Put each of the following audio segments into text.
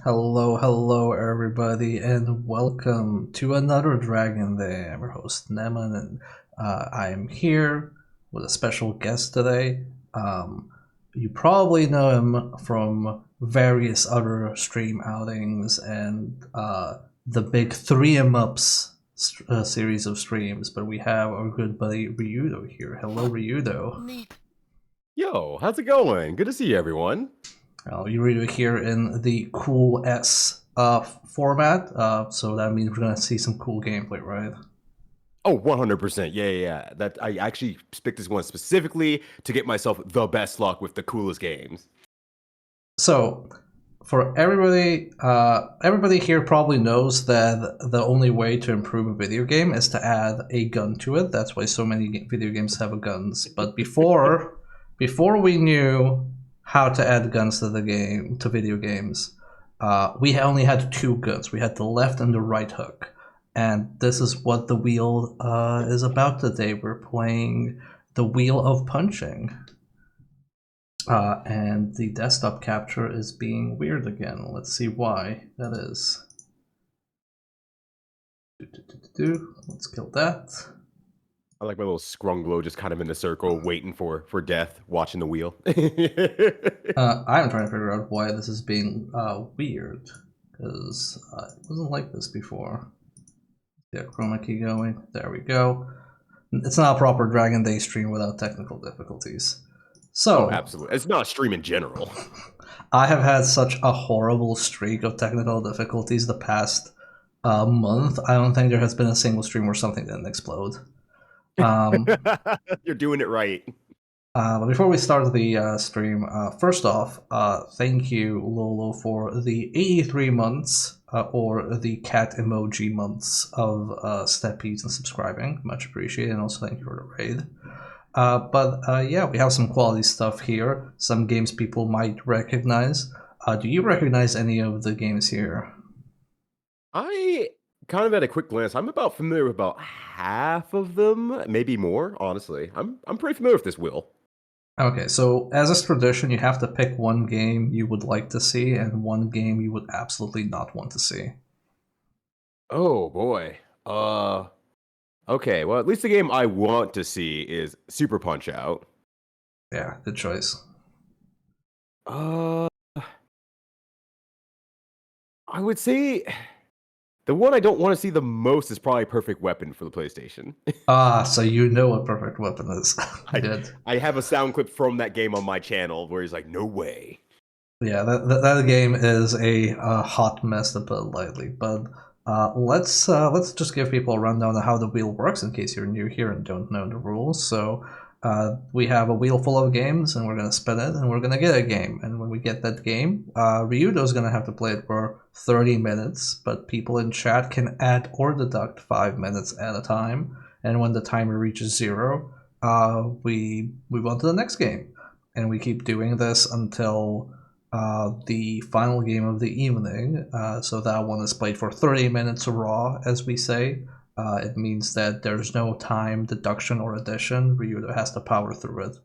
Hello, everybody, and welcome to another Dragon Day. I'm your host, Neman, and I am here with a special guest today. You probably know him from various other stream outings and the big 3M Ups series of streams, but we have our good buddy Ryyudo here. Hello, Ryyudo. Yo, how's it going? Good to see you, everyone. You read it here in the cool S format, so that means we're gonna see some cool gameplay, right? Oh, 100%. Yeah. That I actually picked this one specifically to get myself the best luck with the coolest games. So, for everybody, everybody here probably knows that the only way to improve a video game is to add a gun to it. That's why so many video games have guns. But before we knew how to add guns to the game to video games, we only had two guns. We had the left and the right hook, and this is what the wheel is about today. We're playing the Wheel of Punching. And the desktop capture is being weird again. Let's see why that is. Let's kill that. I like my little scrunglow just kind of in a circle, waiting for death, watching the wheel. I'm trying to figure out why this is being weird, because it wasn't like this before. Yeah, chroma key going. There we go. It's not a proper Dragon Day stream without technical difficulties. Oh, So, absolutely. It's not a stream in general. I have had such a horrible streak of technical difficulties the past month. I don't think there has been a single stream where something didn't explode. You're doing it right. But before we start the stream, first off, thank you, Lolo, for the 83 months or the cat emoji months of steppies and subscribing. Much appreciated, and also thank you for the raid. But yeah, we have some quality stuff here. Some games people might recognize. Do you recognize any of the games here? I kind of at a quick glance, I'm about familiar with about half of them, maybe more, honestly. I'm pretty familiar with this wheel. Okay, so as a tradition, you have to pick one game you would like to see and one game you would absolutely not want to see. Oh boy. Okay, well, at least the game I want to see is Super Punch Out. Yeah, good choice. Uh, I would say the one I don't want to see the most is probably Perfect Weapon for the PlayStation. So you know what Perfect Weapon is. I Good. I have a sound clip from that game on my channel where he's like, "No way." Yeah, that game is a hot mess to put it lightly. But let's just give people a rundown of how the wheel works in case you're new here and don't know the rules. So we have a wheel full of games, and we're gonna spin it, and we're gonna get a game. And when we get that game, Ryudo's gonna have to play it for 30 minutes, but people in chat can add or deduct 5 minutes at a time. And when the timer reaches zero, we move on to the next game, and we keep doing this until the final game of the evening. So that one is played for 30 minutes raw, as we say. It means that there's no time deduction or addition. Ryyudo has to power through it.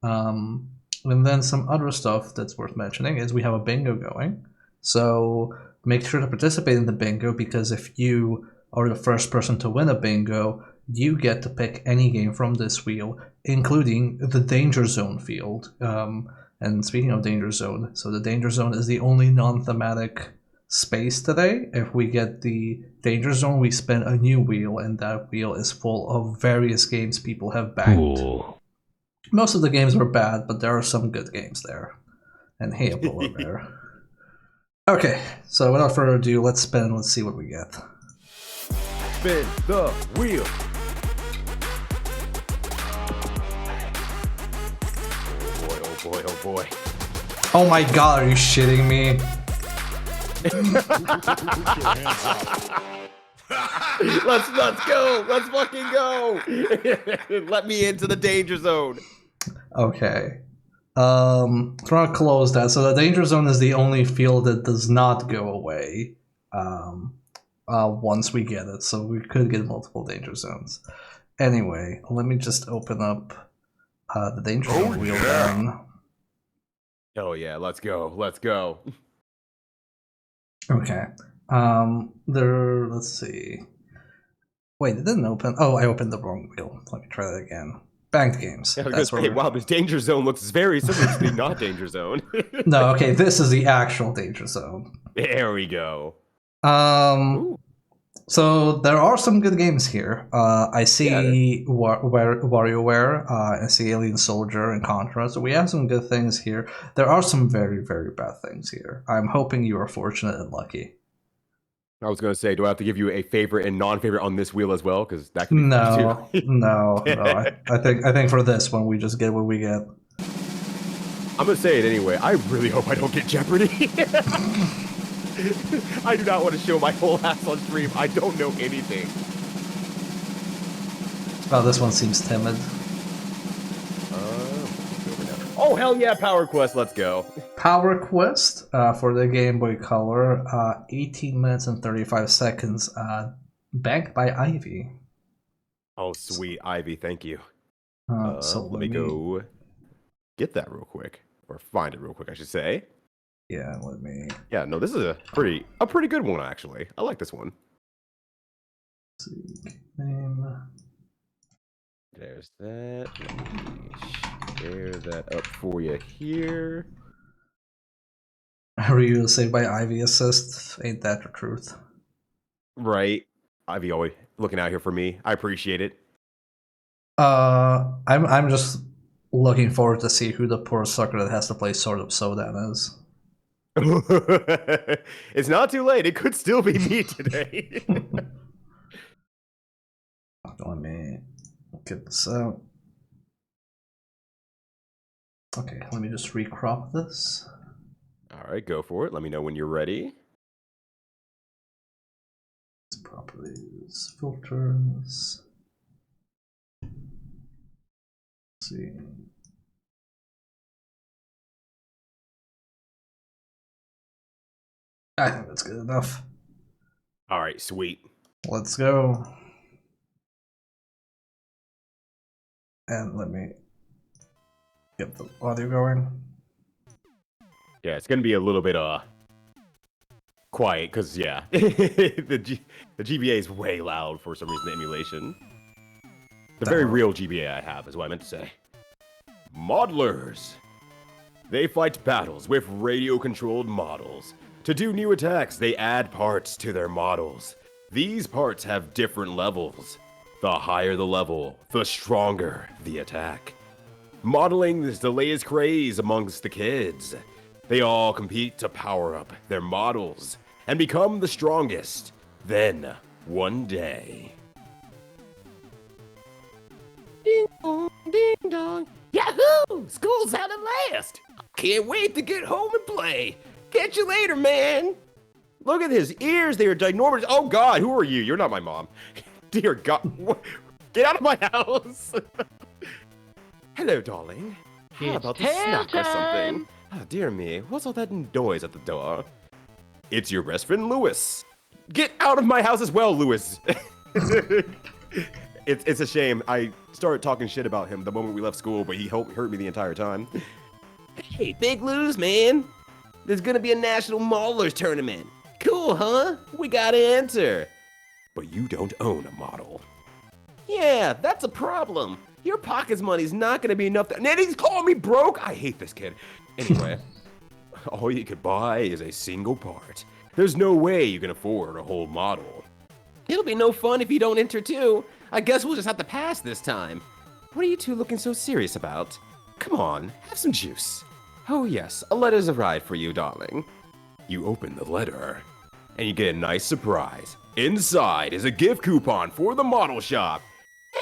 And then some other stuff that's worth mentioning is we have a bingo going. So make sure to participate in the bingo, because if you are the first person to win a bingo, you get to pick any game from this wheel, including the Danger Zone field. And speaking of Danger Zone, so the Danger Zone is the only non-thematic space today. If we get the Danger Zone, we spin a new wheel, and that wheel is full of various games people have backed. Cool. Most of the games were bad, but there are some good games there. And hey, a polar bear. Okay, so without further ado, let's spin. Let's see what we get. Spin the wheel. Oh boy, oh boy. Oh my god, are you shitting me? Let's go. Let's fucking go. Let me into the danger zone. Okay. Trying to close that. So the Danger Zone is the only field that does not go away once we get it. So we could get multiple Danger Zones. Anyway, let me just open up the Danger Zone wheel down. Oh yeah, let's go. Let's go. Okay. Let's see. Wait, it didn't open. Oh, I opened the wrong wheel. Let me try that again. Banked games. Yeah, I was That's gonna where say, we're wow, going. this danger zone looks very similar to the not danger zone. No, okay, this is the actual danger zone. There we go. Um, Ooh, so there are some good games here. I yeah. see WarioWare, I see Alien Soldier and Contra. So we have some good things here. There are some very, very bad things here. I'm hoping you are fortunate and lucky. I was gonna say, do I have to give you a favorite and non-favorite on this wheel as well? Because that could be fun too. No, no, no. I think for this one we just get what we get. I'm gonna say it anyway. I really hope I don't get Jeopardy. I do not want to show my whole ass on stream. I don't know anything. Oh, this one seems timid. Oh hell yeah, Power Quest, let's go. Power Quest for the Game Boy Color, 18 minutes and 35 seconds, banked by Ivy. Oh sweet, Ivy, thank you. So Let me go get that real quick, or find it real quick, I should say. yeah, let me Yeah, no, this is a pretty good one actually. I like this one. see. Name. There's that. Let me share that up for you here. Ryu saved by Ivy assist. Ain't that the truth? Right, Ivy always looking out here for me. I appreciate it. I'm just looking forward to see who the poor sucker that has to play Sword of Sodan is. It's not too late. It could still be me today. Let me get this out. Okay, let me just recrop this. All right, go for it. Let me know when you're ready. Properties, filters. Let's see. I think that's good enough. All right, sweet. Let's go. And let me get the audio going. Yeah, it's gonna be a little bit quiet because yeah, the GBA is way loud for some reason. The emulation, the very real GBA I have is what I meant to say. Modelers. They fight battles with radio-controlled models. To do new attacks, they add parts to their models. These parts have different levels. The higher the level, the stronger the attack. Modeling is the latest craze amongst the kids. They all compete to power up their models and become the strongest. Then, one day... Ding dong, ding dong. Yahoo! School's out at last! Can't wait to get home and play. Catch you later, man. Look at his ears. They are ginormous. Oh, God. Who are you? You're not my mom. Dear God. Get out of my house. Hello, darling. How about a snack or something? Oh, dear me. What's all that noise at the door? It's your best friend, Lewis. Get out of my house as well, Lewis. It's a shame. I started talking shit about him the moment we left school, but he hurt me the entire time. Hey, Big Lou's, man. There's gonna be a national maulers tournament. Cool, huh? We gotta enter. But you don't own a model. Yeah, that's a problem. Your pocket's money's not gonna be enough to— and he's calling me broke? I hate this kid. Anyway, all you could buy is a single part. There's no way you can afford a whole model. It'll be no fun if you don't enter too. I guess we'll just have to pass this time. What are you two looking so serious about? Come on, have some juice. Oh yes, a letter's arrived for you, darling. You open the letter, and you get a nice surprise. Inside is a gift coupon for the model shop.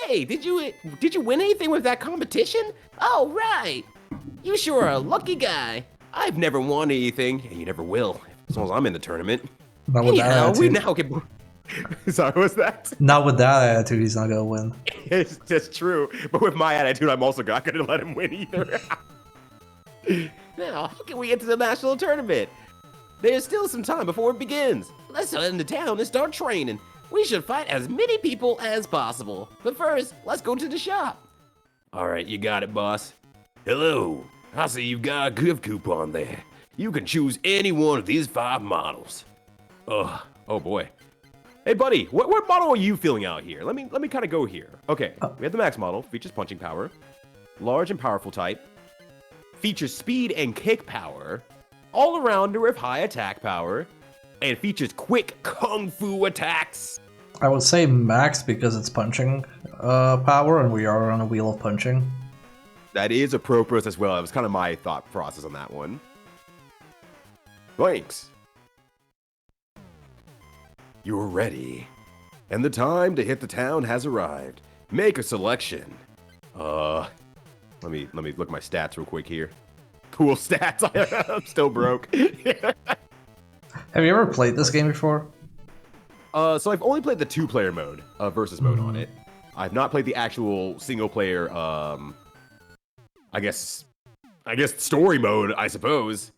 Hey, did you win anything with that competition? Oh, right. You sure are a lucky guy. I've never won anything, and you never will, as long as I'm in the tournament. Not with that Anyhow, we attitude. now get... Sorry, what's that? Not with that attitude, he's not gonna win. It's just true, but with my attitude, I'm also not gonna let him win either. Now, how can we get to the national tournament? There's still some time before it begins. Let's head into town and start training. We should fight as many people as possible. But first, let's go to the shop. All right, you got it, boss. Hello. I see you've got a gift coupon there. You can choose any one of these 5 models. Ugh. Oh boy. Hey buddy, what model are you feeling out here? Let me kind of go here. Okay, we have the max model, features punching power, large and powerful type, features speed and kick power, all arounder with high attack power, and features quick kung fu attacks. I would say max because it's punching power, and we are on a wheel of punching. That is appropriate as well. It was kind of my thought process on that one. Thanks. You're ready. And the time to hit the town has arrived. Make a selection. Let me look at my stats real quick here. Cool stats. I'm still broke. Have you ever played this game before? So I've only played the 2-player mode, versus mode on it. I've not played the actual single player, I guess story mode, I suppose.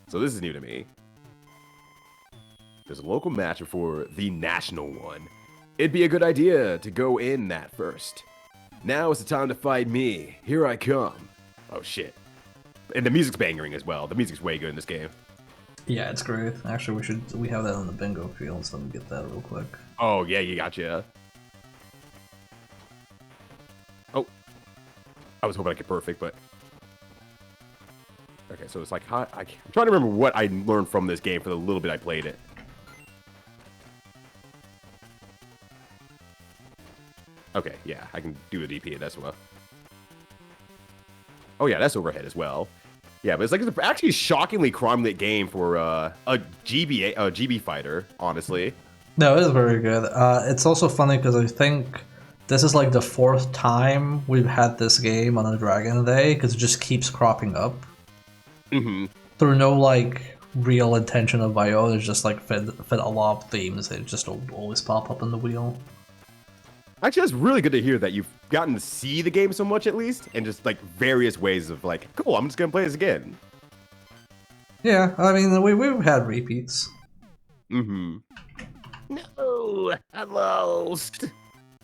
So this is new to me. There's a local match before the national one. It'd be a good idea to go in that first. Now is the time to fight me. Here I come. Oh shit. And the music's bangering as well. The music's way good in this game. Yeah, it's great. Actually, we have that on the bingo field, so let me get that real quick. Oh yeah, you gotcha. Oh. I was hoping I could perfect, but... Okay, so it's like... I'm trying to remember what I learned from this game for the little bit I played it. Okay, yeah, I can do a DP, that's well. Oh yeah, that's overhead as well. Yeah, but it's actually a shockingly crime-lit game for a GB fighter, honestly. No, it is very good. It's also funny because I think this is like the 4th time we've had this game on a Dragon Day, because it just keeps cropping up. Mm-hmm. Through no like real intention of IO, there's just like fit a lot of themes that just always pop up on the wheel. Actually, that's really good to hear that you've gotten to see the game so much, at least, and just like various ways of like, cool, I'm just gonna play this again. Yeah, I mean, we've had repeats. Mm-hmm. No, I lost.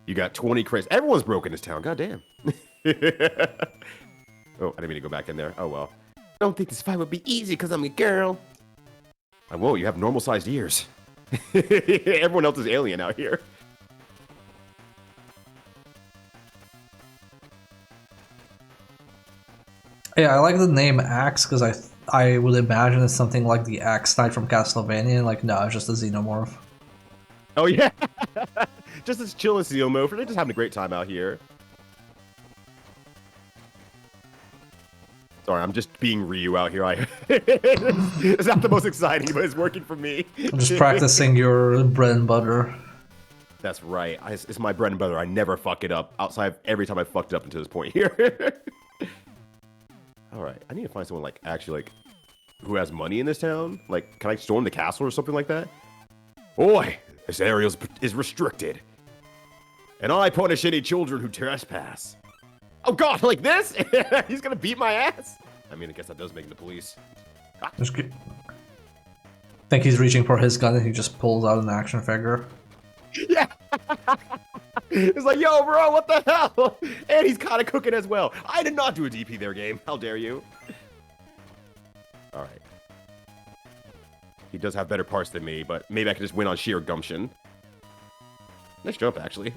You got 20 crates. Everyone's broke in this town. Goddamn. Oh, I didn't mean to go back in there. Oh well. I don't think this fight would be easy because I'm a girl. Whoa, you have normal-sized ears. Everyone else is alien out here. Yeah, I like the name Axe because I would imagine it's something like the Axe Knight from Castlevania. Like, no, it's just a xenomorph. Oh yeah, just as chill as xenomorph. They're just having a great time out here. Sorry, I'm just being Ryu out here. It's not the most exciting, but it's working for me. I'm just practicing your bread and butter. That's right. It's my bread and butter. I never fuck it up. Outside, every time I fucked it up until this point here. All right, I need to find someone like actually like who has money in this town. Like, can I storm the castle or something like that? Boy, this area is restricted, and I punish any children who trespass. Oh God, like this? He's gonna beat my ass? I mean, I guess that does make him the police. Ah. I think he's reaching for his gun and he just pulls out an action figure. Yeah. It's like, yo, bro, what the hell? And he's kind of cooking as well. I did not do a DP there, game. How dare you? All right. He does have better parts than me, but maybe I can just win on sheer gumption. Nice jump, actually.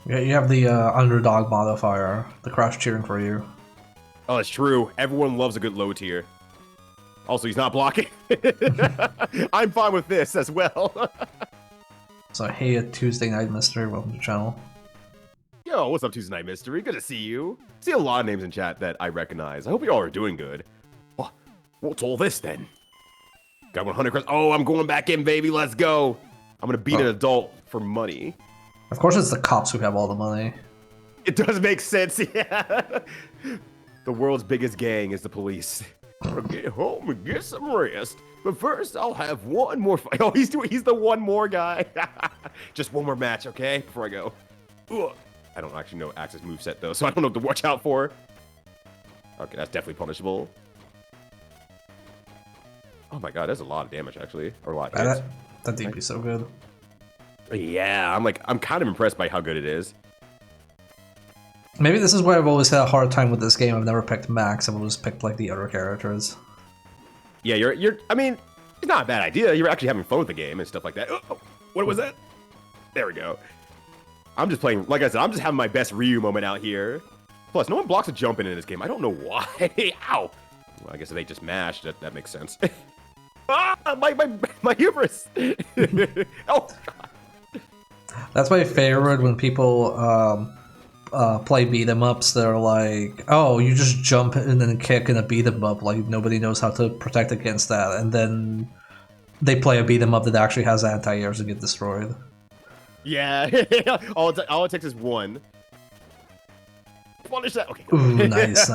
Yeah, you have the underdog modifier. The crowd's cheering for you. Oh, it's true. Everyone loves a good low tier. Also, he's not blocking. I'm fine with this as well. So, hey, a Tuesday Night Mystery, welcome to the channel. Yo, what's up, Tuesday Night Mystery? Good to see you. See a lot of names in chat that I recognize. I hope you all are doing good. Oh, what's all this then? Got 100 crest. Oh, I'm going back in, baby. Let's go. I'm gonna beat an adult for money. Of course, it's the cops who have all the money. It does make sense, yeah. The world's biggest gang is the police. I'm gonna get home and get some rest. But first, I'll have one more fight. Oh, he's the one more guy. Just one more match, okay? Before I go. Ugh. I don't actually know Axe's moveset, though, so I don't know what to watch out for. Okay, that's definitely punishable. Oh my god, that's a lot of damage, actually. Or a lot of hits. That DP's so good. Yeah, I'm kind of impressed by how good it is. Maybe this is why I've always had a hard time with this game. I've never picked Max. I've always picked like the other characters. Yeah, I mean, It's not a bad idea. You're actually having fun with the game and stuff like that. Oh, what was that? There we go. I'm just playing, like I said, I'm just having my best Ryu moment out here. Plus, no one blocks a jump in this game. I don't know why. Ow! Well, I guess if they just mashed, that makes sense. Ah, my hubris! Oh, God. That's my favorite when people play beat 'em ups. They're like, "Oh, you just jump and then kick in a beat 'em up. Like nobody knows how to protect against that." And then they play a beat 'em up that actually has anti-airs and get destroyed. Yeah. all it takes is one. Punish that. Okay. Ooh, nice.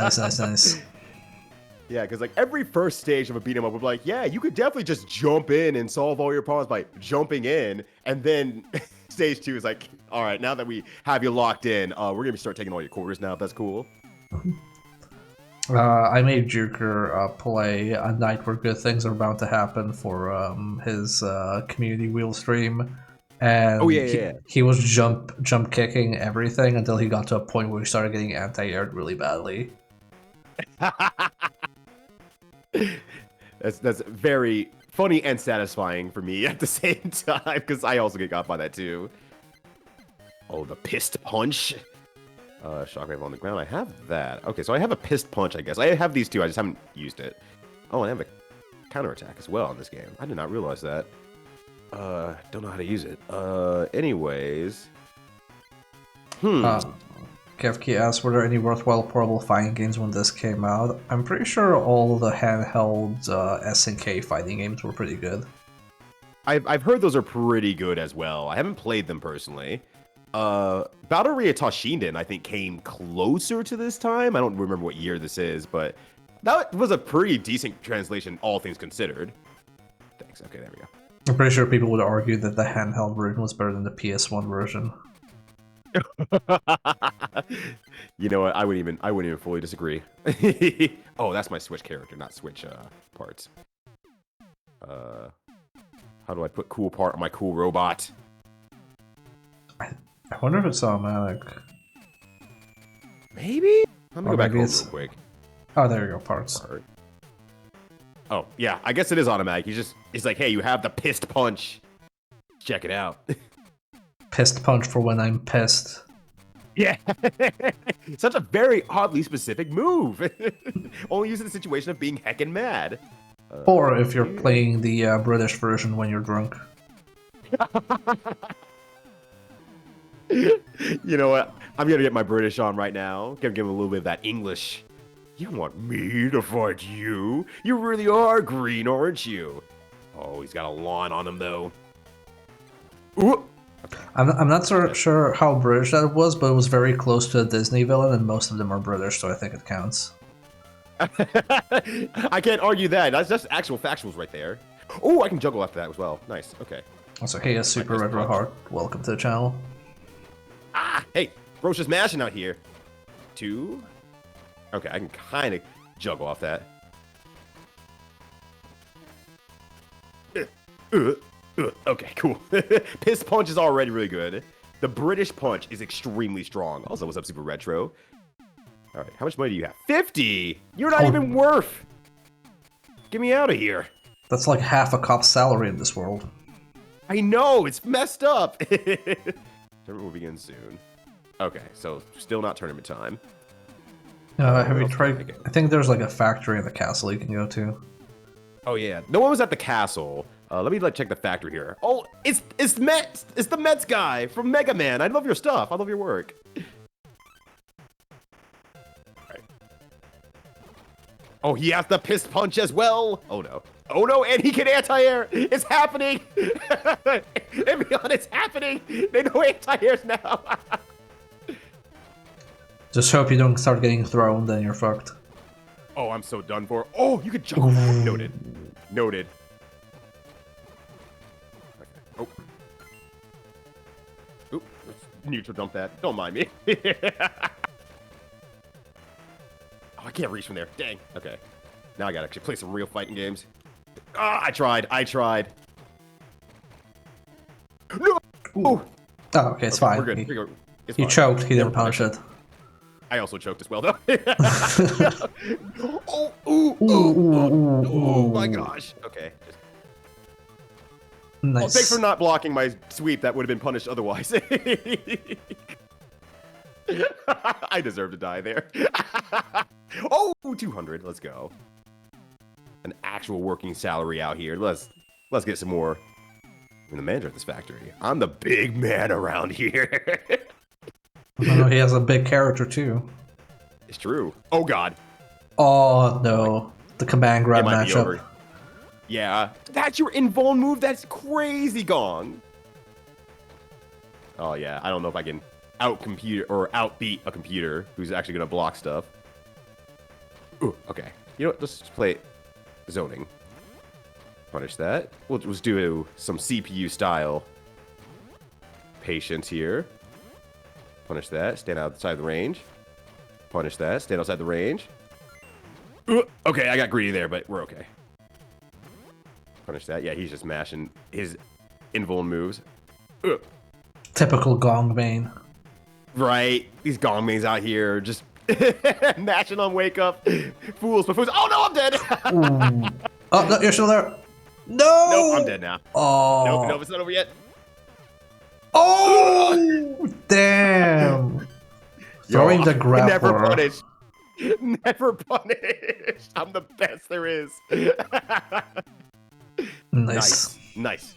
Yeah, because like every first stage of a beat 'em up would be like, yeah, you could definitely just jump in and solve all your problems by jumping in, and then stage 2 is like, all right, now that we have you locked in, we're gonna start taking all your quarters now. If that's cool. I made Juker play a night where good things are about to happen for his community wheel stream, and he was jump kicking everything until he got to a point where he started getting anti-aired really badly. That's very funny and satisfying for me at the same time, because I also get got by that too. Oh, the pissed punch. Shockwave on the ground. I have that. Okay, so I have a pissed punch, I guess. I have these two, I just haven't used it. Oh, I have a counterattack as well in this game. I did not realize that. Don't know how to use it. Anyways. Kevki asks, were there any worthwhile portable fighting games when this came out? I'm pretty sure all the handheld SNK fighting games were pretty good. I've heard those are pretty good as well. I haven't played them personally. Batteria Toshinden, I think, came closer to this time. I don't remember what year this is, but that was a pretty decent translation, all things considered. Thanks. Okay, there we go. I'm pretty sure people would argue that the handheld version was better than the PS1 version. You know what? I wouldn't even fully disagree. Oh, that's my Switch character, not Switch parts. How do I put cool part on my cool robot? I wonder if it's automatic. Maybe? I'm gonna go back home it's... real quick. Oh, there you go, parts. Oh, yeah, I guess it is automatic. He's like, hey, you have the pissed punch. Check it out. Pissed punch for when I'm pissed. Yeah. Such a very oddly specific move. Only used in the situation of being heckin' mad. Or if you're playing the British version when you're drunk. You know what? I'm gonna get my British on right now. Gonna give him a little bit of that English. You want me to fight you? You really are green, aren't you? Oh, he's got a lawn on him though. Ooh. I'm not sure how British that was, but it was very close to a Disney villain, and most of them are British, so I think it counts. I can't argue that. That's just actual factuals right there. Oh, I can juggle after that as well. Nice. Okay. Also, hey, a Super Retro Heart. Welcome to the channel. Ah, hey, bro's just mashing out here. 2. Okay, I can kind of juggle off that. Okay, cool. Piss punch is already really good. The British punch is extremely strong. Also, what's up, Super Retro? All right, how much money do you have? 50! You're not even worth! Get me out of here. That's like half a cop's salary in this world. I know, it's messed up. Tournament will begin soon. Okay, so still not tournament time. Have you tried? I think there's like a factory in the castle you can go to. Oh yeah, no one was at the castle. Let me check the factory here. Oh, it's Mets. It's the Mets guy from Mega Man. I love your stuff. I love your work. Right. Oh, he has the piss punch as well. Oh no. Oh no, and he can anti-air. It's happening. Everyone, it's happening. They know anti-airs now. Just hope you don't start getting thrown, then you're fucked. Oh, I'm so done for. Oh, you could jump. Noted. Noted. Okay. Oh. Oop. Neutral dump that. Don't mind me. Oh, I can't reach from there. Dang. Okay. Now I gotta actually play some real fighting games. Ah, I tried. No! Oh, okay, it's fine. We're good. He choked, he didn't punish it. I also choked as well, though. Oh my gosh. Okay. Oh, thanks for Nice. not blocking my sweep. That would have been punished otherwise. I deserve to die there. Oh, 200. Let's go. An actual working salary out here. Let's get some more. I'm the manager of this factory. I'm the big man around here. Oh, he has a big character too. It's true. Oh God. Oh no, the command grab It might be matchup. over. Yeah, that's your invuln move. That's crazy, Gong. Oh yeah, I don't know if I can outbeat a computer who's actually gonna block stuff. Ooh, okay. You know what? Let's just play zoning. Punish that. We'll just do some CPU style patience here. Punish that. Stand outside the range. Punish that. Stand outside the range. Ooh, okay, I got greedy there, but we're okay. Punish that. Yeah, he's just mashing his invuln moves. Ugh. Typical Gong main. Right. These Gong mains out here just mashing on wake up. Fools, but fools. Oh no, I'm dead. Ooh. Oh, no, you're still there. No! Nope, I'm dead now. Oh. Nope, it's not over yet. Oh! Damn. Throwing the grappler. Never punished. Never punished. I'm the best there is. Nice. Nice.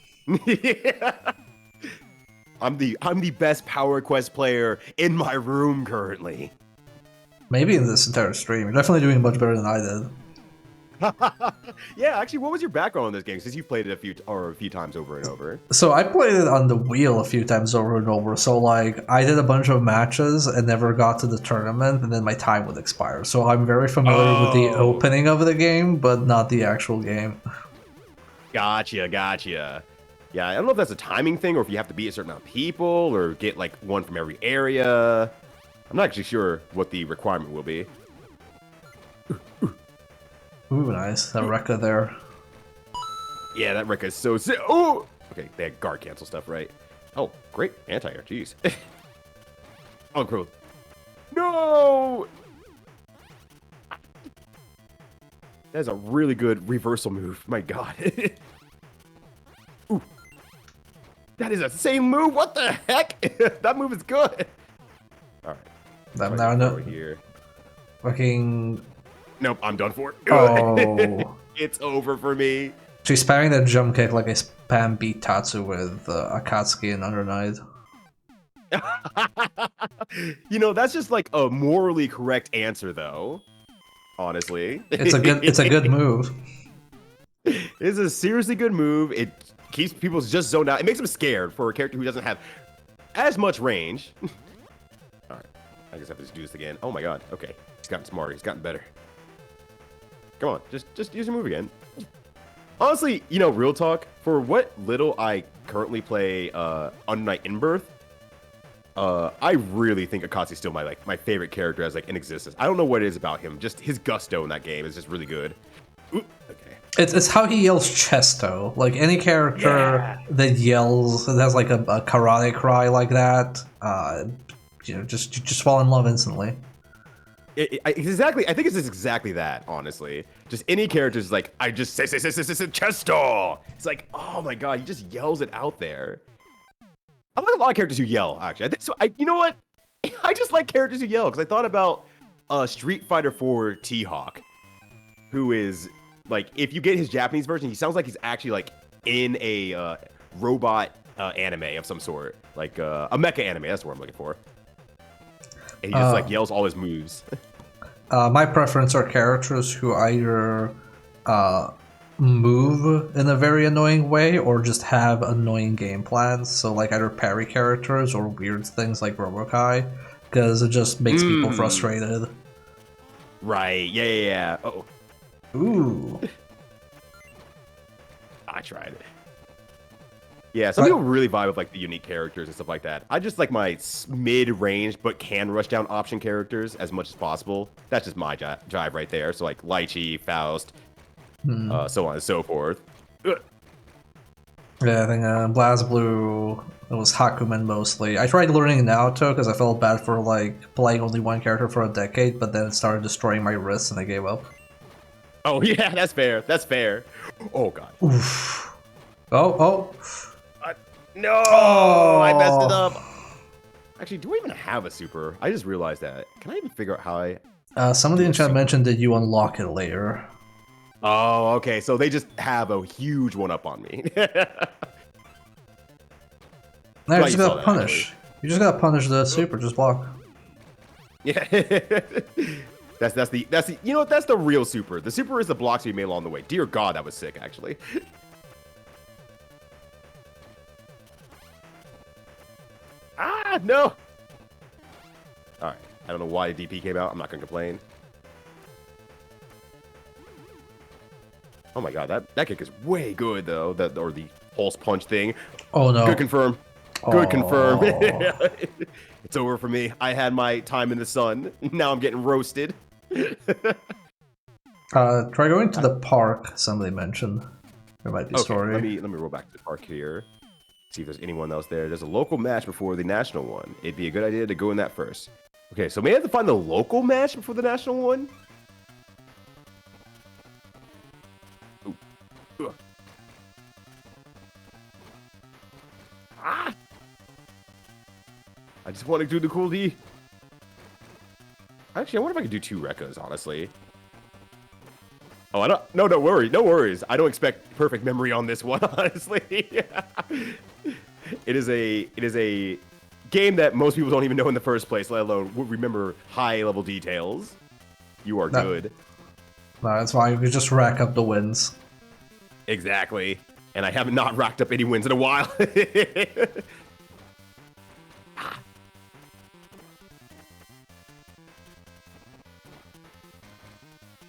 I'm the best Power Quest player in my room currently. Maybe in this entire stream. You're definitely doing much better than I did. Yeah, actually, what was your background on this game? Since you played it a few times over and over. So I played it on the wheel a few times over and over. So like I did a bunch of matches and never got to the tournament, and then my time would expire. So I'm very familiar with the opening of the game, but not the actual game. Gotcha. Yeah, I don't know if that's a timing thing or if you have to beat a certain amount of people or get like one from every area. I'm not actually sure what the requirement will be. Ooh, nice. That Rekka there. Yeah, that Rekka is so sick. Oh! Okay, they had guard cancel stuff, right? Oh, great. Anti-air, jeez. Oh, cool. No! That is a really good reversal move. My god. Ooh. That is the same move? What the heck? That move is good. Alright. Now no Here. fucking. Nope, I'm done for. Oh. It's over for me. She's spamming that jump kick like I spam beat Tatsu with Akatsuki and Under Night. You know, that's just like a morally correct answer, though. Honestly, It's a good move. It's a seriously good move. It keeps people just zoned out. It makes them scared for a character who doesn't have as much range. All right, I guess I have to just do this again. Oh my god. Okay, he's gotten smarter. He's gotten better. Come on, just use your move again. Honestly, you know, real talk. For what little I currently play Under Night in Birth, I really think Akatsuki's still my favorite character as like in existence. I don't know what it is about him. Just his gusto in that game is just really good. Ooh, okay. It's how he yells Chesto. Like any character that yells that has like a karate cry like that, you know, just fall in love instantly. Exactly. I think it's just exactly that. Honestly, just any character is like I just say Chesto. It's like, oh my god, he just yells it out there. I like a lot of characters who yell. Actually, I think so. You know what? I just like characters who yell because I thought about Street Fighter 4 T-Hawk, who is like, if you get his Japanese version, he sounds like he's actually like in a robot anime of some sort, like a mecha anime. That's what I'm looking for. And he just like yells all his moves. My preference are characters who either move in a very annoying way or just have annoying game plans. So like either parry characters or weird things like Robokai, because it just makes people frustrated. Right. Yeah. Uh-oh. Ooh. I tried it. Yeah, some people really vibe with like the unique characters and stuff like that. I just like my mid-range but can rush down option characters as much as possible. That's just my jive right there. So like Lychee, Faust, so on and so forth. Ugh. Yeah, I think BlazBlue, it was Hakumen mostly. I tried learning Naoto because I felt bad for like playing only one character for a decade, but then it started destroying my wrists and I gave up. Oh yeah, that's fair. That's fair. Oh god. Oof. Oh! No, Oh! I messed it up. Actually, do I even have a super? I just realized that. Can I even figure out how I Somebody do in a chat super? mentioned that you unlock it later. Oh, okay. So they just have a huge one up on me. No, you Glad just you saw gotta that, actually. punish. You just gotta punish the Oh, super, just block. yeah. That's the you know what, that's the real super. The super is the blocks you made along the way. Dear God, that was sick, actually. Ah, no. All right. I don't know why the DP came out. I'm not gonna complain. Oh my God, that kick is way good though. That or the pulse punch thing. Oh Good no. confirm. Good confirm. Oh. It's over for me. I had my time in the sun. Now I'm getting roasted. Try going to the park, somebody mentioned. There might be a Okay, let story. me roll back to the park here. See if there's anyone else there. There's a local match before the national one. It'd be a good idea to go in that first. Okay, so may I have to find the local match before the national one? Ooh. Ugh. Ah! I just want to do the cool D. Actually, I wonder if I could do 2 Rekkas, honestly. Oh, I don't. No, don't worry. No worries. I don't expect perfect memory on this one, honestly. It is a game that most people don't even know in the first place, let alone remember high level details. You are No, good. no, it's fine. We just rack up the wins. Exactly. And I have not racked up any wins in a while.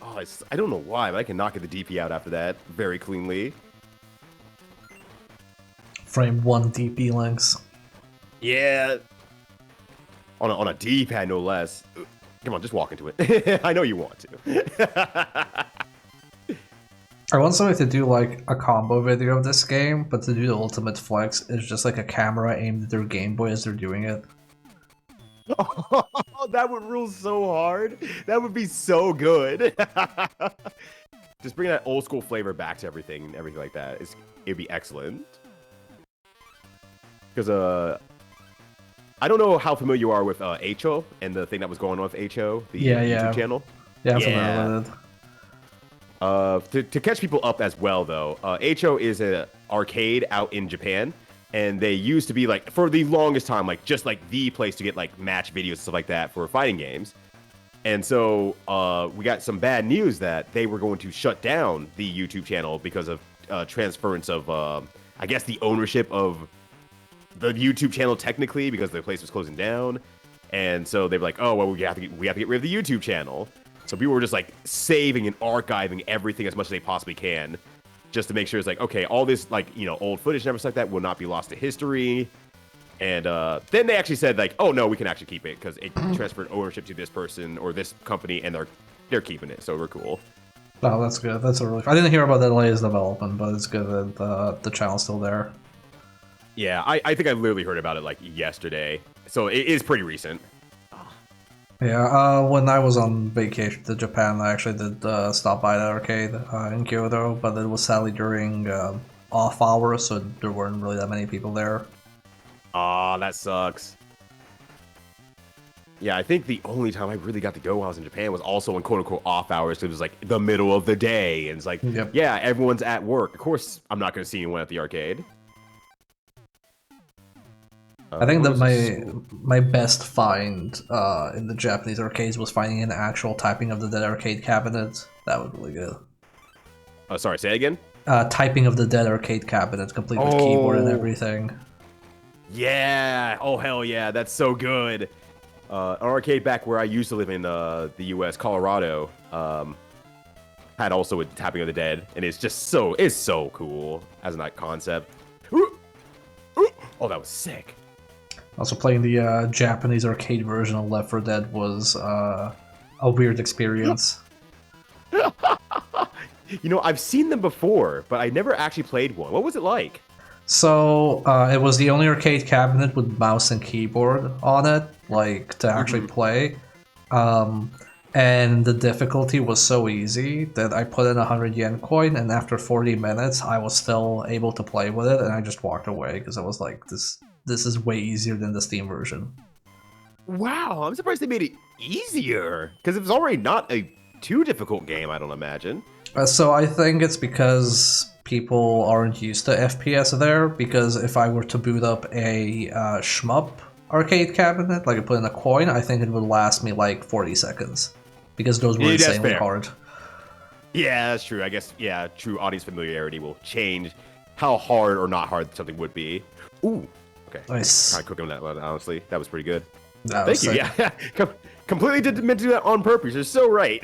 Oh, I don't know why, but I can knock the DP out after that very cleanly. Frame 1 DP links. Yeah. On a D-pad, no less. Come on, just walk into it. I know you want to. I want somebody to do like a combo video of this game, but to do the ultimate flex is just like a camera aimed at their Game Boy as they're doing it. Oh, that would rule so hard. That would be so good. Just bring that old school flavor back to everything and everything like that. It'd be excellent. Because I don't know how familiar you are with HO and the thing that was going on with HO, the YouTube channel. Yeah, I'm Yeah. familiar with it. To catch people up as well, though, HO is an arcade out in Japan, and they used to be like for the longest time, like just like the place to get like match videos and stuff like that for fighting games. And so we got some bad news that they were going to shut down the YouTube channel because of transference of, I guess, the ownership of the YouTube channel technically because the place was closing down. And so they were like, oh, well, we have to get rid of the YouTube channel. So people were just like saving and archiving everything as much as they possibly can, just to make sure it's like, okay, all this like, you know, old footage and everything like that will not be lost to history. And then they actually said like, oh no, we can actually keep it because it transferred ownership to this person or this company, and they're keeping it. So we're cool. Oh, that's good. That's a really. I didn't hear about that latest development, but it's good that the channel's still there. Yeah, I think I literally heard about it like yesterday, so it is pretty recent. Yeah, when I was on vacation to Japan, I actually did stop by the arcade in Kyoto, but it was sadly during off hours, so there weren't really that many people there. Aw, that sucks. Yeah, I think the only time I really got to go while I was in Japan was also in quote-unquote off hours. It was like the middle of the day, and it's like, Yep. yeah, everyone's at work. Of course, I'm not going to see anyone at the arcade. I think that my best find in the Japanese arcades was finding an actual Typing of the Dead arcade cabinet. That was really good. Oh, sorry, say it again? Typing of the Dead arcade cabinet, complete with keyboard and everything. Yeah. Oh, hell yeah. That's so good. An arcade back where I used to live in the U.S., Colorado, had also a Tapping of the Dead, and it's so cool as a concept. Oh, that was sick. Also, playing the Japanese arcade version of Left 4 Dead was a weird experience. You know, I've seen them before, but I never actually played one. What was it like? So, it was the only arcade cabinet with mouse and keyboard on it, like, to actually play. And the difficulty was so easy that I put in a 100 yen coin, and after 40 minutes, I was still able to play with it, and I just walked away because I was like, this is way easier than the Steam version. Wow, I'm surprised they made it easier because it was already not a too difficult game. I don't imagine. So I think it's because people aren't used to FPS there, because if I were to boot up a shmup arcade cabinet, like I put in a coin, I think it would last me like 40 seconds. Because those were insanely hard. Yeah, that's true. I guess, yeah, true audience familiarity will change how hard or not hard something would be. Ooh, okay. Nice. Try cooking that one, honestly. That was pretty good. Thank you, yeah. Completely didn't meant to do that on purpose. You're so right.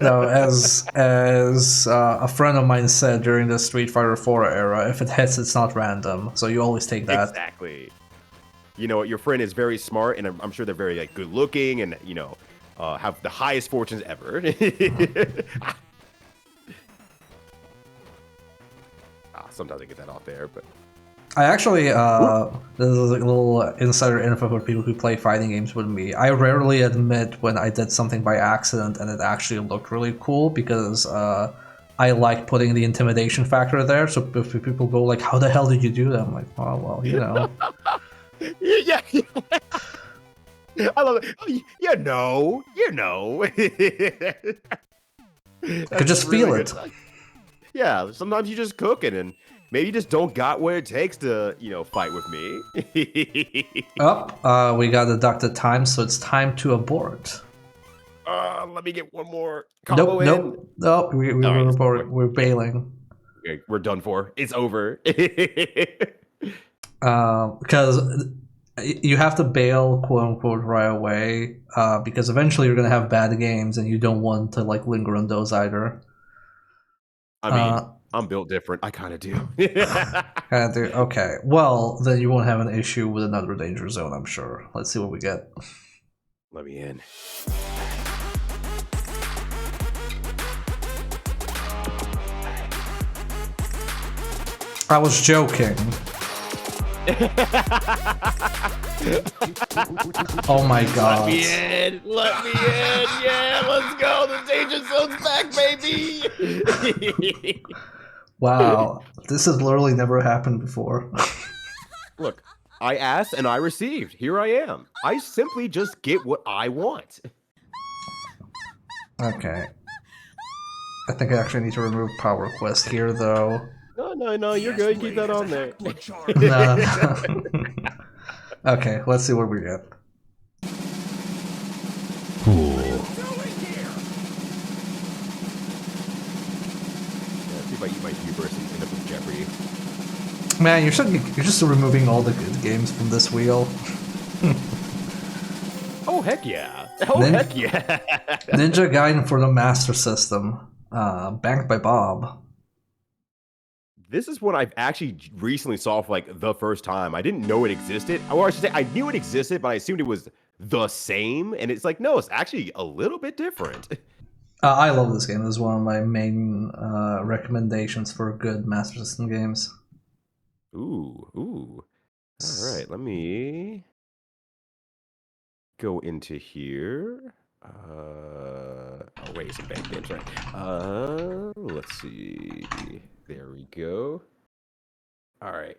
No, as a friend of mine said during the Street Fighter 4 era, if it hits, it's not random. So you always take that. Exactly. You know what? Your friend is very smart, and I'm sure they're very like good looking, and you know, have the highest fortunes ever. Sometimes I get that off there, but I actually, this is a little insider info for people who play fighting games with me. I rarely admit when I did something by accident and it actually looked really cool, because I like putting the intimidation factor there. So if people go like, "How the hell did you do that?" I'm like, "Oh well, you know." yeah. I love it. Oh, you know. I could just feel it. Yeah, sometimes you just cooking and maybe you just don't got what it takes to, you know, fight with me. We got deducted time, so it's time to abort. Let me get one more combo in. Nope. We're bailing. Okay, we're done for. It's over. Because you have to bail, quote unquote, right away. Because eventually you're gonna have bad games, and you don't want to like linger on those either. I mean, I'm built different. I kind of do. Kinda do. Okay. Well, then you won't have an issue with another danger zone, I'm sure. Let's see what we get. Let me in. I was joking. Oh my god. Let me in. Yeah, let's go. The danger zone's back, baby. Wow. This has literally never happened before. Look, I asked and I received. Here I am. I simply just get what I want. Okay. I think I actually need to remove Power Quest here, though. No, you're good. Keep that on there. No. Okay, let's see what we get. Cool. See if I eat my hubris and end up with Jeopardy. Man, you're just removing all the good games from this wheel. Oh heck yeah! Heck yeah! Ninja Gaiden for the Master System, banked by Bob. This is what I've actually recently saw for like the first time. I didn't know it existed, or I should say, I knew it existed, but I assumed it was the same. And it's like, no, it's actually a little bit different. I love this game. This is one of my main recommendations for good Master System games. Ooh. All right, let me go into here. Oh wait, some bank games, right? Let's see. There we go. All right,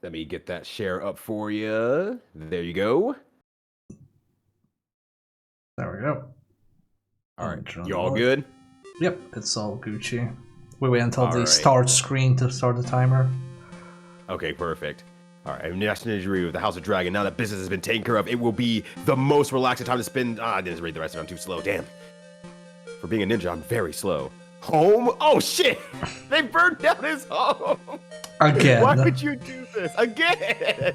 let me get that share up for you. There you go. There we go. All right, you all good? Yep, it's all Gucci. We wait until the start screen to start the timer. Okay, perfect. All right, National Ninja with the House of Dragon. Now that business has been taken care of, it will be the most relaxing time to spend. I didn't read the rest of it. I'm too slow. Damn. For being a ninja, I'm very slow. Home? Oh shit! They burned down his home. Again. Why would you do this again?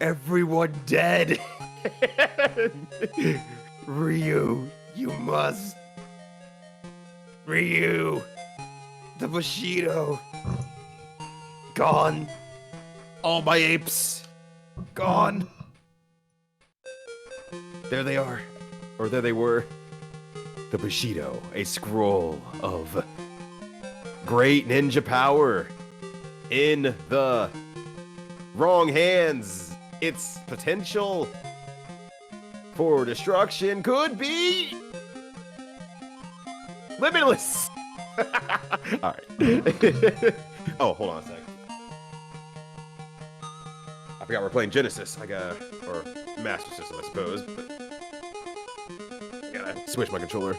Everyone dead. Ryu, you must. Ryu, the Bushido. Gone. All my apes. Gone. There they are. Or there they were. The Bushido, a scroll of great ninja power in the wrong hands. Its potential for destruction could be Limitless! Alright. Oh, hold on a sec. I forgot we're playing Genesis. Or Master System, I suppose. But I gotta switch my controller.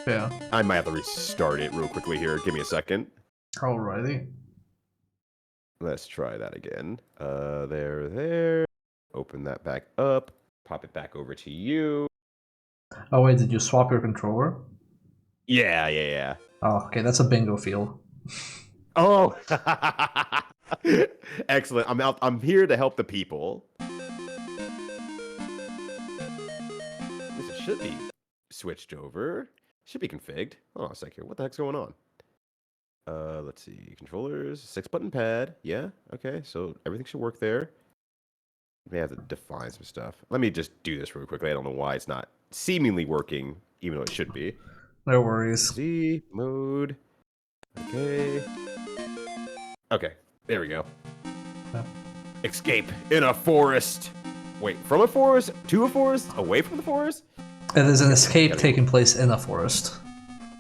Yeah. I might have to restart it real quickly here. Give me a second. Alrighty. Let's try that again. There. Open that back up. Pop it back over to you. Oh wait, did you swap your controller? Yeah. Oh, okay, that's a bingo field. Oh! Excellent. I'm here to help the people. This should be switched over. Should be configured. Hold on a sec here. What the heck's going on? Let's see. Controllers, 6-button pad. Yeah, okay. So everything should work there. May have to define some stuff. Let me just do this real quickly. I don't know why it's not seemingly working, even though it should be. No worries. Z mode. Okay. Okay, there we go. Yeah. Escape in a forest. Wait, from a forest? To a forest? Away from the forest? It is an escape taking place in a forest.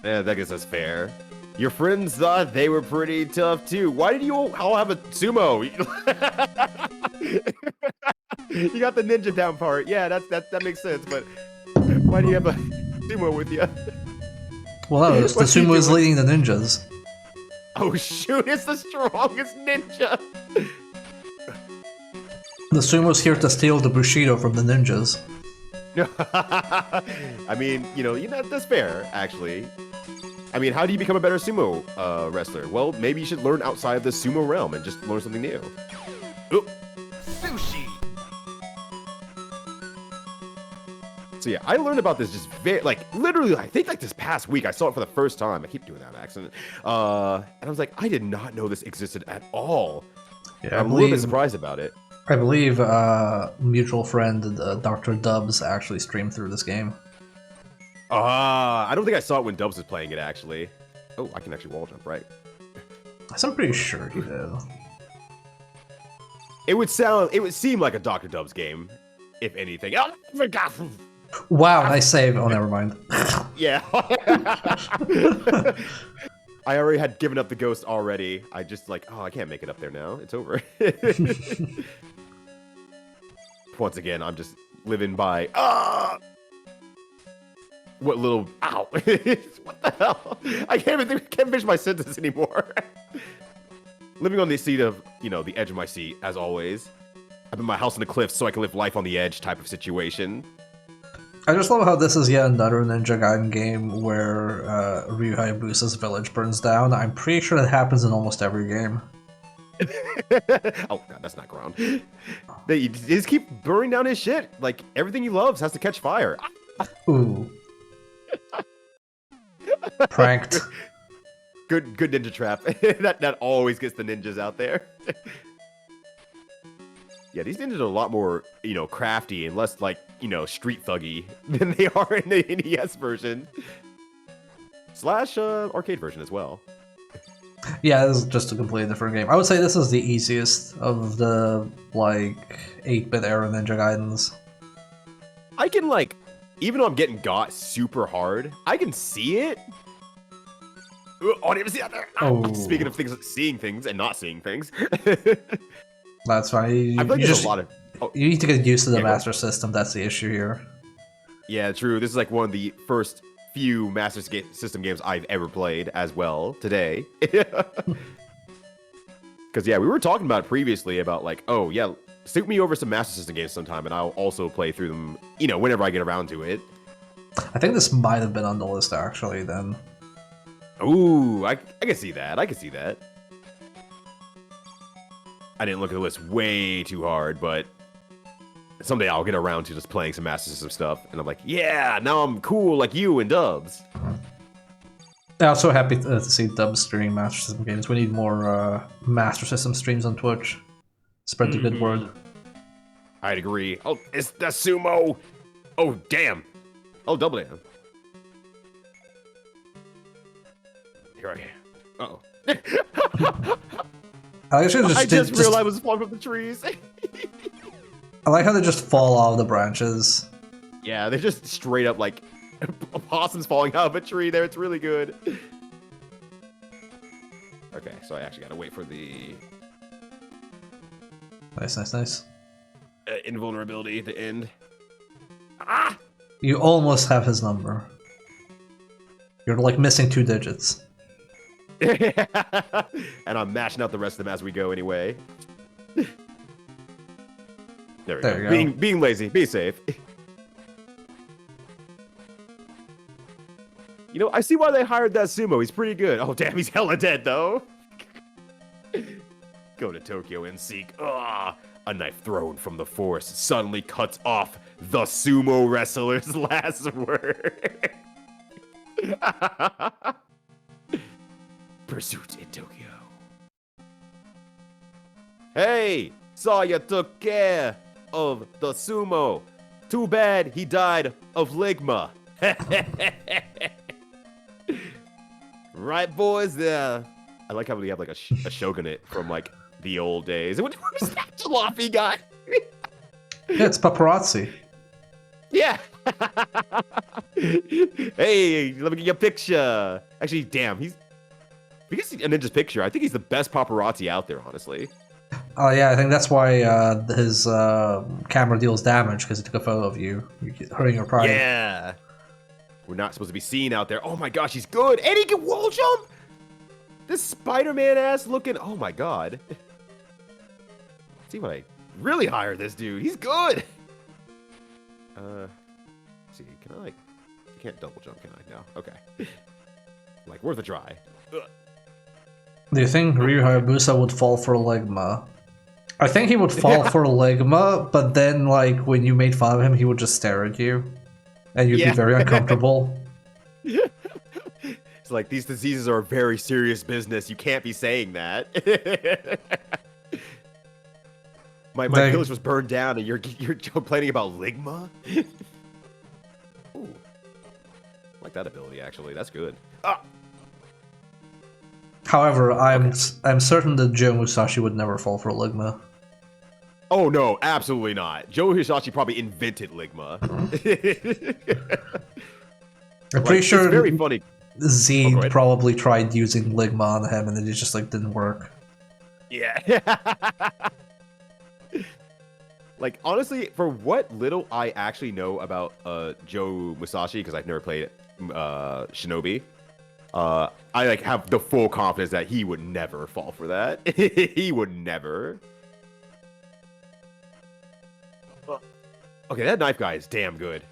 Yeah, I guess that's fair. Your friends thought they were pretty tough too. Why did you all have a sumo? You got the ninja down part. Yeah, that makes sense. But why do you have a sumo with you? Well, no, the sumo is leading the ninjas. Oh shoot! It's the strongest ninja. The sumo's here to steal the bushido from the ninjas. I mean, you know that's fair, actually. I mean, how do you become a better sumo wrestler? Well, maybe you should learn outside of the sumo realm and just learn something new. Ooh. Sushi! So yeah, I learned about this just literally, I think this past week, I saw it for the first time. I keep doing that accent. And I was like, I did not know this existed at all. Yeah, I'm a little bit surprised about it. I believe mutual friend Dr. Dubs actually streamed through this game. I don't think I saw it when Dubs was playing it, actually. Oh, I can actually wall jump, right? I'm pretty sure he did. It would seem like a Dr. Dubs game, if anything. Oh, I forgot. Wow, nice save. Oh, never mind. Yeah. I already had given up the ghost already. I just I can't make it up there now. It's over. Once again, I'm just living by, what little, ow. What the hell? I can't finish my sentence anymore. Living on the seat of, the edge of my seat, as always. I put my house on the cliff so I can live life on the edge type of situation. I just love how this is yet another Ninja Gaiden game where Ryu Hayabusa's village burns down. I'm pretty sure that happens in almost every game. Oh god, that's not ground. They just keep burning down his shit. Like, everything he loves has to catch fire. Ooh. Pranked. Good ninja trap. that always gets the ninjas out there. Yeah, these ninjas are a lot more, crafty and less street thuggy than they are in the NES version. / arcade version as well. Yeah, this is just a completely different game. I would say this is the easiest of the 8-bit era Ninja Gaidens. I can even though I'm getting got super hard, I can see it. Audience out there. Oh. Speaking of things, seeing things and not seeing things. That's fine. I feel like there's a lot of. You need to get used to the Master System. That's the issue here. Yeah, true. This is one of the first few Master System games I've ever played as well today. Because yeah, we were talking about it previously about oh yeah, suit me over some Master System games sometime, and I'll also play through them. Whenever I get around to it. I think this might have been on the list actually. Then. Ooh, I can see that. I can see that. I didn't look at the list way too hard, but someday I'll get around to just playing some Master System stuff, and I'm like, yeah, now I'm cool like you and Dubs. Yeah, I'm so happy to see Dubs streaming Master System games. We need more Master System streams on Twitch. Spread the good word. I'd agree. Oh, it's the sumo. Oh, damn. Oh, double damn. Here I am. Uh-oh. I just realized I was falling from the trees. I like how they just fall off the branches. Yeah, they're just straight up possums falling out of a tree there. It's really good. Okay, so I actually gotta wait for the Nice. invulnerability to end. Ah! You almost have his number. You're like missing 2 digits. And I'm mashing out the rest of them as we go anyway. There we There go. you go. Being lazy, be safe. You know, I see why they hired that sumo. He's pretty good. Oh, damn, he's hella dead, though. Go to Tokyo and seek. Ah, a knife thrown from the force suddenly cuts off the sumo wrestler's last word. Pursuit in Tokyo. Hey, saw you took care of the sumo. Too bad he died of ligma. Right, boys? I like how we have like a shogunate from like the old days. What is that jalopy guy? Yeah, it's paparazzi. Yeah. Hey, let me get your picture. Actually, damn, because a ninja's picture, I think he's the best paparazzi out there, honestly. Oh yeah, I think that's why his camera deals damage, because he took a photo of you. You're hurting your pride. Yeah. We're not supposed to be seen out there. Oh my gosh, he's good. And he can wall jump. This Spider-Man ass looking. Oh my god. See what I really hired this dude. He's good. Let's see, can I like? I can't double jump, can I? No. Okay. Like worth a try. Ugh. Do you think Ryu Hayabusa would fall for Ligma? I think he would fall for Ligma, but then like when you made fun of him, he would just stare at you, and you'd be very uncomfortable. It's like these diseases are a very serious business. You can't be saying that. My village was burned down, and you're complaining about ligma. Ooh, I like that ability actually. That's good. Ah! However, I'm certain that Joe Musashi would never fall for Ligma. Oh no, absolutely not. Joe Hisashi probably invented ligma. I'm pretty sure it's very funny. Zed probably tried using Ligma on him, and it just like didn't work. Yeah. Like honestly, for what little I actually know about Joe Musashi, because I've never played Shinobi, I like have the full confidence that he would never fall for that. He would never. Okay, that knife guy is damn good.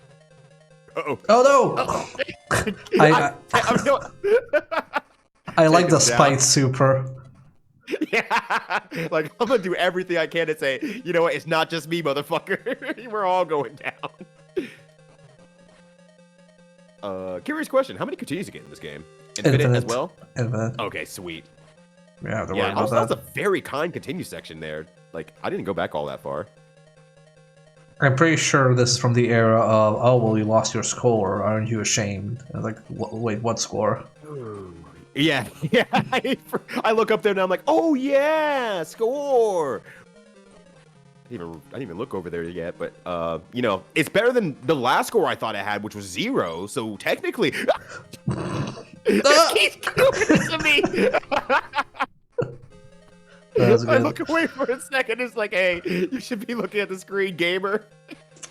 Uh-oh. Oh no! I like the spite super. Yeah, like I'm gonna do everything I can to say, you know what? It's not just me, motherfucker. We're all going down. Curious question: how many continues you get in this game? Infinite as well? Infinite. Okay, sweet. Yeah, don't Yeah, worry about also, that. that's a very kind continue section there. Like, I didn't go back all that far. I'm pretty sure this is from the era of, oh, well, you lost your score. Aren't you ashamed? And like, wait, what score? Yeah, yeah. I look up there and I'm like, oh yeah, score. I didn't even look over there yet, but you know, it's better than the last score I thought I had, which was 0. So technically, he's doing it to me. I look away for a second. It's like, hey, you should be looking at the screen, gamer.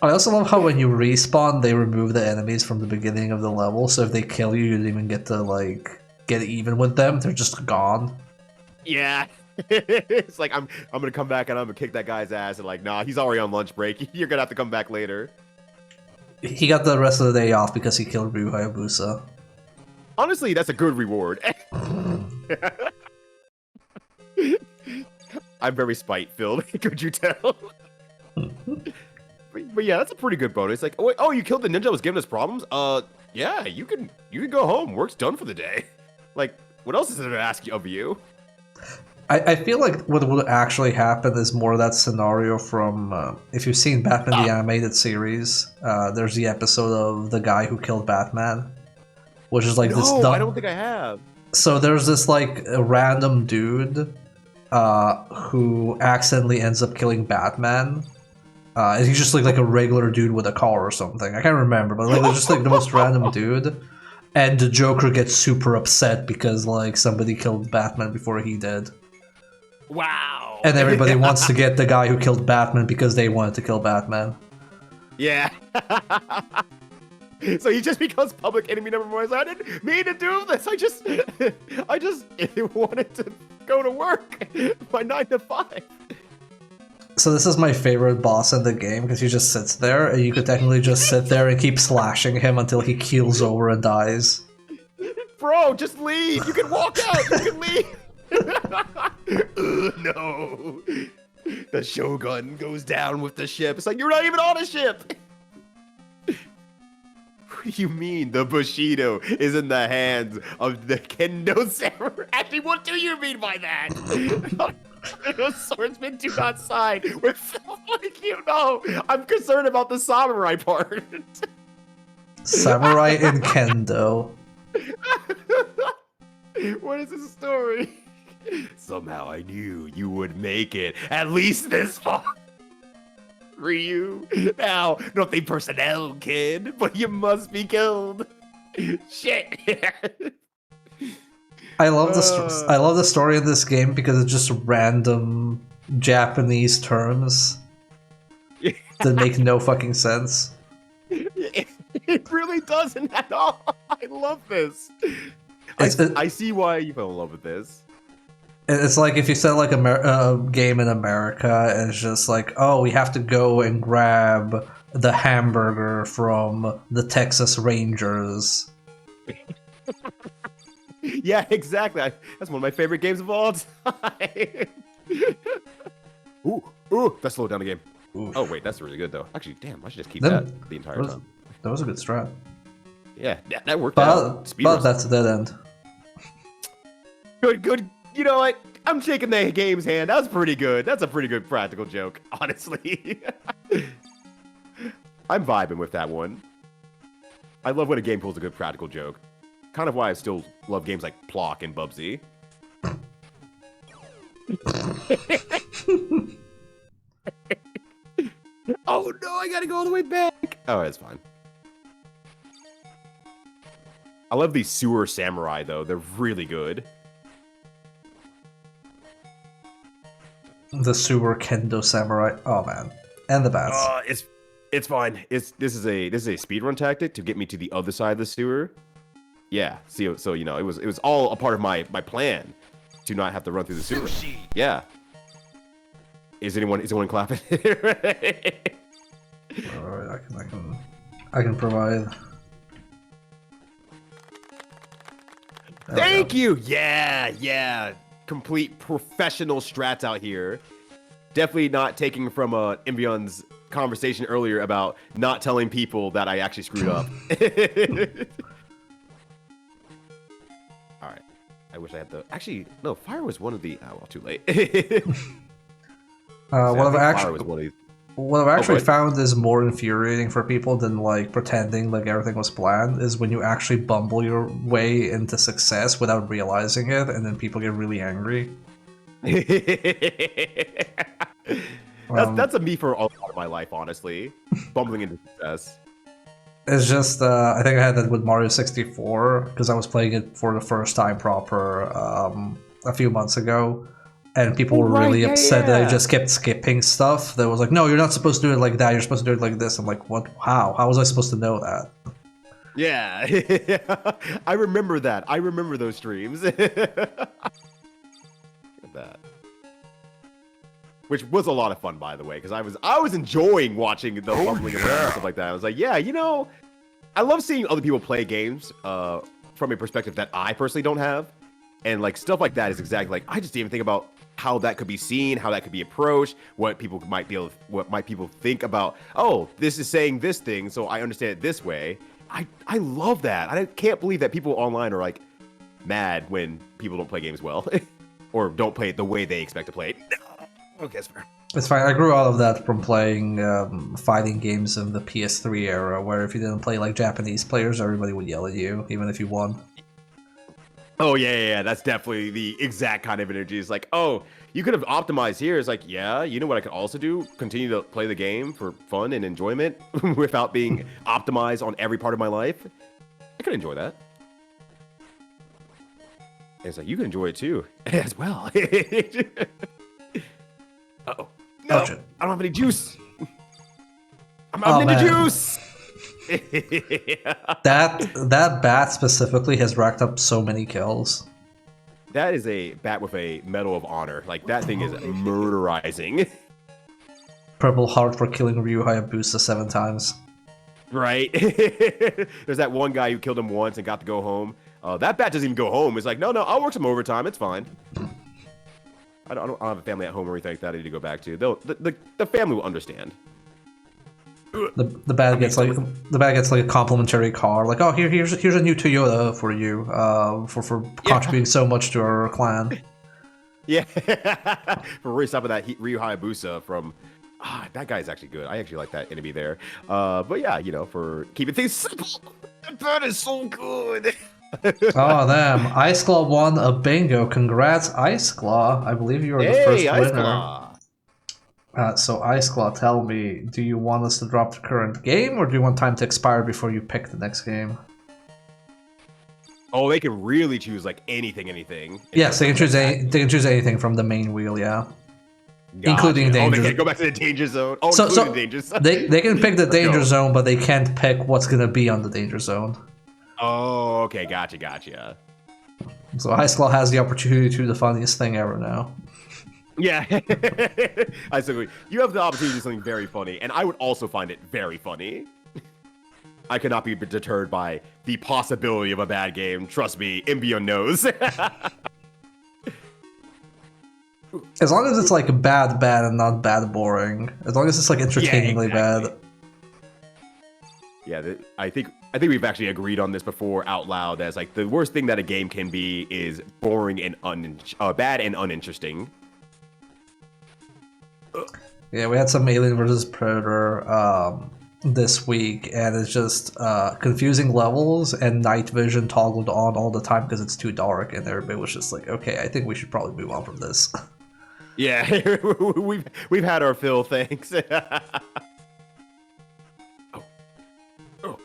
I also love how when you respawn, they remove the enemies from the beginning of the level. So if they kill you, you don't even get to like get even with them. They're just gone. Yeah. It's like I'm gonna come back and I'm gonna kick that guy's ass and like, nah, he's already on lunch break. You're gonna have to come back later. He got the rest of the day off because he killed Ryu Hayabusa. Honestly, that's a good reward. I'm very spite-filled. Could you tell? But yeah, that's a pretty good bonus. Like, oh, you killed the ninja that was giving us problems? Yeah, you can go home. Work's done for the day. Like, what else is there to ask of you? I feel like what would actually happen is more that scenario from, if you've seen Batman the Animated Series, there's the episode of the guy who killed Batman, which is like this... No, I don't think I have. So there's this like a random dude who accidentally ends up killing Batman, And he just looked like a regular dude with a car or something. I can't remember, but like just like the most random dude. And the Joker gets super upset because like somebody killed Batman before he did. Wow. And everybody wants to get the guy who killed Batman because they wanted to kill Batman. Yeah. So he just becomes public enemy number one. I didn't mean to do this. I just wanted to go to work by 9 to 5. So this is my favorite boss in the game because he just sits there and you could technically just sit there and keep slashing him until he keels over and dies. Bro, just leave. You can walk out. You can leave. No. The Shogun goes down with the ship. It's like, you're not even on a ship. What do you mean the Bushido is in the hands of the Kendo Samurai? Actually, what do you mean by that? Swordsmen do not side with like, you know. I'm concerned about the samurai part. Samurai in Kendo. What is this story? Somehow I knew you would make it at least this far. Ryu, now nothing personnel, kid, but you must be killed. Shit. I love the story in this game because it's just random Japanese terms that make no fucking sense. It really doesn't at all. I love this. I see why you fell in love with this. It's like if you said like a game in America, and it's just like, oh, we have to go and grab the hamburger from the Texas Rangers. Yeah, exactly. That's one of my favorite games of all time. Ooh, that slowed down the game. Oof. Oh wait, that's really good though. Actually, damn, I should just keep that the entire time. That was a good strat. Yeah, that worked out. But that's a dead end. Good. You know what? I'm shaking the game's hand. That's pretty good. That's a pretty good practical joke, honestly. I'm vibing with that one. I love when a game pulls a good practical joke. Kind of why I still love games like Plock and Bubsy. Oh no, I gotta go all the way back. Oh, it's fine. I love these sewer samurai though. They're really good. The sewer Kendo Samurai. Oh man, and the bats. It's fine. This is a speedrun tactic to get me to the other side of the sewer. Yeah. So you know it was all a part of my plan to not have to run through the sewer. Sushi. Yeah. Is anyone clapping? All right, I can provide. Thank you. Yeah. Complete professional strats out here. Definitely not taking from Imbyon's conversation earlier about not telling people that I actually screwed up. All right. I wish I had the. Actually, no. Fire was one of the. Oh well, too late. What I've actually found is more infuriating for people than like pretending like everything was planned is when you actually bumble your way into success without realizing it, and then people get really angry. That's a me for a lot of my life, honestly. Bumbling into success. It's just I think I had that with Mario 64 because I was playing it for the first time proper a few months ago. And people were really upset that I just kept skipping stuff. That was like, no, you're not supposed to do it like that. You're supposed to do it like this. I'm like, what? How? How was I supposed to know that? Yeah. I remember that. I remember those streams. Look at that. Which was a lot of fun, by the way, because I was enjoying watching the bumbling and stuff like that. I was like, yeah, you know, I love seeing other people play games from a perspective that I personally don't have. And like stuff like that is exactly like I just didn't even think about how that could be seen, how that could be approached, what people might people think about. Oh, this is saying this thing, so I understand it this way. I love that. I can't believe that people online are like mad when people don't play games well, or don't play it the way they expect to play it. Okay, it's fair. It's fine. I grew out of that from playing fighting games in the PS3 era, where if you didn't play like Japanese players, everybody would yell at you, even if you won. Oh yeah. That's definitely the exact kind of energy. It's like, oh, you could have optimized here. It's like, yeah, you know what I could also do? Continue to play the game for fun and enjoyment without being optimized on every part of my life. I could enjoy that. And it's like you can enjoy it too as well. Uh-oh. Oh No, shit. I don't have any juice. I'm out Oh of ninja man. juice. That bat specifically has racked up so many kills. That is a bat with a Medal of Honor. Like that thing is murderizing. Purple Heart for killing Ryu Hayabusa 7 times. Right? There's that one guy who killed him once and got to go home. That bat doesn't even go home. It's like, no, I'll work some overtime. It's fine. I don't have a family at home or anything like that I need to go back to. The family will understand. The bat gets like a complimentary car. Like, oh, here's a new Toyota for you. For contributing so much to our clan. Yeah. For really stopping that Ryu Hayabusa from. That guy's actually good. I actually like that enemy there. But yeah, for keeping things simple. That bat is so good. Oh damn! Ice Claw won a bingo. Congrats, Ice Claw. I believe you are the first Hey, Ice winner. Claw. So Ice Claw, tell me, do you want us to drop the current game, or do you want time to expire before you pick the next game? Oh, they can really choose like anything. Yes, they can choose they can choose anything from the main wheel. Yeah. Gotcha. Including Oh, they danger. can't go back to the danger zone. Oh, So including danger zone. they can pick the Let's danger go. zone, but they can't pick what's gonna be on the danger zone. Oh, okay, gotcha. So Ice Claw has the opportunity to do the funniest thing ever now. Yeah, I agree. You have the opportunity to do something very funny, and I would also find it very funny. I could not be deterred by the possibility of a bad game. Trust me, Imbion knows. As long as it's like bad, and not bad boring. As long as it's like entertainingly exactly. bad. Yeah, I think we've actually agreed on this before out loud. As like the worst thing that a game can be is boring and bad and uninteresting. Yeah, we had some Alien vs Predator this week, and it's just confusing levels and night vision toggled on all the time because it's too dark, and everybody was just like, "Okay, I think we should probably move on from this." Yeah, we've had our fill. Thanks. Oh, hold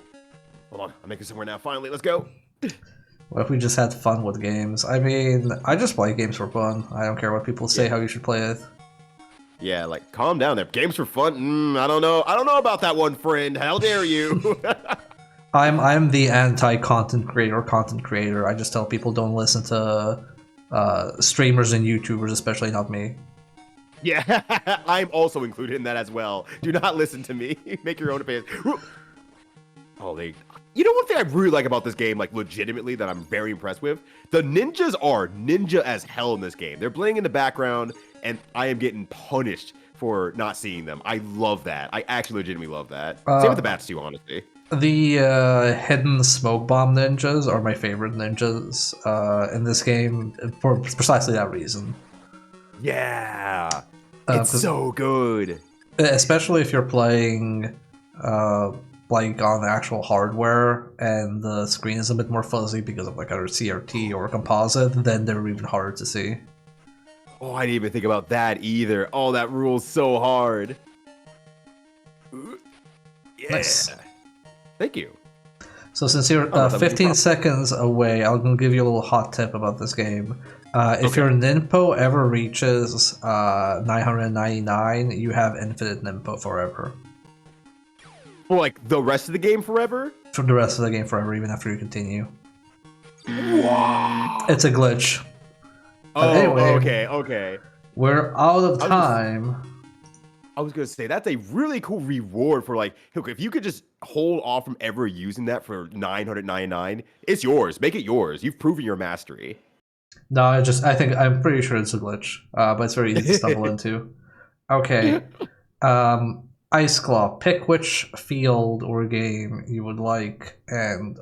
on. I'm making somewhere now. Finally, let's go. What if we just had fun with games? I mean, I just play games for fun. I don't care what people say how you should play it. Yeah, like calm down there. Games for fun. I don't know. I don't know about that one, friend. How dare you? I'm the anti-content creator. I just tell people don't listen to streamers and YouTubers, especially not me. Yeah, I'm also included in that as well. Do not listen to me. Make your own opinion. Oh, You know one thing I really like about this game, like legitimately, that I'm very impressed with? The ninjas are ninja as hell in this game. They're playing in the background, and I am getting punished for not seeing them. I love that. I actually legitimately love that. Same with the bats too, honestly. The hidden smoke bomb ninjas are my favorite ninjas in this game for precisely that reason. Yeah, it's so good. Especially if you're playing like on actual hardware and the screen is a bit more fuzzy because of like either CRT or composite, then they're even harder to see. Oh, I didn't even think about that either. Oh, that rules so hard. Yeah. Nice. Thank you. So since you're 15 seconds away, I'm going to give you a little hot tip about this game. If your Ninpo ever reaches 999, you have infinite Ninpo forever. For like the rest of the game forever? For the rest of the game forever, even after you continue. Wow. It's a glitch. Oh, anyway, okay. We're out of time. I was gonna say that's a really cool reward for like, look, if you could just hold off from ever using that for 999, it's yours. Make it yours. You've proven your mastery. No, I'm pretty sure it's a glitch, but it's very easy to stumble into. Okay, Ice Claw, pick which field or game you would like, and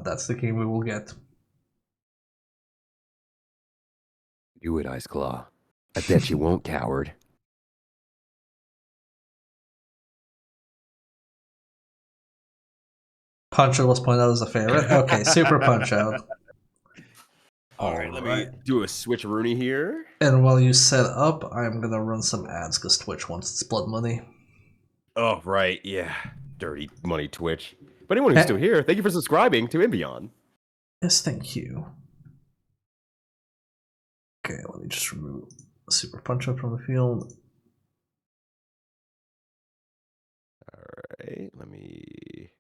that's the game we will get. Do it, Ice Claw. I bet you won't, coward. Punch Out was pointed out as a favorite. Okay, Super Punch Out. All All right, let me right. do a switcheroonie here. And while you set up, I'm gonna run some ads because Twitch wants its blood money. Oh, right, yeah. Dirty money Twitch. But anyone who's still Eh, here, thank you for subscribing to Invion. yes, thank you. Okay, let me just remove Super Punch Up from the field. All right, let me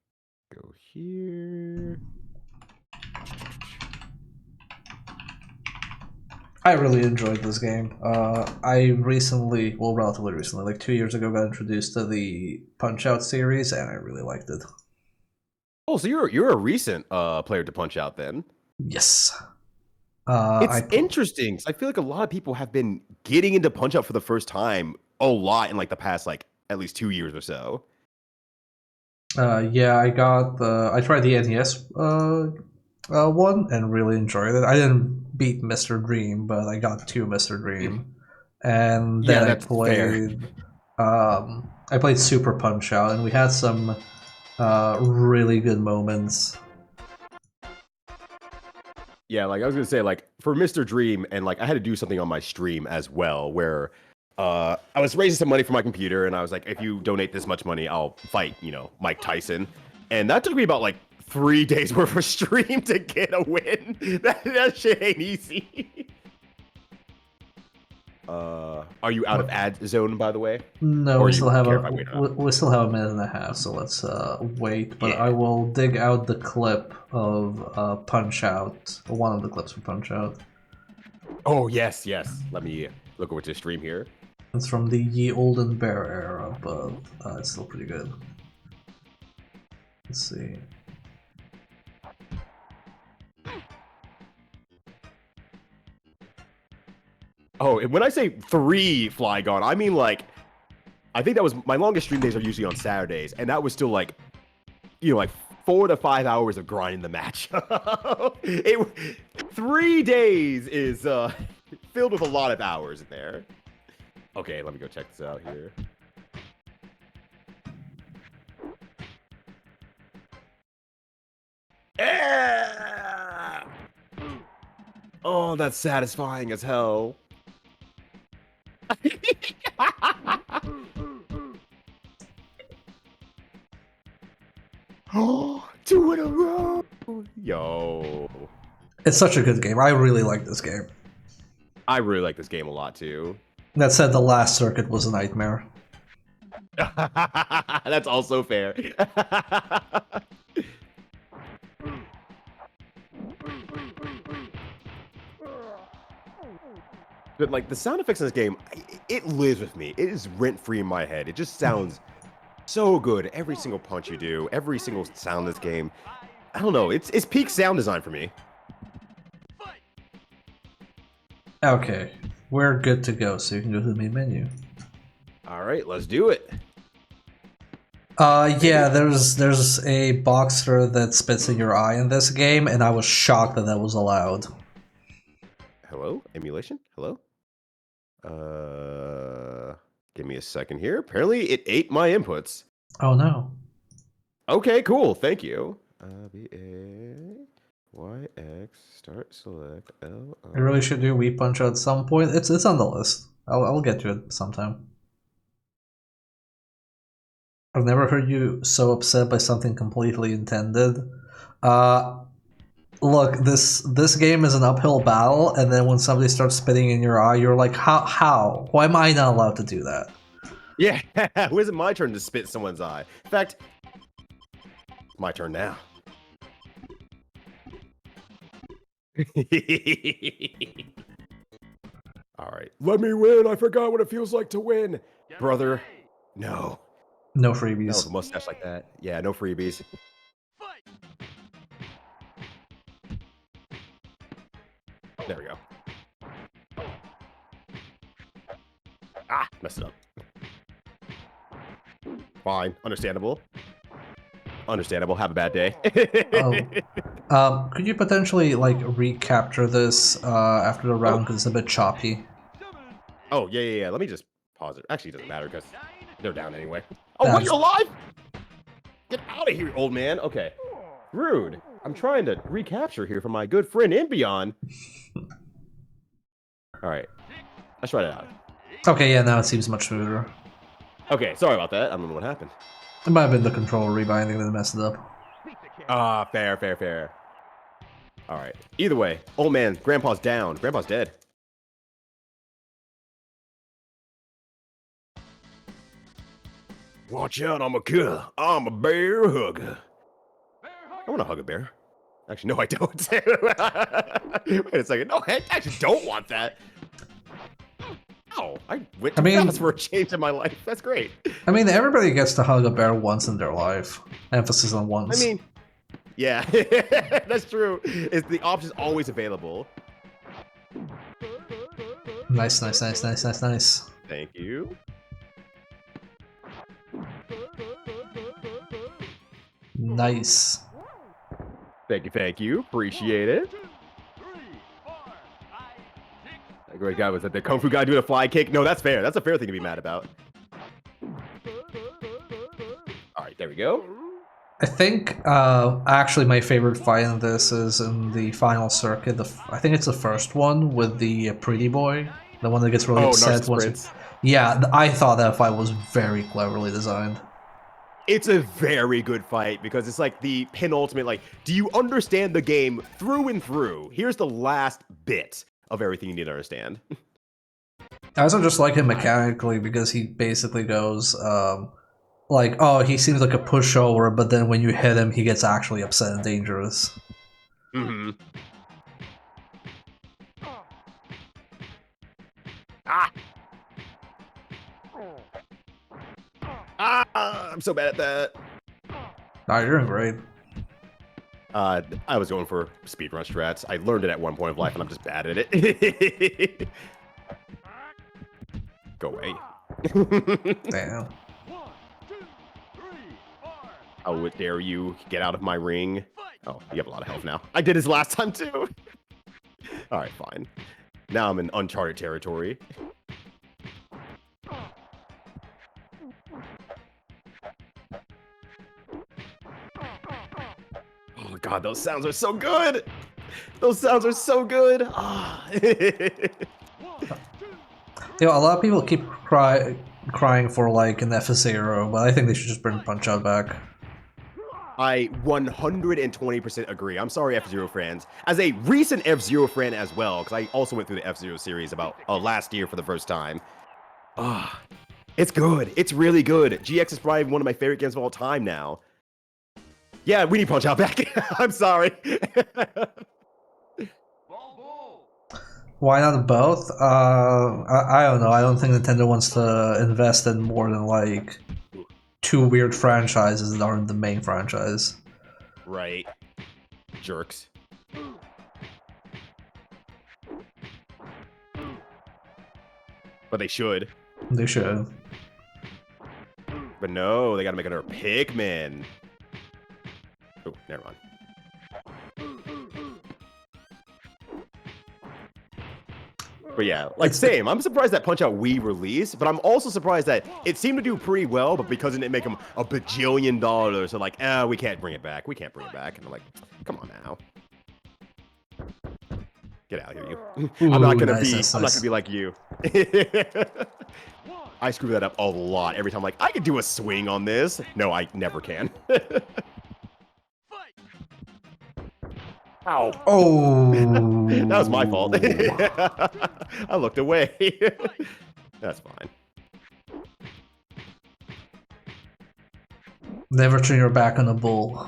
go here. I really enjoyed this game. I recently, well, relatively recently, like 2 years ago, got introduced to the Punch Out series, and I really liked it. Oh, so you're a recent player to Punch Out then. Yes. It's interesting 'cause I feel like a lot of people have been getting into Punch Out for the first time a lot in like the past like at least 2 years or so. Yeah, I tried the NES one and really enjoyed it. I didn't beat Mr. Dream, but I got to Mr. Dream, and then Yeah, that's fair. I played Super Punch Out, and we had some really good moments. Yeah, like I was gonna say, like for Mr. Dream, and like I had to do something on my stream as well, where I was raising some money for my computer, and I was like, if you donate this much money, I'll fight, Mike Tyson, and that took me about like 3 days worth of stream to get a win. That shit ain't easy. Are you out of ad zone, by the way? No, Or we you still have care if a I wait or not? we still have a minute and a half, so let's wait. But I Yeah. will dig out the clip of Punch Out, one of the clips from Punch Out. Oh yes, yes. Let me look over to stream here. It's from the Ye Olden Bear era, but it's still pretty good. Let's see. Oh, and when I say 3 Flygon, I mean like, I think that was my longest stream days are usually on Saturdays, and that was still like, like 4 to 5 hours of grinding the match. 3 days is filled with a lot of hours in there. Okay, let me go check this out here. Yeah! Oh, that's satisfying as hell. Oh, 2 in a row. Yo. It's such a good game. I really like this game. I really like this game a lot too. That said, the last circuit was a nightmare. That's also fair. But like the sound effects in this game, it lives with me. It is rent free in my head. It just sounds so good. Every single punch you do, every single sound in this game. I don't know. It's peak sound design for me. Okay, we're good to go, so you can go to the main menu. All right, let's do it. Yeah, there's a boxer that spits in your eye in this game, and I was shocked that that was allowed. Hello, emulation. Hello. Give me a second here. Apparently, it ate my inputs. Oh no. Okay, cool. Thank you. B-A, Y, X, start, select, L, I really should do Wii Punch at some point. It's on the list. I'll get to it sometime. I've never heard you so upset by something completely intended. Look, this game is an uphill battle, and then when somebody starts spitting in your eye, you're like, how? Why am I not allowed to do that? Yeah, when is it my turn to spit in someone's eye? In fact, it's my turn now. All right, let me win. I forgot what it feels like to win, brother. No. No That freebies. was a mustache like that. Yeah, no freebies. There we go. Ah, messed it up. Fine, understandable. Understandable. Have a bad day. Could you potentially like recapture this after the round because it's a bit choppy? Oh, yeah. Let me just pause it. Actually, it doesn't matter because they're down anyway. Oh, what? That's- You're alive? Get out of here, old man. Okay. Rude. I'm trying to recapture here from my good friend Imbion. All right, let's try that out. Okay, yeah, now it seems much smoother. Okay, sorry about that. I don't know what happened. It might have been the controller rebinding that messed it up. Fair. All right. Either way, old man, Grandpa's down. Grandpa's dead. Watch out, I'm a killer. I'm a bear hugger. I want to hug a bear. Actually, no, I don't. Wait a second. No, I actually don't want that. Oh, I went too fast for a change in my life. That's great. I mean, everybody gets to hug a bear once in their life. Emphasis on once. I mean, yeah, that's true. The option's always available. Nice. Thank you. Nice. Thank you. Appreciate it. That great guy was that the Kung Fu guy doing a fly kick. No, that's fair. That's a fair thing to be mad about. All right, there we go. I think actually my favorite fight in this is in the final circuit. I think it's the first one with the pretty boy, the one that gets really upset. Yeah, I thought that fight was very cleverly designed. It's a very good fight because it's like the penultimate, like, do you understand the game through and through? Here's the last bit of everything you need to understand. I also just like him mechanically because he basically goes, like, oh, he seems like a pushover, but then when you hit him, he gets actually upset and dangerous. Mm-hmm. I'm so bad at that. Nah, you're doing great. I was going for speedrun strats. I learned it at one point of life, and I'm just bad at it. Go away. Damn. How dare you get out of my ring? Oh, you have a lot of health now. I did his last time, too. All right, fine. Now I'm in uncharted territory. Oh god, those sounds are so good! Those sounds are so good! Ah. You know, a lot of people keep crying for like an F-Zero, but I think they should just bring Punch-Out back. I 120% agree. I'm sorry, F-Zero fans. As a recent F-Zero fan as well, because I also went through the F-Zero series about last year for the first time. Ah, it's good. It's really good. GX is probably one of my favorite games of all time now. Yeah, we need Punch-Out back. I'm sorry. Why not both? I don't know. I don't think Nintendo wants to invest in more than like 2 weird franchises that aren't the main franchise. Right. Jerks. But they should. They should. But no, they gotta make another Pikmin. Oh, never mind. But yeah, like same. I'm surprised that Punch-Out Wii released, but I'm also surprised that it seemed to do pretty well, but because it didn't make them a bajillion dollars, so like, we can't bring it back. We can't bring it back. And I'm like, come on now. Get out of here, you. Ooh, I'm not gonna nice. be like you. I screw that up a lot every time. Like, I could do a swing on this. No, I never can. Ow. Oh. That was my fault. I looked away. That's fine. Never turn your back on a bull.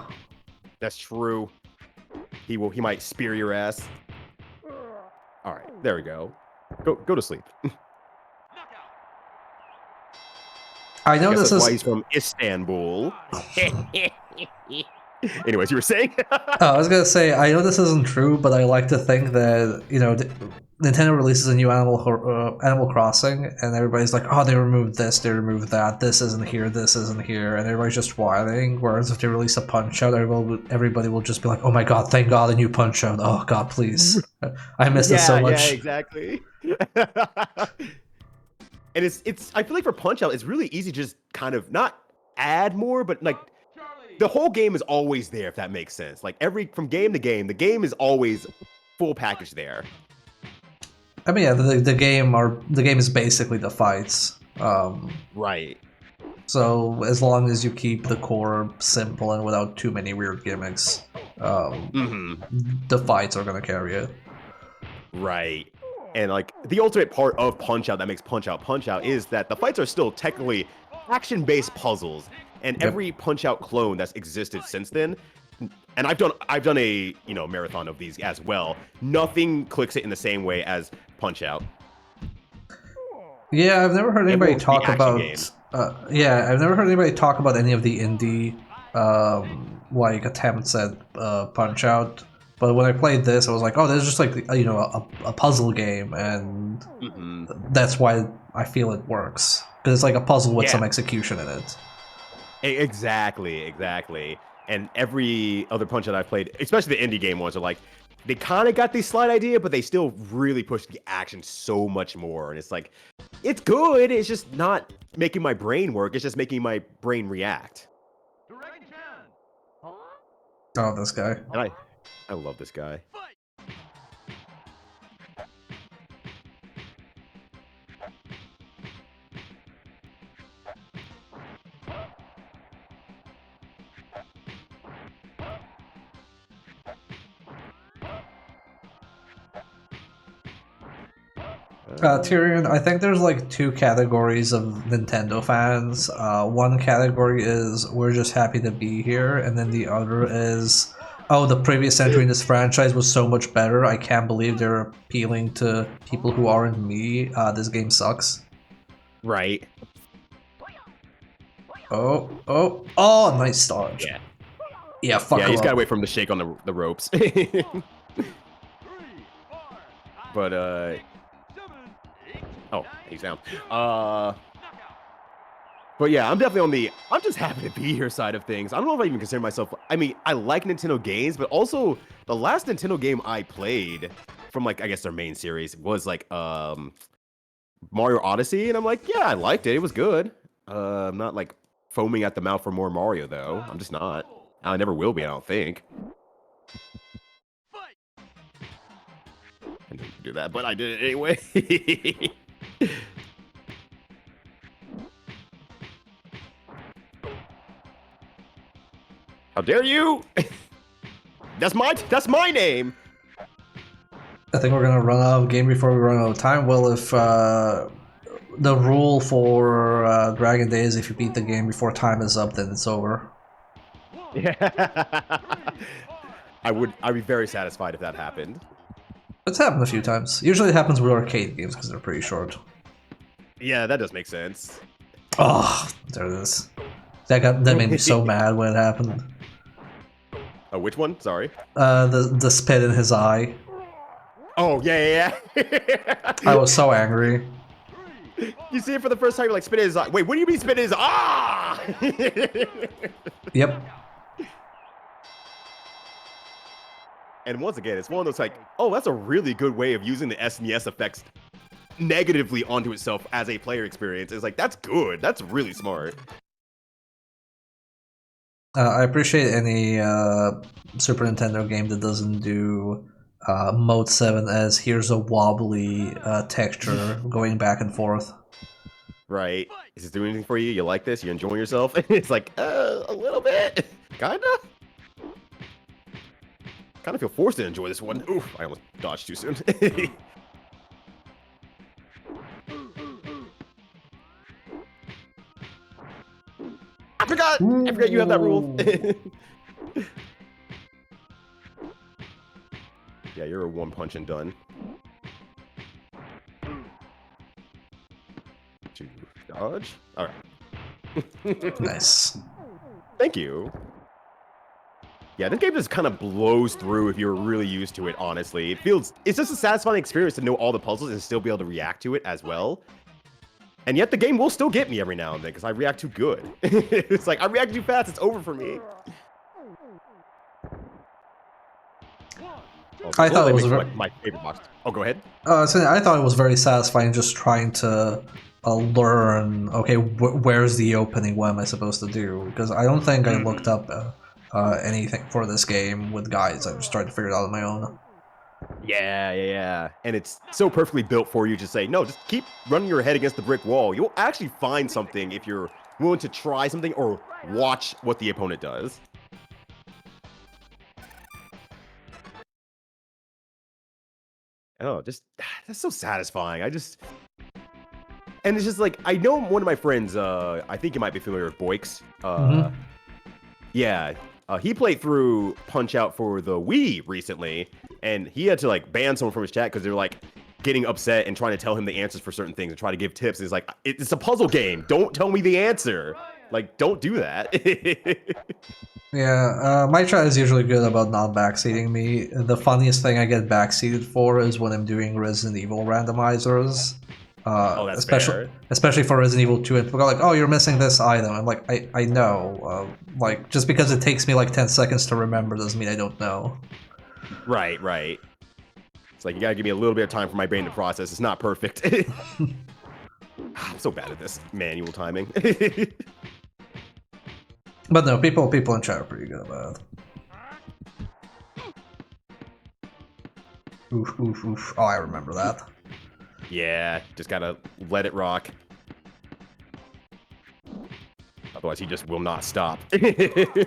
That's true. He might spear your ass. All right, there we go. Go to sleep. I know this is why he's from Istanbul. Anyways, you were saying? I was gonna say, I know this isn't true, but I like to think that, you know, Nintendo releases a new Animal Crossing, and everybody's like, oh, they removed this, they removed that, this isn't here, and everybody's just whining, whereas if they release a Punch-Out, everybody will just be like, oh my god, thank god, a new Punch-Out, oh god, please. I missed it so much. Yeah, exactly. And I feel like for Punch-Out, it's really easy to just kind of not add more, but like the whole game is always there, if that makes sense. Like from game to game, the game is always full package there. I mean, yeah, the game is basically the fights. Right. So as long as you keep the core simple and without too many weird gimmicks, the fights are gonna carry it. Right. And like the ultimate part of Punch-Out that makes Punch-Out is that the fights are still technically action-based puzzles, and every Punch-Out clone that's existed since then, and I've done a marathon of these as well. Nothing clicks it in the same way as Punch-Out. Yeah, I've never heard anybody talk about. I've never heard anybody talk about any of the indie like attempts at Punch-Out. But when I played this, I was like, oh, this is just like a puzzle game, and that's why I feel it works, because it's like a puzzle with some execution in it. Exactly. And every other Punch-Out I've played, especially the indie game ones, are like, they kind of got the slight idea, but they still really push the action so much more. And it's like, it's good. It's just not making my brain work. It's just making my brain react. Oh, this guy. And I love this guy. Tyrion, I think there's like two categories of Nintendo fans. One category is we're just happy to be here, and then the other is, oh, the previous entry in this franchise was so much better. I can't believe they're appealing to people who aren't me. This game sucks. Right. Oh, nice dodge. Yeah, fuck. Yeah, he's got to wait for him to shake on the ropes. But oh, he's down. But yeah, I'm definitely on I'm just happy to be here side of things. I don't know if I even consider myself, I mean, I like Nintendo games, but also the last Nintendo game I played from like, I guess their main series was like Mario Odyssey, and I'm like, yeah, I liked it. It was good. I'm not like foaming at the mouth for more Mario though. I'm just not. I never will be, I don't think. I didn't do that, but I did it anyway. How dare you? That's my name. I think we're gonna run out of game before we run out of time. Well, if the rule for Dragon Day is if you beat the game before time is up, then it's over. Yeah. I'd be very satisfied if that happened. It's happened a few times. Usually it happens with arcade games because they're pretty short. Yeah, that does make sense. Oh, there it is. That made me so mad when it happened. Oh, which one? Sorry. The spit in his eye. Oh, yeah. I was so angry. You see it for the first time, you're like, spit in his eye. Wait, what do you mean spit in his eye? Yep. And once again, it's one of those like, oh, that's a really good way of using the SNES effects negatively onto itself as a player experience. It's like, that's good. That's really smart. I appreciate any Super Nintendo game that doesn't do Mode 7 as here's a wobbly texture going back and forth. Right. Is this doing anything for you? You like this? You enjoying yourself? It's like, a little bit. Kinda. Kind of feel forced to enjoy this one. Oof, I almost dodged too soon. I forgot you have that rule. Yeah, you're a one punch and done. To dodge. All right. Nice. Thank you. Yeah, this game just kind of blows through if you're really used to it, honestly. It's just a satisfying experience to know all the puzzles and still be able to react to it as well. And yet the game will still get me every now and then because I react too good. It's like, I react too fast, it's over for me. I thought it was my favorite box. Oh, go ahead. So I thought it was very satisfying just trying to learn. Okay, where's the opening? What am I supposed to do? Because I don't think I looked up anything for this game with guides. I just tried to figure it out on my own. Yeah. And it's so perfectly built for you to say, no, just keep running your head against the brick wall. You'll actually find something if you're willing to try something or watch what the opponent does. Oh, just that's so satisfying. And it's just like I know one of my friends. I think you might be familiar with Boix. Yeah, he played through Punch Out for the Wii recently, and he had to like ban someone from his chat because they were like getting upset and trying to tell him the answers for certain things and try to give tips. And he's like, it's a puzzle game. Don't tell me the answer. Like, don't do that. Yeah, my chat is usually good about not backseating me. The funniest thing I get backseated for is when I'm doing Resident Evil randomizers. Oh, that's fair. Especially for Resident Evil 2, and people are like, "Oh, you're missing this item." I'm like, I know. Like, just because it takes me like 10 seconds to remember doesn't mean I don't know. Right. It's like you gotta give me a little bit of time for my brain to process. It's not perfect. I'm so bad at this manual timing. But no, people in chat are pretty good about it. Oof. Oh, I remember that. Yeah, just gotta let it rock. Otherwise, he just will not stop. You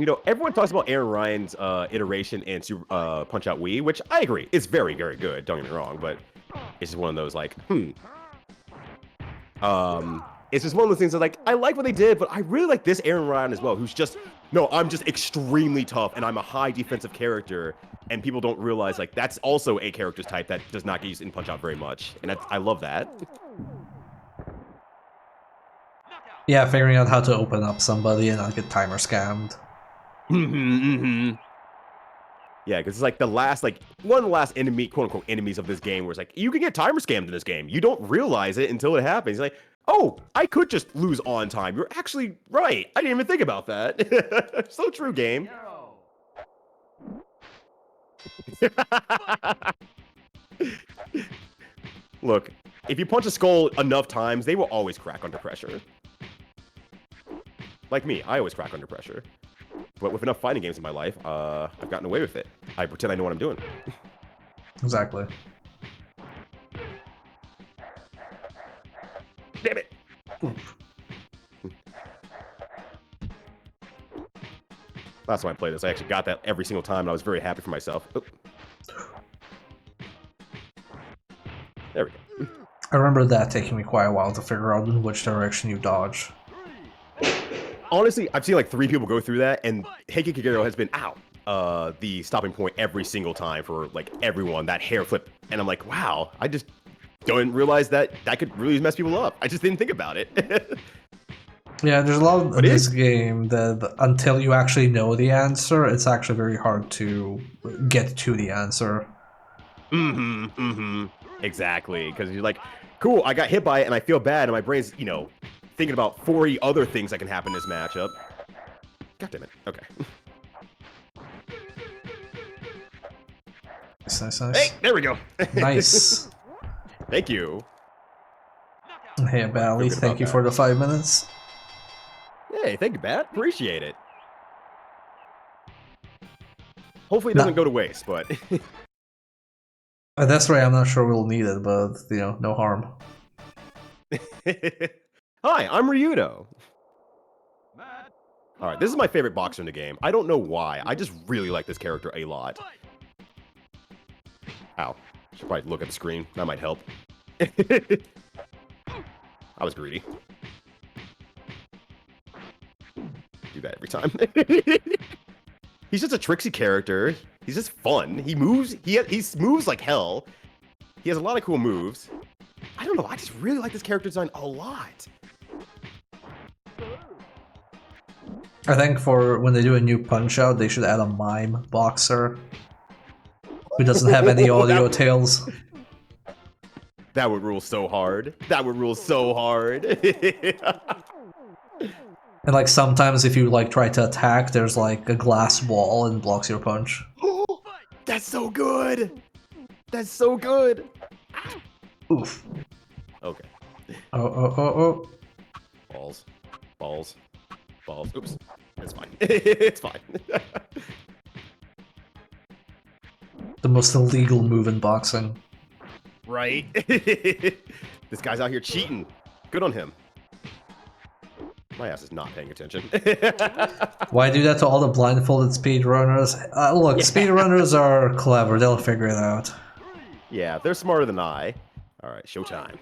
know, everyone talks about Aaron Ryan's iteration in Super Punch Out Wii, which I agree. It's very, very good. Don't get me wrong, but it's just one of those like, it's just one of those things that like I like what they did, but I really like this Aaron Ryan as well, who's just no, I'm just extremely tough and I'm a high defensive character, and people don't realize like that's also a character's type that does not get used in Punch Out very much, and I love that. Yeah, figuring out how to open up somebody and not get timer scammed. Yeah, because it's like the last, like, one of the last enemy, quote unquote, enemies of this game where it's like, you can get timer scammed in this game. You don't realize it until it happens. Like, oh, I could just lose on time. You're actually right. I didn't even think about that. So true, game. Look, if you punch a skull enough times, they will always crack under pressure. Like me, I always crack under pressure. But with enough fighting games in my life, I've gotten away with it. I pretend I know what I'm doing. Exactly. Damn it! Last time I played this, I actually got that every single time, and I was very happy for myself. Oh. There we go. I remember that taking me quite a while to figure out in which direction you dodge. Honestly, I've seen like 3 people go through that, and Heike Kagero has been the stopping point every single time for like everyone, that hair flip. And I'm like, wow, I just don't realize that could really mess people up. I just didn't think about it. Yeah, there's a lot of this game that until you actually know the answer, it's actually very hard to get to the answer. Exactly, because you're like, cool, I got hit by it and I feel bad, and my brain's, you know, thinking about 40 other things that can happen in this matchup. God damn it. Okay. Nice. Hey, there we go. Nice. Thank you. Hey, Bally, thank you for the 5 minutes. Hey, thank you, Bat. Appreciate it. Hopefully it doesn't go to waste, but... That's right, I'm not sure we'll need it, but, you know, no harm. Hi, I'm Ryyudo. Alright, this is my favorite boxer in the game. I don't know why. I just really like this character a lot. Ow. Should probably look at the screen. That might help. I was greedy. Do that every time. He's just a tricksy character. He's just fun. He moves. He moves like hell. He has a lot of cool moves. I don't know. I just really like this character design a lot. I think for when they do a new Punch-Out, they should add a mime boxer who doesn't have any audio tails. That would rule so hard. That would rule so hard. And like sometimes if you like try to attack, there's like a glass wall and blocks your punch. That's so good. That's so good. Oof. Okay. Oh. Balls. Balls. Balls. Oops. It's fine. It's fine. The most illegal move in boxing. Right? This guy's out here cheating. Good on him. My ass is not paying attention. Why do that to all the blindfolded speedrunners? Look, Yeah. speedrunners are clever. They'll figure it out. Yeah, they're smarter than I. All right, showtime.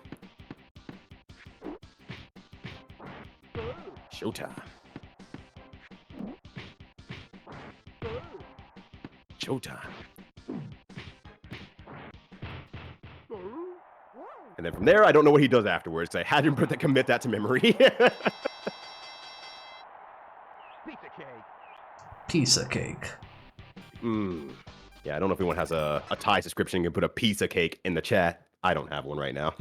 Showtime. Showtime. And then from there, I don't know what he does afterwards. I had to commit that to memory. Piece of cake. Yeah, I don't know if anyone has a Thai subscription. You can put a piece of cake in the chat. I don't have one right now.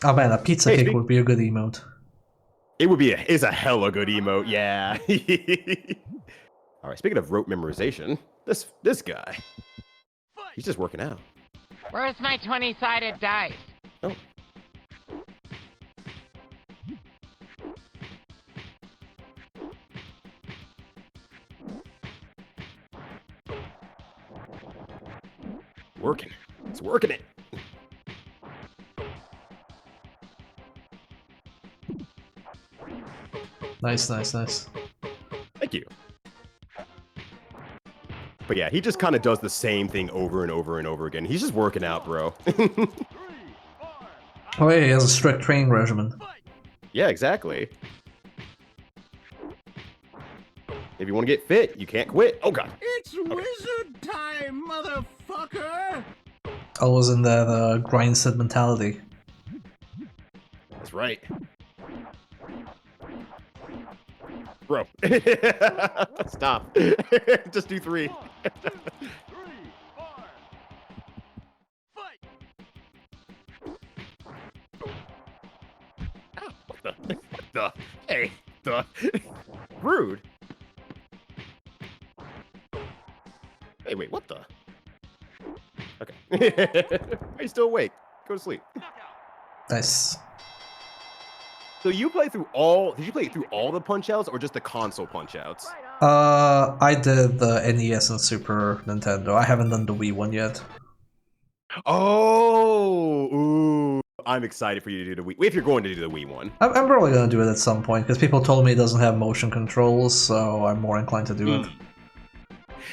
Oh man, a pizza cake would be a good emote. It would be is a hella good emote, yeah. All right, speaking of rote memorization, this guy, he's just working out. Where's my 20-sided dice? Oh. Working. It's working it. Nice. Thank you. But yeah, he just kind of does the same thing over and over and over again. He's just working out, bro. Oh yeah, he has a strict training regimen. Yeah, exactly. If you want to get fit, you can't quit. Oh god. It's wizard time, motherfucker! Always in that grindset mentality. That's right. Bro. Stop. Just do 3. What the? Hey, the. Rude. Hey, wait, what the? Okay. Are you still awake? Go to sleep. Nice. So you play through all? Did you play through all the Punch Outs or just the console Punch Outs? I did the NES and Super Nintendo. I haven't done the Wii one yet. Oh, ooh. I'm excited for you to do the Wii. If you're going to do the Wii one. I'm probably gonna do it at some point because people told me it doesn't have motion controls, so I'm more inclined to do it.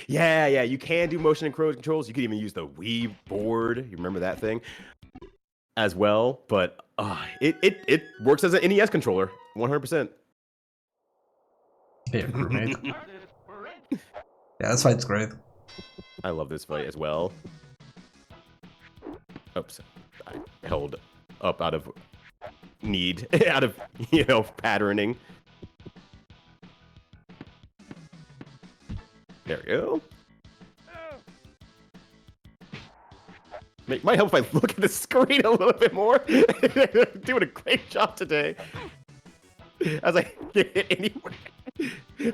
Yeah, you can do motion and controls. You can even use the Wii board. You remember that thing? As well, but it works as an NES controller, 100%. Yeah, crewmate. Yeah, this fight's great. I love this fight as well. Oops, I held up out of need, out of patterning. There we go. Might help if I look at the screen a little bit more. Doing a great job today. As I get hit anywhere.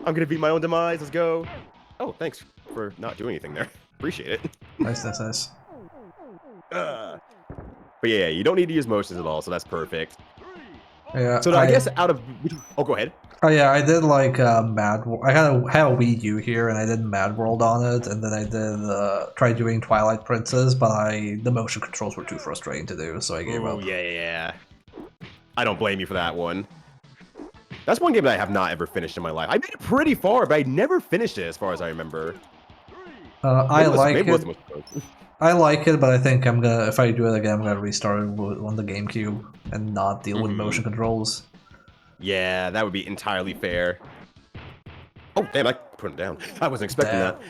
I'm gonna beat my own demise. Let's go. Oh, thanks for not doing anything there. Appreciate it. Nice. But yeah, you don't need to use motions at all, so that's perfect. Yeah. So I guess out of oh, go ahead. Oh yeah, I did like Mad. I had a Wii U here, and I did Mad World on it, and then I did tried doing Twilight Princess, but the motion controls were too frustrating to do, so I gave up. Oh yeah. I don't blame you for that one. That's one game that I have not ever finished in my life. I made it pretty far, but I never finished it as far as I remember. I like it. I like it, but I think I'm gonna if I do it again, I'm gonna restart it on the GameCube and not deal with motion controls. Yeah, that would be entirely fair. Oh, damn, I put it down. I wasn't expecting that.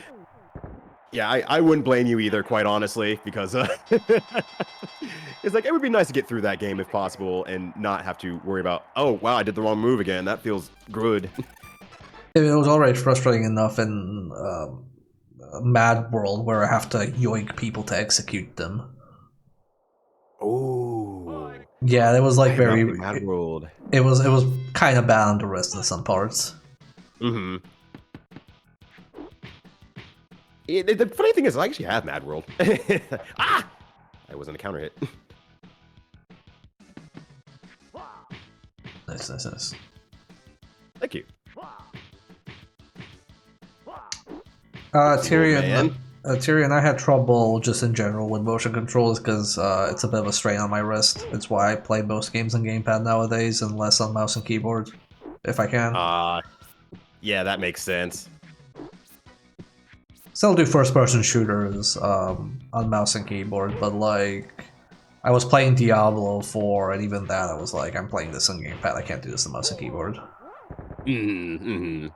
Yeah, I wouldn't blame you either, quite honestly, because it's like, it would be nice to get through that game if possible and not have to worry about, oh, wow, I did the wrong move again. That feels good. It was already frustrating enough in Mad World where I have to yoink people to execute them. Oh. Yeah, it was like very Mad World. It was kind of bad on the wrist in some parts. The funny thing is, I actually have Mad World. Ah! I wasn't a counter hit. Nice, nice, nice. Thank you. Tyrion, Tyrion, I had trouble just in general with motion controls because it's a bit of a strain on my wrist. It's why I play most games on gamepad nowadays and less on mouse and keyboard, if I can. Yeah, that makes sense. Still do first-person shooters on mouse and keyboard, but like, I was playing Diablo 4, and even that I was like, I'm playing this on gamepad, I can't do this on mouse and keyboard. Mm-hmm.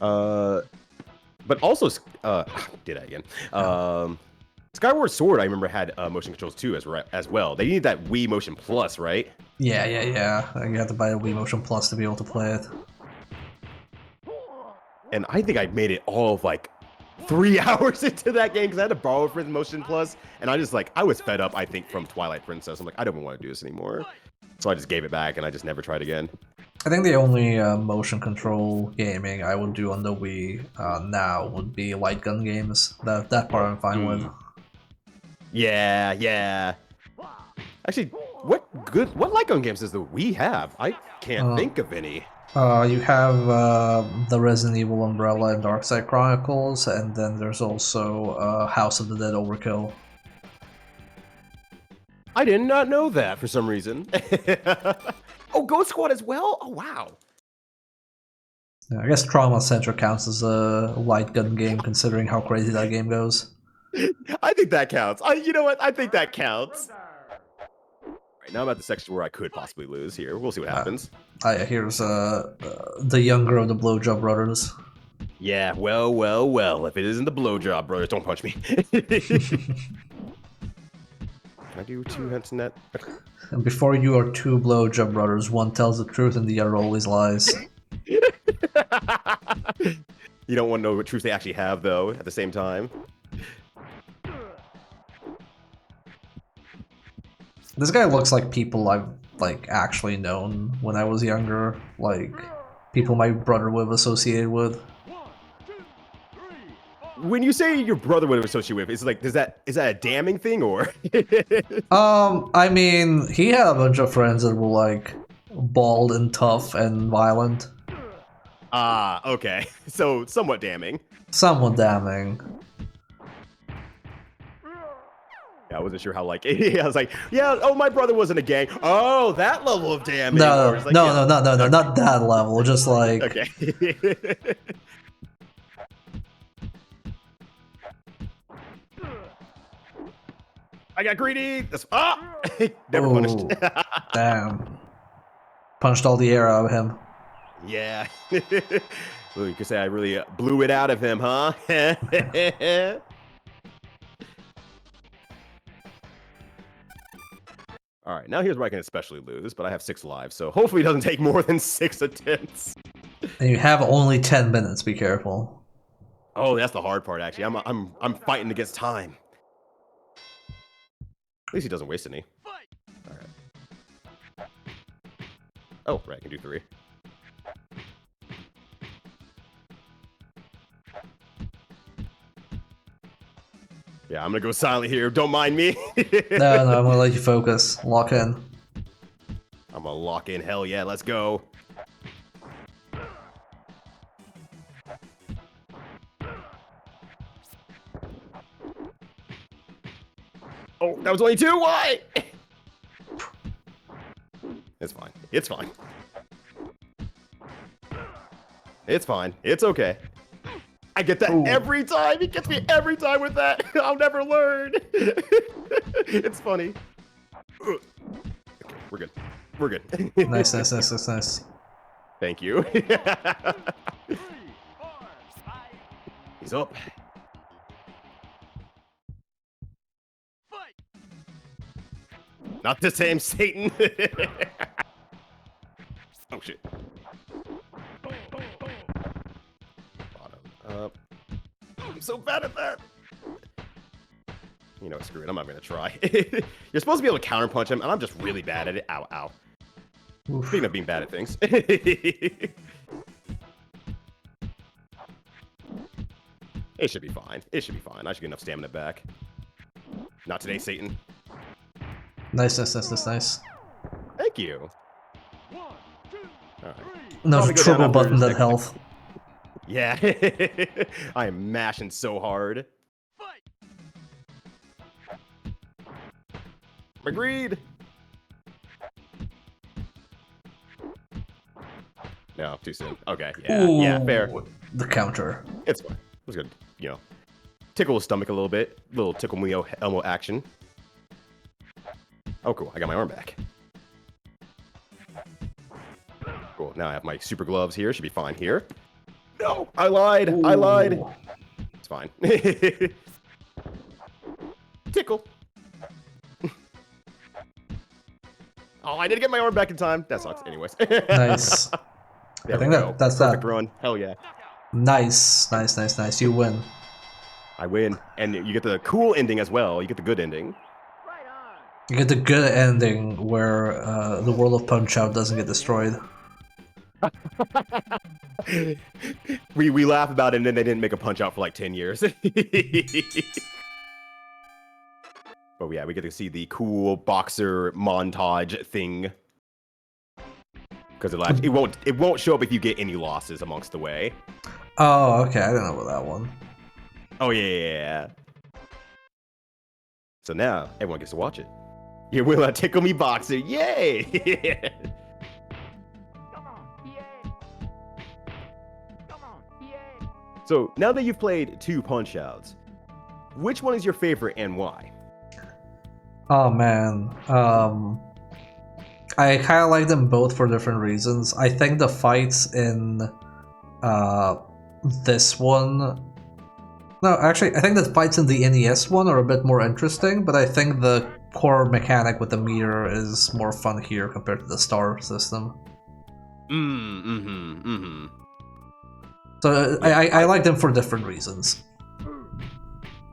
But also, did that again. Skyward Sword, I remember had motion controls too, as well. They needed that Wii Motion Plus, right? Yeah. You have to buy a Wii Motion Plus to be able to play it. And I think I made it all of like 3 hours into that game because I had to borrow it for the Motion Plus, and I was fed up. I think from Twilight Princess, I'm like, I don't want to do this anymore. So I just gave it back, and I just never tried again. I think the only motion control gaming I would do on the Wii now would be light gun games. That part I'm fine with. Yeah. Actually, what light gun games does the Wii have? I can't think of any. You have the Resident Evil Umbrella and Darkside Chronicles, and then there's also House of the Dead Overkill. I did not know that for some reason. Oh, Ghost Squad as well? Oh, wow. Yeah, I guess Trauma Center counts as a light gun game, considering how crazy that game goes. I think that counts. You know what? I think that counts. All right, now I'm at the section where I could possibly lose here. We'll see what happens. Yeah, here's the younger of the Blowjob Brothers. Yeah, well. If it isn't the Blowjob Brothers, don't punch me. Can I do 2 hints in that? And before you are 2 Blowjob Brothers, one tells the truth and the other always lies. You don't want to know what truth they actually have, though, at the same time. This guy looks like people I've actually known when I was younger, like people my brother would have associated with. When you say your brother would have associated with, is that a damning thing or? I mean, he had a bunch of friends that were like bald and tough and violent. Okay. So somewhat damning. Somewhat damning. Yeah, I wasn't sure how I was like, yeah, oh, my brother wasn't a gang. Oh, that level of damage. No, like, no, not that level. Just like okay. I got greedy. Never punished. Damn. Punched all the air out of him. Yeah. Well, you could say I really blew it out of him, huh? All right, now here's where I can especially lose, but I have 6 lives, so hopefully it doesn't take more than 6 attempts. And you have only 10 minutes. Be careful. Oh, that's the hard part, actually. I'm fighting against time. At least he doesn't waste any. All right. Oh, right, I can do 3. Yeah, I'm gonna go silent here. Don't mind me. No, I'm gonna let you focus. Lock in. I'm gonna lock in. Hell yeah, let's go. Oh, that was only 2. Why? It's fine. It's fine. It's fine. It's okay. I get that every time. He gets me every time with that. I'll never learn. It's funny. Okay, we're good. We're good. Nice. Thank you. He's up. Not the same Satan. Oh shit. Bottom up. I'm so bad at that. You know, screw it. I'm not gonna try. You're supposed to be able to counterpunch him, and I'm just really bad at it. Ow, ow. Oof. Speaking of being bad at things. It should be fine. It should be fine. I should get enough stamina back. Not today, Satan. Nice, nice, nice, nice, nice. Thank you. Alright. No, Probably go down triple after button this that next- health. Yeah. I am mashing so hard. Agreed. No, too soon. Okay, yeah, fair. Ooh, the counter. It's fine. It was good, you know. Tickle his stomach a little bit. Little tickle me Elmo action. Oh, cool. I got my arm back. Cool. Now I have my super gloves here. Should be fine here. No, I lied. I lied. Ooh. It's fine. Tickle. Oh, I didn't get my arm back in time. That sucks. Anyways. Nice. There I think we go. that's Perfect that. run. Hell yeah. Nice, nice, nice, nice. You win. I win. And you get the cool ending as well. You get the good ending. You get the good ending where the world of Punch-Out doesn't get destroyed. we laugh about it, and then they didn't make a Punch-Out for like 10 years. But yeah, we get to see the cool boxer montage thing. Because it won't show up if you get any losses amongst the way. Oh, okay. I don't know about that one. Oh yeah. So now everyone gets to watch it. You will a tickle me boxer, yay! So now that you've played 2 Punch-Outs, which one is your favorite and why? Oh man. I kind of like them both for different reasons. I think the fights in this one. No, actually, I think the fights in the NES one are a bit more interesting, but I think the core mechanic with the meter is more fun here compared to the star system. So I like them for different reasons.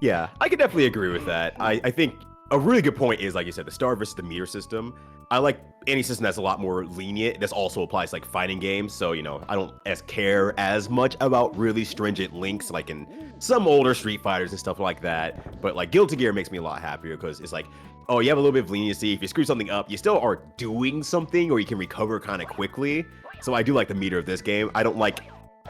Yeah, I could definitely agree with that. I think a really good point is, like you said, the star versus the meter system. I like any system that's a lot more lenient. This also applies to, like, fighting games, so, you know, I don't care as much about really stringent links like in some older Street Fighters and stuff like that. But, like, Guilty Gear makes me a lot happier because it's like, oh, you have a little bit of leniency. If you screw something up, you still are doing something, or you can recover kind of quickly. So I do like the meter of this game. I don't like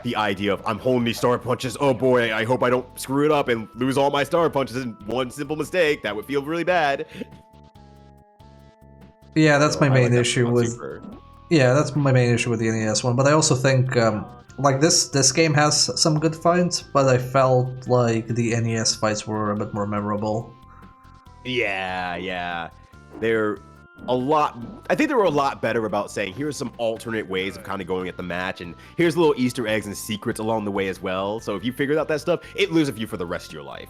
the idea of, I'm holding these star punches, oh boy, I hope I don't screw it up and lose all my star punches in one simple mistake. That would feel really bad. Yeah, that's So my I main like that issue one with. super. Yeah, that's my main issue with the NES one. But I also think, like this game has some good fights, but I felt like the NES fights were a bit more memorable. Yeah. They're a lot. I think they were a lot better about saying, here's some alternate ways of kind of going at the match, and here's little Easter eggs and secrets along the way as well. So if you figured out that stuff, it lives with you for the rest of your life.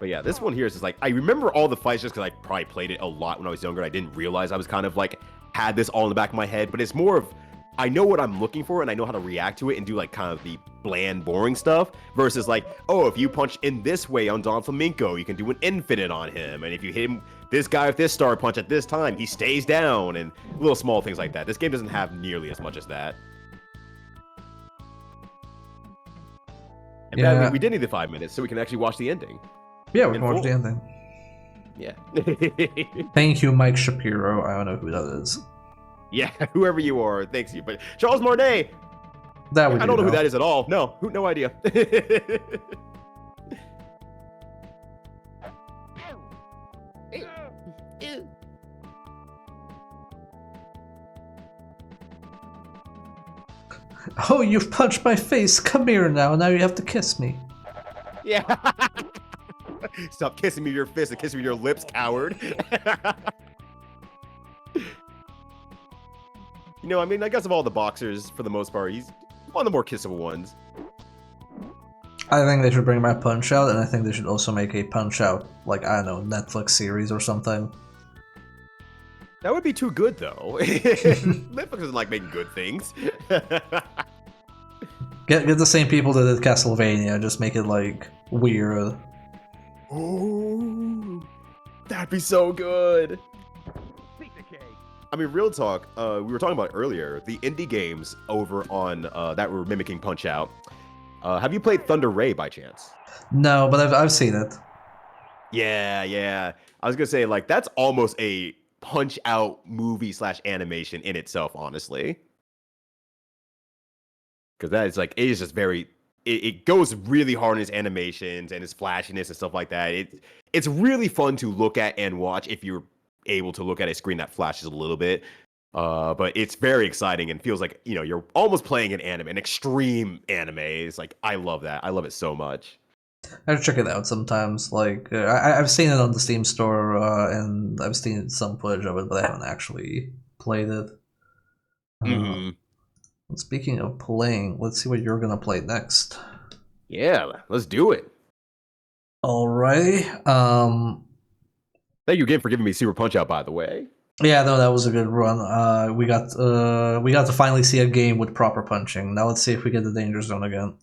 But yeah, this one here is just like, I remember all the fights just because I probably played it a lot when I was younger. I didn't realize I was kind of like, had this all in the back of my head, but it's more of, I know what I'm looking for and I know how to react to it and do like kind of the bland, boring stuff versus like, oh, if you punch in this way on Don Flamenco, you can do an infinite on him. And if you hit him, this guy with this star punch at this time, he stays down, and little small things like that. This game doesn't have nearly as much as that. And Yeah. we did need the 5 minutes so we can actually watch the ending. Yeah, we In can watch full. the ending. Yeah. Thank you, Mike Shapiro. I don't know who that is. Yeah, whoever you are, thanks you. But Charles Martinet, That we I don't know who that is at all. No idea. Oh, you've punched my face. Come here now. Now you have to kiss me. Yeah. Stop kissing me with your fist and kissing me with your lips, coward. You know, I mean, I guess of all the boxers, for the most part, he's one of the more kissable ones. I think they should bring back Punch Out, and I think they should also make a Punch Out, like, I don't know, Netflix series or something. That would be too good, though. Netflix doesn't like making good things. Get the same people that did Castlevania, just make it, like, weird. Oh, that'd be so good. I mean, real talk. We were talking about earlier the indie games over on that were mimicking Punch Out. Have you played Thunder Ray by chance? No, but I've seen it. Yeah. I was gonna say like that's almost a Punch Out movie / animation in itself, honestly. Because that is like it is just very. It goes really hard in its animations and its flashiness and stuff like that. It's really fun to look at and watch if you're able to look at a screen that flashes a little bit. But it's very exciting and feels like you're almost playing an extreme anime. It's like I love that. I love it so much. I have to check it out sometimes. Like I've seen it on the Steam store, and I've seen some footage of it, but I haven't actually played it. Mm-hmm. Speaking of playing, let's see what you're gonna play next. Yeah, let's do it. Alrighty. Thank you again for giving me Super Punch Out, by the way. Yeah, no, that was a good run. We got to finally see a game with proper punching. Now let's see if we get the danger zone again.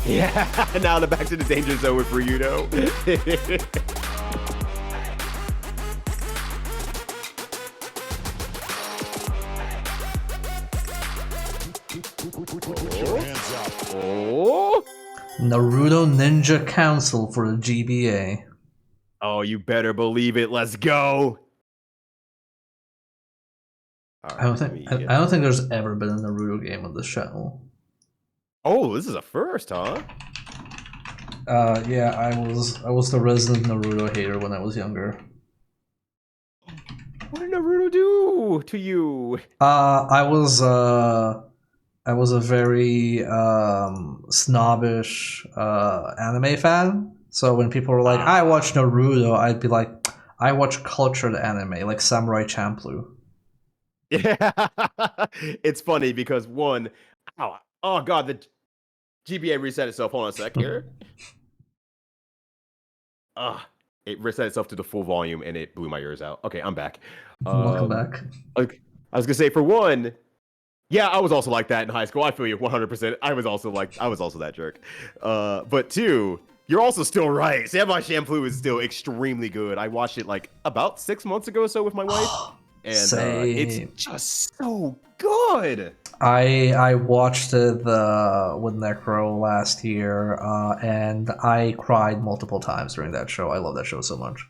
Yeah, now back to the danger zone with Ryyudo. Oh. Naruto Ninja Council for the GBA. Oh, you better believe it. Let's go. I don't think there's ever been a Naruto game on this channel. Oh, this is a first, huh? Yeah, I was the resident Naruto hater when I was younger. What did Naruto do to you? I was a very snobbish anime fan. So when people were like, "I watch Naruto," I'd be like, "I watch cultured anime like Samurai Champloo." Yeah, it's funny because oh god, the GBA reset itself. Hold on a sec here. It reset itself to the full volume and it blew my ears out. Okay, I'm back. Welcome back. Like, I was gonna say, for one, yeah, I was also like that in high school. I feel you 100%. I was also that jerk. But two, you're also still right. Samurai Champloo is still extremely good. I watched it like about 6 months ago or so with my wife. And it's just so good. I watched it with Necro last year, and I cried multiple times during that show. I love that show so much.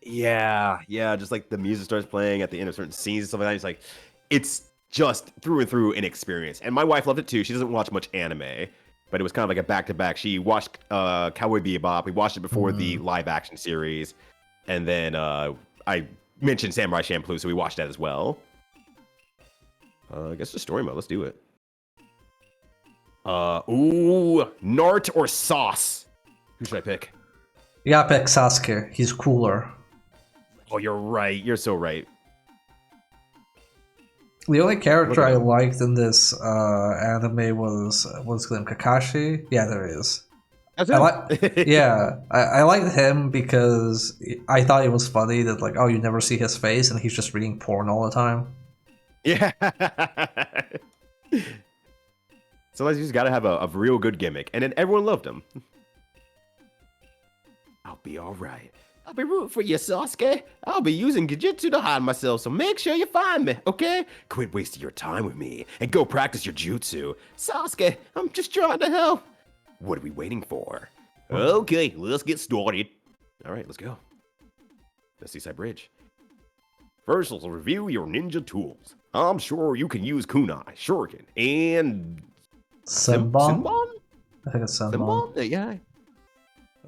Yeah, just like the music starts playing at the end of certain scenes and stuff like that. It's like, it's just through and through an experience. And my wife loved it too. She doesn't watch much anime, but it was kind of like a back-to-back. She watched Cowboy Bebop. We watched it before the live-action series. And then I mentioned Samurai Champloo, so we watched that as well. I guess the story mode. Let's do it. Nart or Sauce? Who should I pick? You gotta pick Sasuke. He's cooler. Oh, you're right. You're so right. The only character I liked in this anime was named Kakashi. Yeah, there he is. That's I liked him because I thought it was funny that like, oh, you never see his face and he's just reading porn all the time. Yeah. Sometimes you just gotta have a real good gimmick, and then everyone loved him. I'll be all right. I'll be rooting for you, Sasuke. I'll be using Genjutsu to hide myself, so make sure you find me, okay? Quit wasting your time with me and go practice your jutsu. Sasuke, I'm just trying to help. What are we waiting for? Okay, let's get started. All right, let's go. The Seaside Bridge. First, let's review your ninja tools. I'm sure you can use kunai, shuriken, and Senbon? Senbon? I think it's Senbon. Yeah.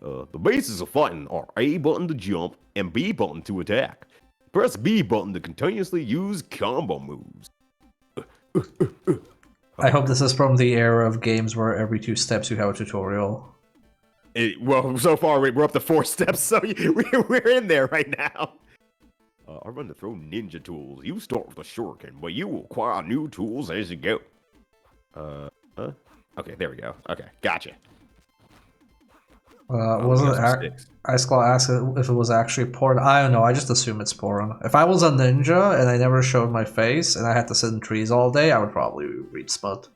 The bases of fighting are A button to jump and B button to attack. Press B button to continuously use combo moves. I hope this is from the era of games where every 2 steps you have a tutorial. Well, so far we're up to 4 steps, so we're in there right now. I run to throw ninja tools. You start with a shuriken, but you will acquire new tools as you go. Okay, there we go. Okay, gotcha. Wasn't Iceclaw asked if it was actually porn? I don't know, I just assume it's porn. If I was a ninja and I never showed my face and I had to sit in trees all day, I would probably read smut.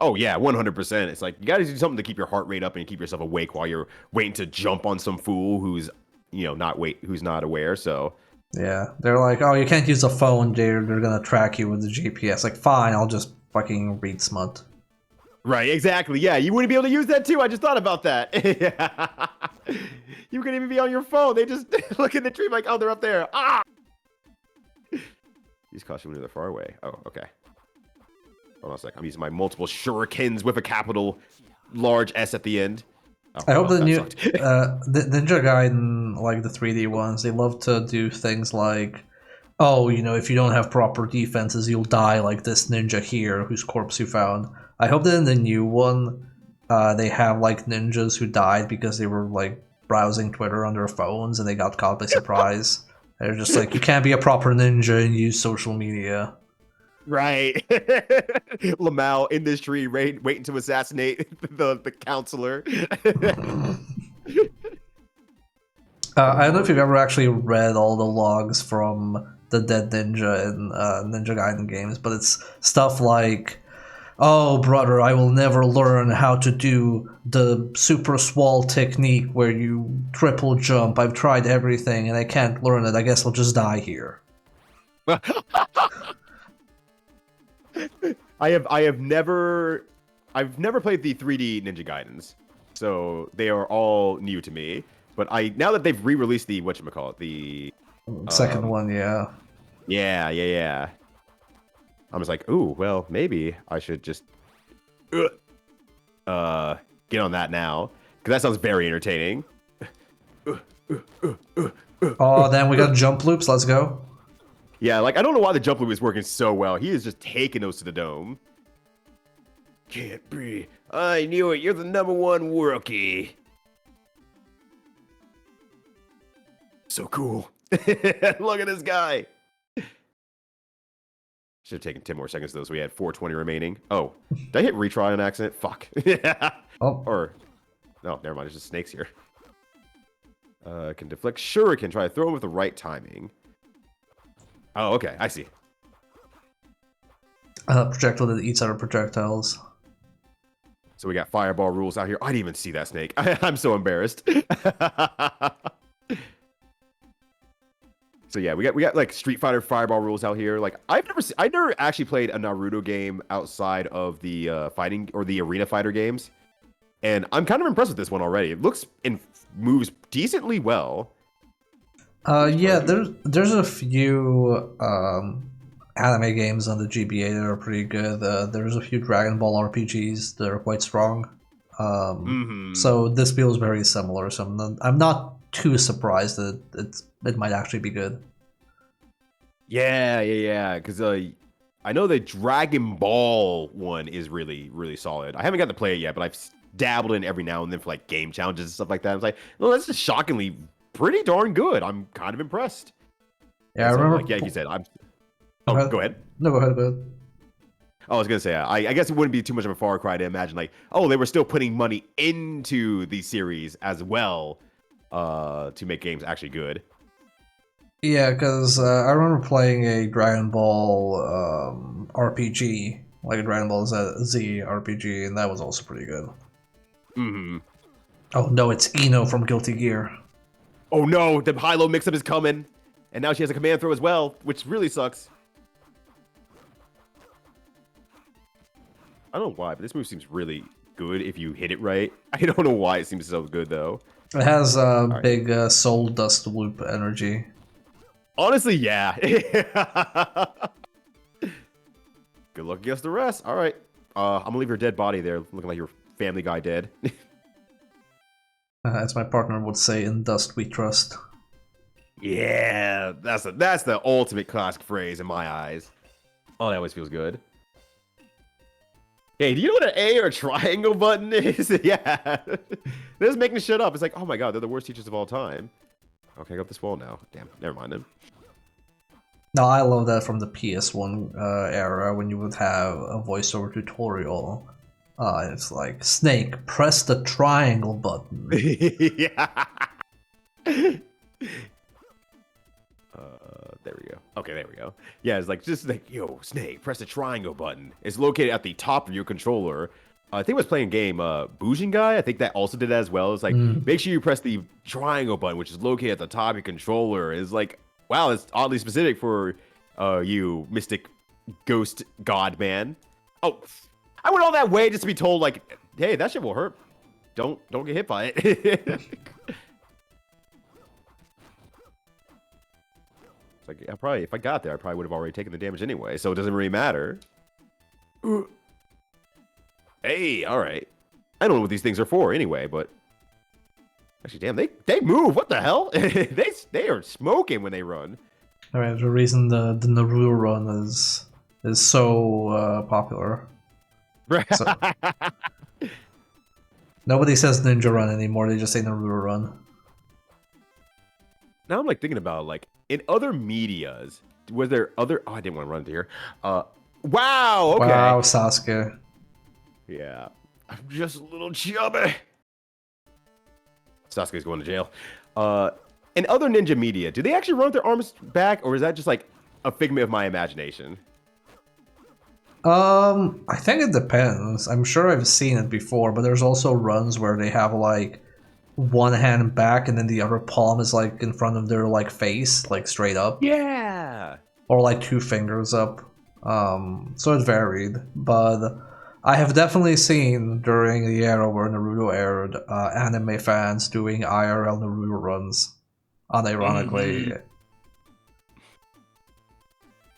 Oh yeah, 100%. It's like you got to do something to keep your heart rate up and keep yourself awake while you're waiting to jump on some fool who's, who's not aware. So Yeah, they're like, oh, you can't use a phone. They're gonna track you with the GPS. Like, fine, I'll just fucking read smut. right, exactly. Yeah, you wouldn't be able to use that too. I just thought about that. Yeah. You could even be on your phone. They just look at the tree like, oh, they're up there. Ah! Use caution when they're far away. Oh, okay. Hold on a sec. I'm using my multiple shurikens with a capital large S at the end. Oh, I hope well, the that new sucked. the Ninja Gaiden, like the 3D ones, they love to do things like, oh, if you don't have proper defenses, you'll die like this ninja here whose corpse you found. I hope that in the new one, they have like ninjas who died because they were like browsing Twitter on their phones and they got caught by surprise. They're just like, you can't be a proper ninja and use social media. Right. Lamau in this tree, waiting to assassinate the counselor. I don't know if you've ever actually read all the logs from the Dead Ninja in Ninja Gaiden games, but it's stuff like, oh, brother, I will never learn how to do the super swall technique where you triple jump. I've tried everything and I can't learn it. I guess I'll just die here. I've never played the 3D Ninja Gaidens, so they are all new to me. But now that they've re-released the whatchamacallit, the Second one, yeah. yeah. I'm just like, ooh, well, maybe I should just get on that now, because that sounds very entertaining. Oh, then we got jump loops. Let's go. Yeah, like, I don't know why the jump loop is working so well. He is just taking those to the dome. Can't breathe. I knew it. You're the #1 rookie. So cool. Look at this guy. Should have taken 10 more seconds, though, so we had 420 remaining. Oh, did I hit retry on accident? Fuck. Yeah. Oh. Or, no, never mind. There's just snakes here. Can deflect shuriken. Try to throw him with the right timing. Oh, okay. I see. Projectile that eats other projectiles. So we got fireball rules out here. I didn't even see that snake. I'm so embarrassed. So yeah, we got like Street Fighter fireball rules out here. Like I never actually played a Naruto game outside of the fighting or the arena fighter games, and I'm kind of impressed with this one already. It looks and moves decently well. Yeah, there's a few anime games on the GBA that are pretty good. There's a few Dragon Ball RPGs that are quite strong. So this feels very similar. So I'm not too surprised that it might actually be good. Yeah. Because I know the Dragon Ball one is really, really solid. I haven't got to play it yet, but I've dabbled in every now and then for like game challenges and stuff like that. I was like, well, that's just shockingly pretty darn good. I'm kind of impressed. Yeah, so, I remember. like, yeah, you said I'm. Oh, go ahead. No, go ahead. I was gonna say, I guess it wouldn't be too much of a far cry to imagine, like, oh, they were still putting money into the series as well, to make games actually good. Yeah, because I remember playing a Dragon Ball RPG, like a Dragon Ball Z RPG, and that was also pretty good. Mm-hmm. Oh no, it's Ino from Guilty Gear. Oh no, the high-low mix-up is coming, and now she has a command throw as well, which really sucks. I don't know why, but this move seems really good if you hit it right. I don't know why it seems so good, though. It has big soul dust loop energy. Honestly, yeah. Good luck against the rest. All right. I'm going to leave your dead body there, looking like your Family Guy dead. As my partner would say, in dust we trust. Yeah, that's the ultimate classic phrase in my eyes. Oh, that always feels good. Hey, do you know what an A or a triangle button is? Yeah. They're just making shit up. It's like, oh my god, they're the worst teachers of all time. Okay, I got this wall now. Damn, never mind then. No, I love that from the PS1 era when you would have a voiceover tutorial. It's like, Snake, press the triangle button. Yeah. There we go. Okay, there we go. Yeah, it's like just like, yo, Snake, press the triangle button. It's located at the top of your controller. I think I was playing a game, Boujin Guy. I think that also did that as well. It's like, make sure you press the triangle button, which is located at the top of your controller. It's like, wow, it's oddly specific for you, Mystic Ghost God Man. Oh, I went all that way just to be told, like, hey, that shit will hurt. Don't get hit by it. Like, if I got there, I probably would have already taken the damage anyway, so it doesn't really matter. Hey, all right. I don't know what these things are for anyway, but actually, damn, they move. What the hell? they are smoking when they run. All right, the reason the Naruto run is so popular. So, nobody says Ninja Run anymore. They just say Naruto Run. Now I'm like thinking about like in other medias, was there other? Oh, I didn't want to run into here. Wow. Okay. Wow, Sasuke. Yeah, I'm just a little chubby. Sasuke's going to jail. In other ninja media, do they actually run with their arms back, or is that just like a figment of my imagination? I think it depends. I'm sure I've seen it before, but there's also runs where they have like one hand back and then the other palm is like in front of their like face, like straight up. Yeah. Or like two fingers up. So it varied, but I have definitely seen during the era where Naruto aired, anime fans doing IRL Naruto runs, unironically.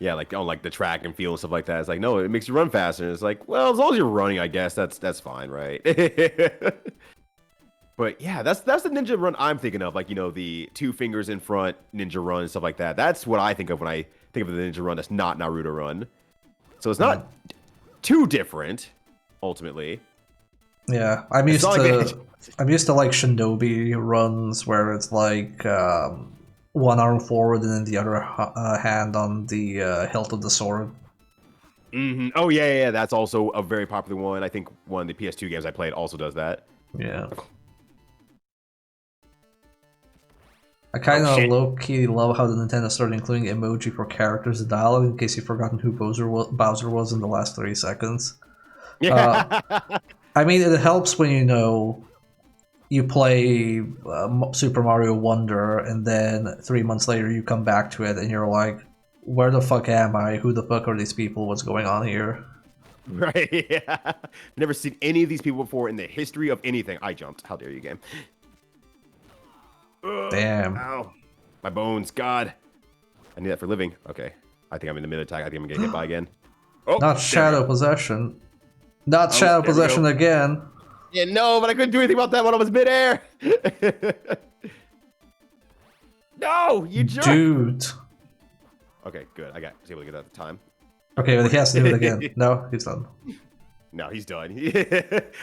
Yeah, like on like the track and field and stuff like that. It's like, no, it makes you run faster. And it's like, well, as long as you're running, I guess that's fine, right? But yeah, that's the ninja run I'm thinking of. Like, you know, the two fingers in front ninja run and stuff like that. That's what I think of when I think of the ninja run that's not Naruto run. So it's not too different, ultimately. Yeah, I'm used to like Shinobi runs where it's like one arm forward and then the other hand on the hilt of the sword. Oh yeah, that's also a very popular one. I think one of the PS2 games I played also does that. Yeah. I kind of low-key love how the Nintendo started including emoji for characters in dialogue, in case you've forgotten who Bowser was in the last 3 seconds. Yeah. I mean, it helps when you know you play Super Mario Wonder, and then 3 months later you come back to it, and you're like, where the fuck am I? Who the fuck are these people? What's going on here? Right, yeah. Never seen any of these people before in the history of anything. I jumped. How dare you, game. Damn. Ow. My bones, God. I need that for living. Okay. I think I'm in the mid-attack. I think I'm gonna get hit by again. Oh, not Shadow Possession. Not Shadow Possession again. Yeah, no, but I couldn't do anything about that when I was midair. No, you jerk. Dude. Okay, good. I was able to get that at the time. Okay, but he has to do it again. No, he's done. No, he's done.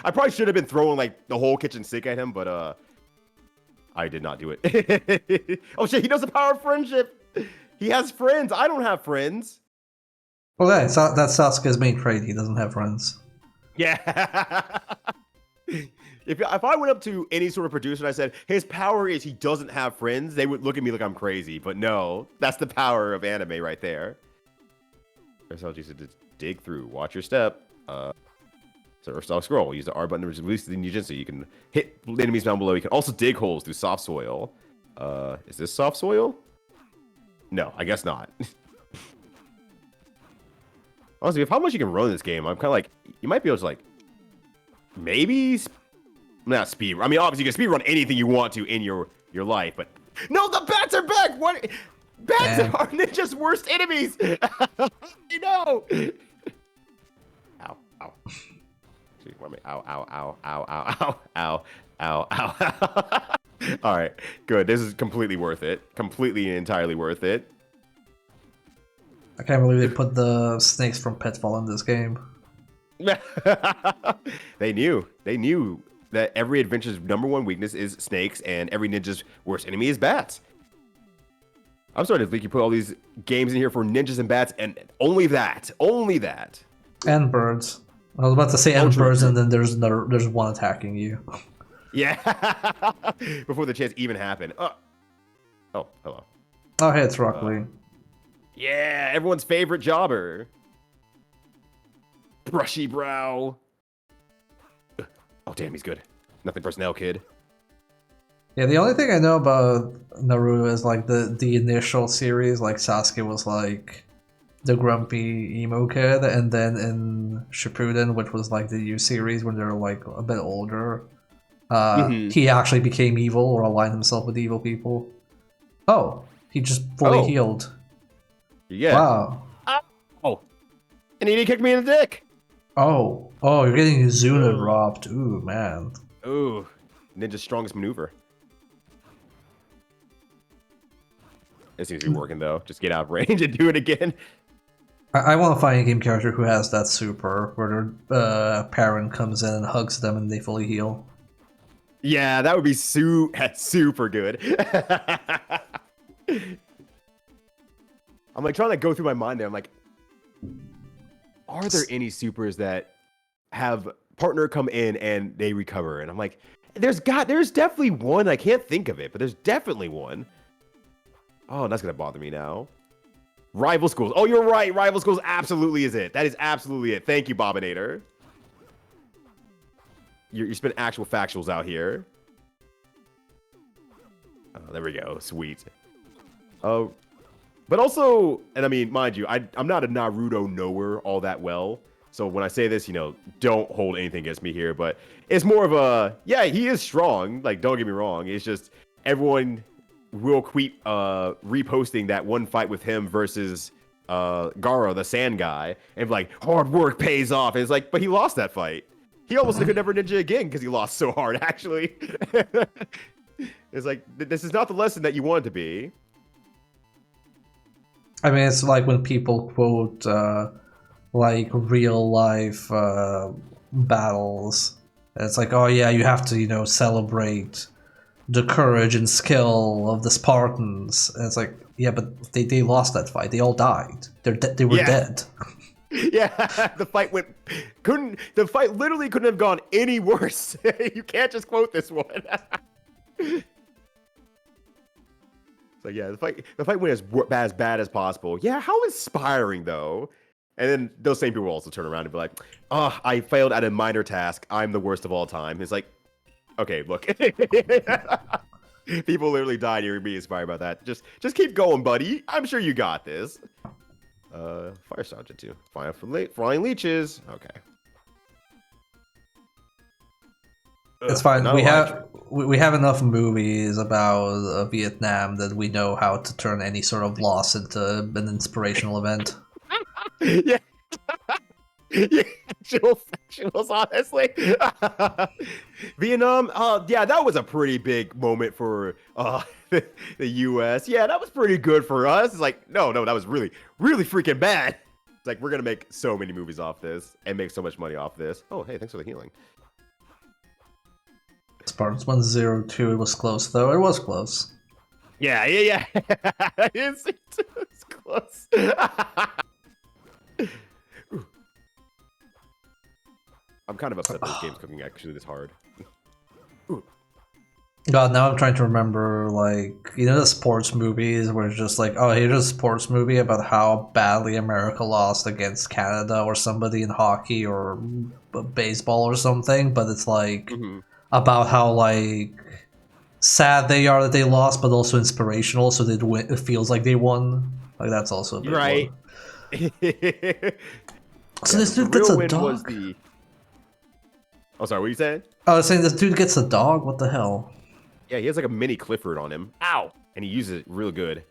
I probably should have been throwing like the whole kitchen sink at him, but I did not do it. Oh shit, he knows the power of friendship. He has friends. I don't have friends. Well, yeah, that's Sasuke's main trait. He doesn't have friends. Yeah. If I went up to any sort of producer and I said, his power is he doesn't have friends, they would look at me like I'm crazy. But no, that's the power of anime right there. There's how you said to dig through. Watch your step. So stop scroll. Use the R button to release the ninjutsu. You can hit enemies down below. You can also dig holes through soft soil. Is this soft soil? No, I guess not. Honestly, with how much you can run in this game, I'm kind of like, you might be able to like, maybe, not speed. I mean, obviously you can speed run anything you want to in your life, but no, the bats are back. What? Bats are ninja's worst enemies. You know. Ow, ow. Ow, ow, ow, ow, ow, ow, ow, ow, ow. All right, good. This is completely worth it. Completely and entirely worth it. I can't believe they put the snakes from Pitfall in this game. They knew that every adventure's #1 weakness is snakes, and every ninja's worst enemy is bats. I'm starting to think you put all these games in here for ninjas and bats, and only that. And birds. I was about to say and birds, and then there's one attacking you. Yeah. Before the chance even happened. Oh, hello. Oh, hey, it's Rock Lee. Yeah, everyone's favorite jobber. Brushy brow. Oh, damn, he's good. Nothing personnel, kid. Yeah, the only thing I know about Naruto is like the initial series, like Sasuke was like the grumpy emo kid, and then in Shippuden, which was like the U series when they're like a bit older, Mm-hmm. he actually became evil or aligned himself with evil people. Oh, he just fully Oh, healed. yeah. Wow. Oh, and he kicked me in the dick. Oh, you're getting Zuna Ugh. dropped. Ooh, man. Ooh, ninja's strongest maneuver. It seems to be working though. Just get out of range and do it again. I want to find a game character who has that super, where their parent comes in and hugs them and they fully heal. Yeah, that would be super good. I'm like trying to go through my mind there. I'm like, are there any supers that have partner come in and they recover? And I'm like, there's definitely one. I can't think of it, but there's definitely one. Oh, that's gonna bother me now. Rival schools. Oh, you're right. Rival schools absolutely is it. That is absolutely it. Thank you, Bobinator. You spent actual factuals out here. Oh, there we go. Sweet. Oh, but also, and I mean, mind you, I'm not a Naruto knower all that well. So when I say this, don't hold anything against me here. But it's more of a, yeah, he is strong. Like, don't get me wrong. It's just everyone will keep reposting that one fight with him versus Gaara, the sand guy, and like, hard work pays off. And it's like, but he lost that fight. He almost could never ninja again because he lost so hard, actually. It's like, this is not the lesson that you want it to be. I mean, it's like when people quote like real life battles. It's like, oh yeah, you have to, celebrate the courage and skill of the Spartans. And it's like, yeah, but they lost that fight. They all died. They were dead. Yeah, the fight literally couldn't have gone any worse. You can't just quote this one. So yeah, the fight went as bad as possible. Yeah, how inspiring though. And then those same people will also turn around and be like, "Oh, I failed at a minor task. I'm the worst of all time." It's like, okay, look, people literally died hearing me inspired by that. Just keep going, buddy. I'm sure you got this. Fire sergeant too. Flying leeches. Okay. It's fine. No, We have enough movies about Vietnam that we know how to turn any sort of loss into an inspirational event. Yeah. Yeah, factuals, honestly. Vietnam, yeah, that was a pretty big moment for the U.S. Yeah, that was pretty good for us. It's like, no, that was really, really freaking bad. It's like, we're going to make so many movies off this and make so much money off this. Oh, hey, thanks for the healing. Spartans 102, it was close though. It was close. Yeah. It's close. I'm kind of upset this game's cooking actually this hard. God, now I'm trying to remember, like, the sports movies where it's just like, oh, here's a sports movie about how badly America lost against Canada or somebody in hockey or baseball or something, but it's like about how, like, sad they are that they lost, but also inspirational, so it feels like they won. Like, that's also a big Right. one. So Yeah, this dude gets a win dog? was the... Oh, sorry, what you saying? I was saying this dude gets a dog? What the hell? Yeah, he has like a mini Clifford on him. Ow! And he uses it real good.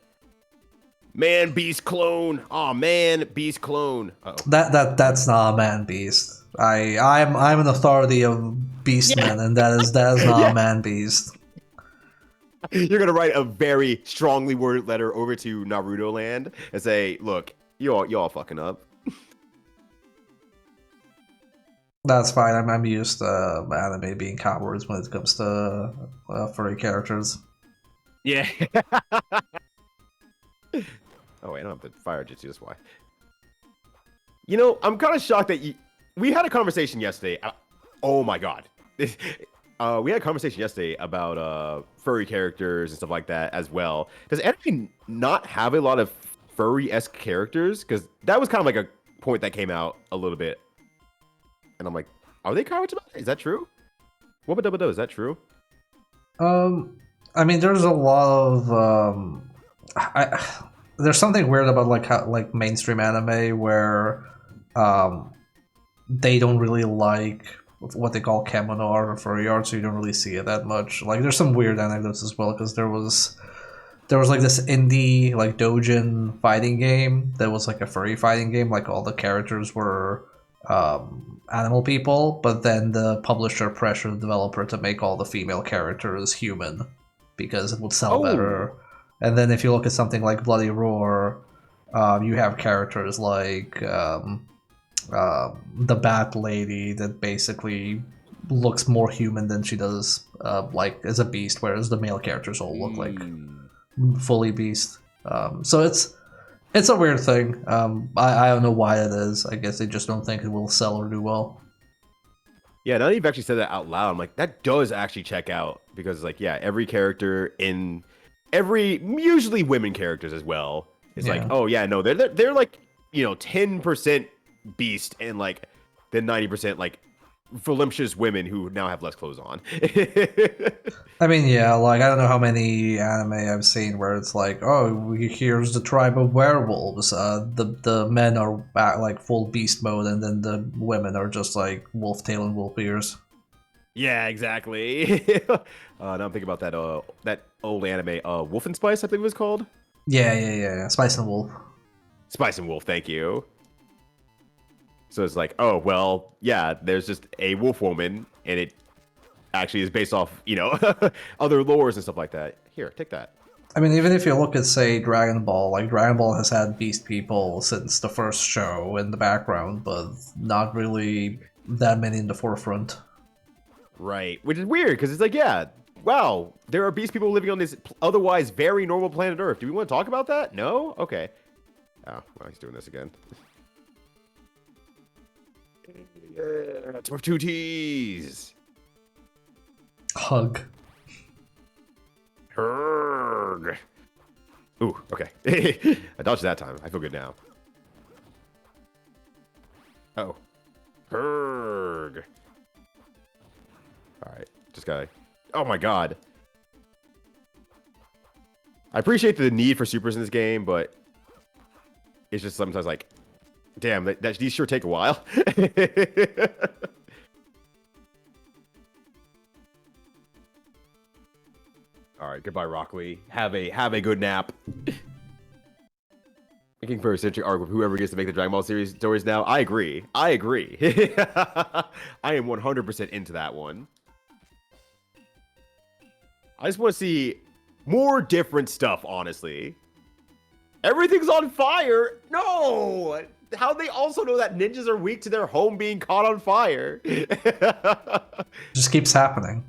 Man, beast clone. Oh man, beast clone. Uh-oh. That's not a man beast. I'm an authority of beastmen, and that is not Yeah. a man beast. You're gonna write a very strongly worded letter over to Naruto Land and say, "Look, y'all fucking up." That's fine. I'm used to anime being cowards when it comes to furry characters. Yeah. Oh wait, I don't have the fire jutsu. That's why. I'm kind of shocked that we had a conversation yesterday. Oh my god. We had a conversation yesterday about furry characters and stuff like that as well. Does anime not have a lot of furry-esque characters, because that was kind of like a point that came out a little bit, and I'm like, are they Kawachima? Is that true? Wubba Dubba Do, is that true? I mean, there's a lot of there's something weird about like how, like mainstream anime where they don't really like what they call kemono art or furry art, so you don't really see it that much. Like, there's some weird anecdotes as well, because there was like this indie like doujin fighting game that was like a furry fighting game. Like, all the characters were animal people, but then the publisher pressured the developer to make all the female characters human because it would sell better. And then if you look at something like Bloody Roar, you have characters like the Bat Lady that basically looks more human than she does like as a beast, whereas the male characters all look like fully beast. So it's a weird thing. I don't know why it is. I guess they just don't think it will sell or do well. Yeah, now that you've actually said that out loud, I'm like, that does actually check out, because like, yeah, every character in usually women characters as well is like, oh yeah, no, they're like, 10% beast and like then 90% like voluptuous women who now have less clothes on. I mean, yeah, like, I don't know how many anime I've seen where it's like, oh, here's the tribe of werewolves. The men are back, like full beast mode, and then the women are just like wolf tail and wolf ears. Yeah, exactly. Now I'm thinking about that old anime, Wolf and Spice, I think it was called. Yeah. Spice and Wolf. Spice and Wolf, thank you. So it's like, oh, well, yeah, there's just a wolf woman, and it actually is based off, other lores and stuff like that. Here, take that. I mean, even if you look at, say, Dragon Ball, like, Dragon Ball has had beast people since the first show in the background, but not really that many in the forefront. Right, which is weird, because it's like, yeah, wow, there are beast people living on this otherwise very normal planet Earth. Do we want to talk about that? No? Okay. Oh, well, he's doing this again. Yeah, it's with two T's. Hug. Herg. Ooh, okay. I dodged that time. I feel good now. Oh. Herg. Alright, just gotta... Oh my god. I appreciate the need for supers in this game, but it's just sometimes like, damn, these sure take a while. All right, goodbye, Rockley. Have a good nap. Making for a century arc with whoever gets to make the Dragon Ball series stories now. I agree. I am 100% into that one. I just want to see more different stuff, honestly. Everything's on fire? No! How they also know that ninjas are weak to their home being caught on fire? Just keeps happening.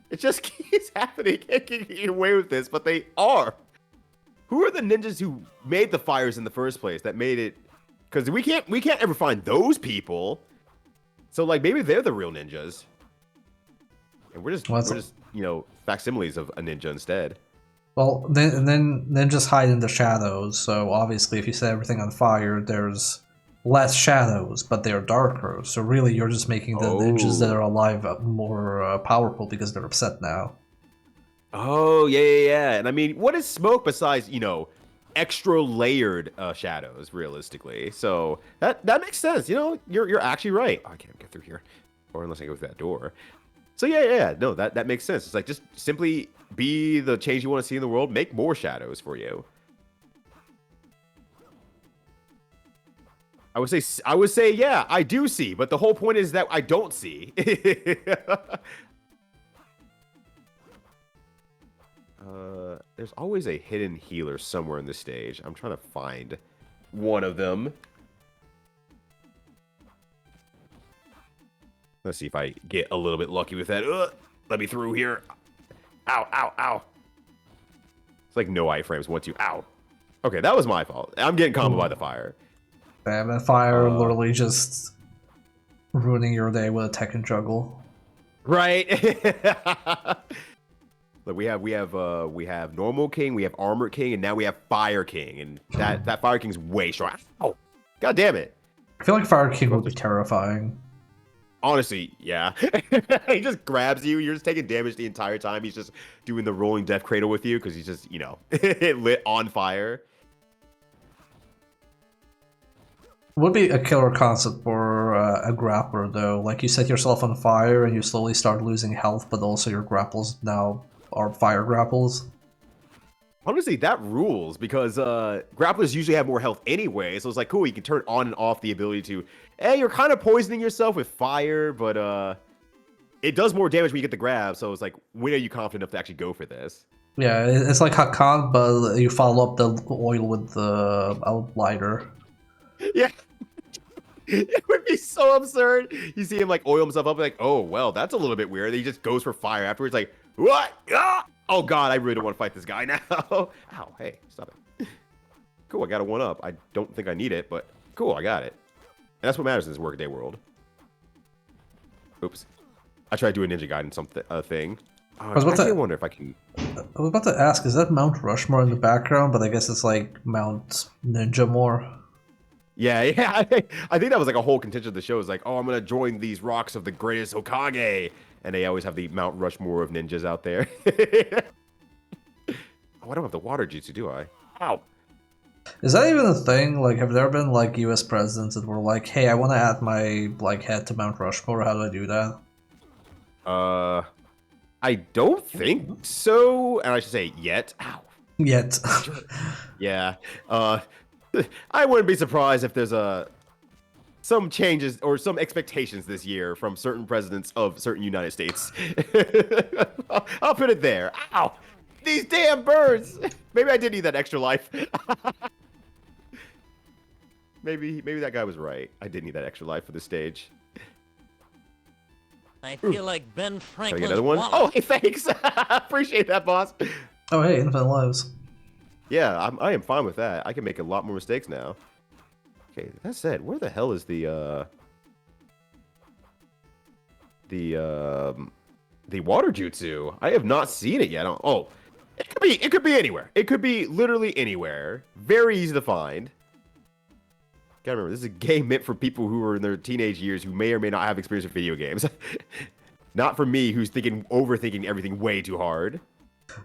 It just keeps happening. Can't get away with this, but they are. Who are the ninjas who made the fires in the first place? That made it, because we can't ever find those people. So like maybe they're the real ninjas, and we're just facsimiles of a ninja instead. Well, then ninjas hide in the shadows. So obviously, if you set everything on fire, there's less shadows, but they're darker. So really, you're just making the ninjas that are alive more powerful because they're upset now. Oh, yeah. And I mean, what is smoke besides, extra layered shadows, realistically? So that makes sense. You're actually right. Oh, I can't get through here. Or unless I go through that door. So yeah. No, that makes sense. It's like, just simply be the change you want to see in the world. Make more shadows for you. I would say, yeah, I do see. But the whole point is that I don't see. There's always a hidden healer somewhere in the stage. I'm trying to find one of them. Let's see if I get a little bit lucky with that. Let me through here. Ow. It's like no iframes once you... Ow. Okay, that was my fault. I'm getting comboed by the fire. Damn, that fire literally just ruining your day with a Tekken juggle. Right? Like we have normal king, we have armored king, and now we have fire king, and that fire king's way strong. Oh, god damn it! I feel like Fire King would be terrifying. Honestly, yeah. He just grabs you. You're just taking damage the entire time. He's just doing the rolling death cradle with you because he's just, lit on fire. Would be a killer concept for a grappler, though. Like, you set yourself on fire and you slowly start losing health, but also your grapples now are fire grapples. Honestly, that rules because grapplers usually have more health anyway. So it's like, cool, you can turn on and off the ability to, hey, you're kind of poisoning yourself with fire, but it does more damage when you get the grab. So it's like, when are you confident enough to actually go for this? Yeah, it's like Hakan, but you follow up the oil with the lighter. Yeah. It would be so absurd. You see him like oil himself up, like, oh well, that's a little bit weird. He just goes for fire afterwards, like, what? Ah! Oh god, I really don't want to fight this guy now. Ow, hey, stop it. Cool, I got a 1-up. I don't think I need it, but cool, I got it. And that's what matters in this workaday world. Oops. I tried to do a Ninja Gaiden thing. I wonder if I can. I was about to ask, is that Mount Rushmore in the background? But I guess it's like Mount Ninja more. Yeah. I think that was like a whole contention of the show. Is like, oh, I'm gonna join these rocks of the greatest Hokage, and they always have the Mount Rushmore of ninjas out there. Oh, I don't have the water jutsu, do I? Ow. Is that even a thing? Like, have there been like U.S. presidents that were like, "Hey, I want to add my like head to Mount Rushmore. How do I do that?" I don't think so, and I should say yet. Ow. Yet. Yeah. I wouldn't be surprised if there's some changes or some expectations this year from certain presidents of certain United States. I'll put it there. Ow! These damn birds! Maybe I did need that extra life. Maybe that guy was right. I did need that extra life for this stage. I feel like Ben Can I Franklin's get another one? wallet. Oh, hey, thanks! Appreciate that, boss. Oh, hey, infinite lives. Yeah, I am fine with that. I can make a lot more mistakes now. Okay, that said, where the hell is the water jutsu? I have not seen it yet. Oh, it could be anywhere. It could be literally anywhere. Very easy to find. Gotta remember, this is a game meant for people who are in their teenage years who may or may not have experience with video games. Not for me, who's overthinking everything way too hard.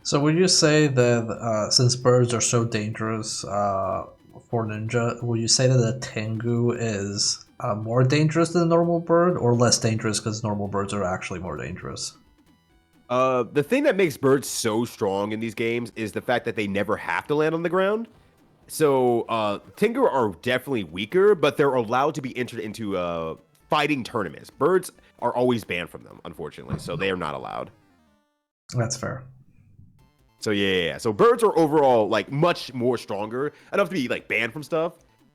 So would you say that since birds are so dangerous for ninja, would you say that a tengu is more dangerous than a normal bird, or less dangerous because normal birds are actually more dangerous? The thing that makes birds so strong in these games is the fact that they never have to land on the ground. So tengu are definitely weaker, but they're allowed to be entered into fighting tournaments. Birds are always banned from them, unfortunately, so they are not allowed. That's fair. So yeah. So birds are overall like much more stronger, enough to be like banned from stuff.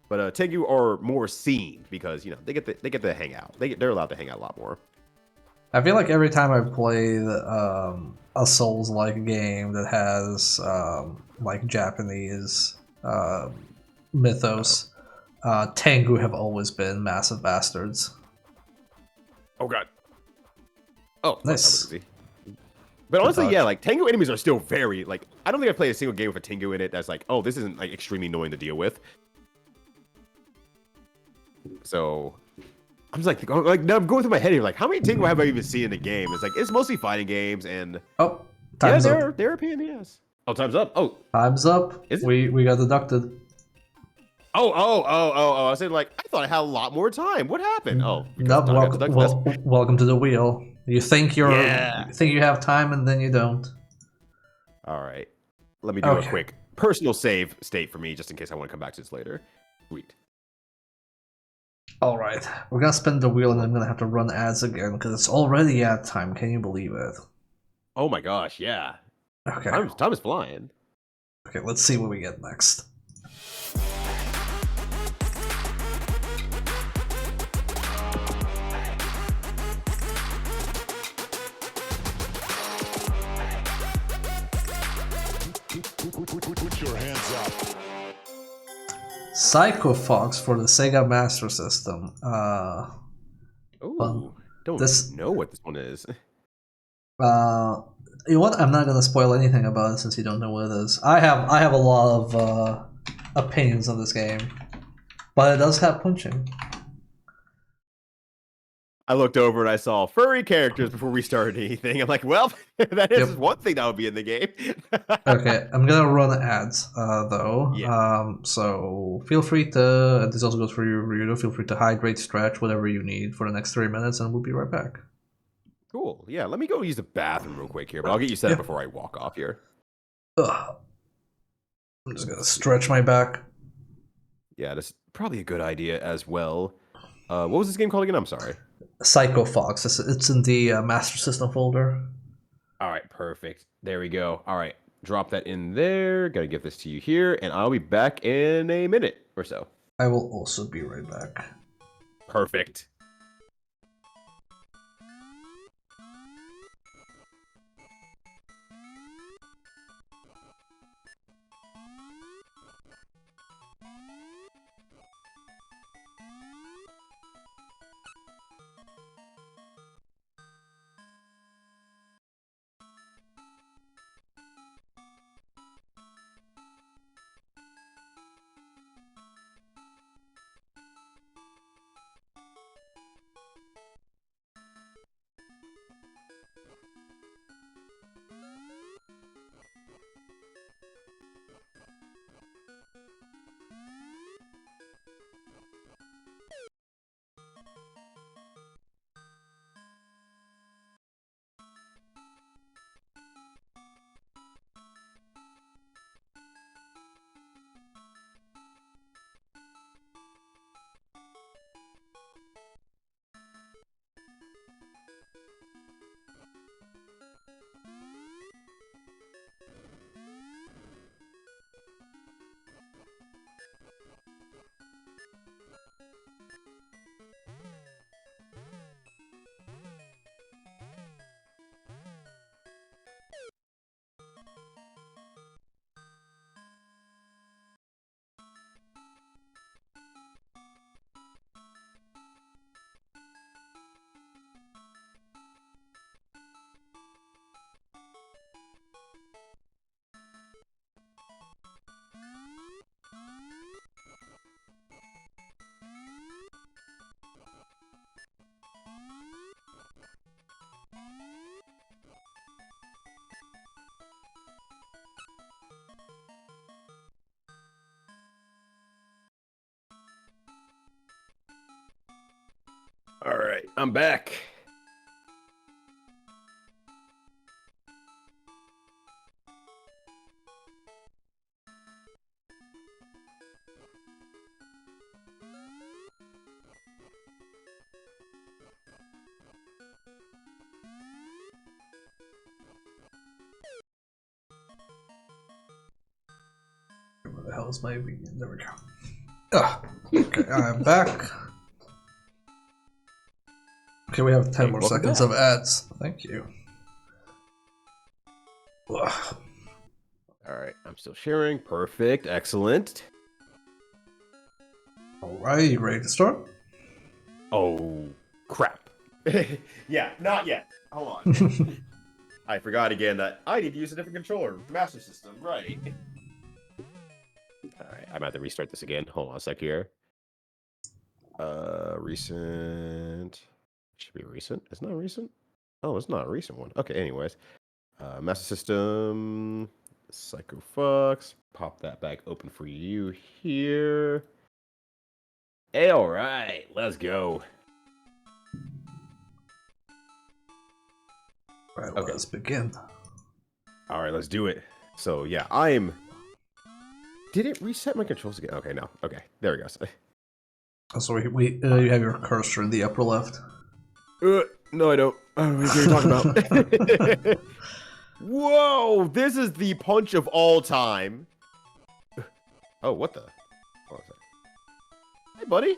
But tengu are more seen because they get to hang out. They're allowed to hang out a lot more. I feel like every time I played a Souls-like game that has like Japanese mythos, tengu have always been massive bastards. Oh god. Oh, nice. That was easy. But honestly, yeah, like tengu enemies are still very like. I don't think I've played a single game with a tengu in it that's like, oh, this isn't like extremely annoying to deal with. So, I'm just like now I'm going through my head here, like, how many tengu have I even seen in the game? It's like it's mostly fighting games, and oh, time's up. They're a pain in the ass. Oh, time's up. Oh, time's up. We got deducted. Oh! I said like I thought I had a lot more time. What happened? Oh, no, welcome to the wheel. You think you have time, and then you don't. All right, let me do a quick personal save state for me, just in case I want to come back to this later. Sweet. All right, we're gonna spin the wheel, and I'm gonna have to run ads again because it's already ad time. Can you believe it? Oh my gosh, yeah. Okay. Time is flying. Okay, let's see what we get next. Put your hands up. Psycho Fox for the Sega Master System. Ooh, don't know what this one is. You know what? I'm not gonna spoil anything about it since you don't know what it is. I have a lot of opinions on this game, but it does have punching. I looked over and I saw furry characters before we started anything. I'm like, well, that is Yep. one thing that would be in the game. Okay, I'm gonna run ads though. Yeah. So feel free to. And this also goes for you, Ryyudo. Feel free to hydrate, stretch, whatever you need for the next 3 minutes, and we'll be right back. Cool. Yeah, let me go use the bathroom real quick here, but I'll get you set up before I walk off here. Ugh. I'm just gonna stretch my back. Yeah, that's probably a good idea as well. What was this game called again? I'm sorry. Psycho Fox. It's in the Master System folder. All right, perfect. There we go. All right, drop that in there. Gotta give this to you here, and I'll be back in a minute or so. I will also be right back. Perfect. All right, I'm back. Where the hell is my begin? There we go. Okay, I'm back. Okay, we have 10 more seconds of ads. Thank you. Ugh. All right, I'm still sharing. Perfect. Excellent. Alright, you ready to start? Oh, crap. Yeah, not yet. Hold on. I forgot again that I need to use a different controller. Master System, right. All right, I'm about to restart this again. Hold on a sec here. Recent. Should be recent. It's not recent. Oh, it's not a recent one. Okay, anyways. Master System. Psycho Fox. Pop that back open for you here. Hey, all right, let's go. Right, Okay. let's begin. All right, let's do it. So yeah, I'm. Did it reset my controls again? Okay, no. Okay, there we go. So you have your cursor in the upper left. No, I don't. I don't know what you're talking about. Whoa, this is the punch of all time. Oh, what the? Hold on a second. Hey, buddy.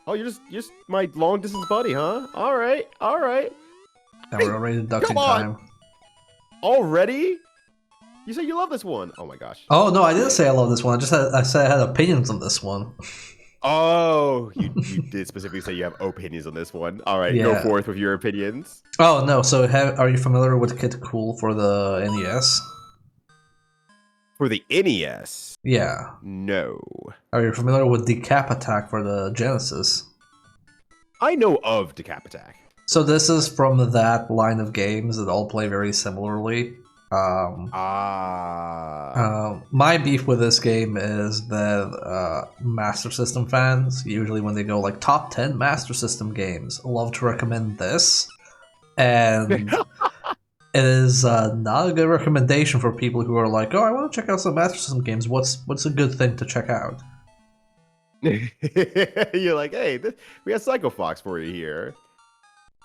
Oh, you're just my long distance buddy, huh? All right, all right. Now we're already deducting come on. time. Already? You said you love this one. Oh my gosh. Oh no, I didn't say I love this one. I said I had opinions on this one. Oh, you did specifically say you have opinions on this one. All right, go Yeah. forth with your opinions. Oh no. So are you familiar with Kid Cool for the NES? For the NES, Yeah. no. Are you familiar with Decap Attack for the Genesis? I know of Decap Attack. So this is from that line of games that all play very similarly. My beef with this game is that Master System fans, usually when they go like top 10 Master System games, love to recommend this. And it is not a good recommendation for people who are like, oh, I want to check out some Master System games. What's a good thing to check out? You're like, hey, we got Psycho Fox for you here,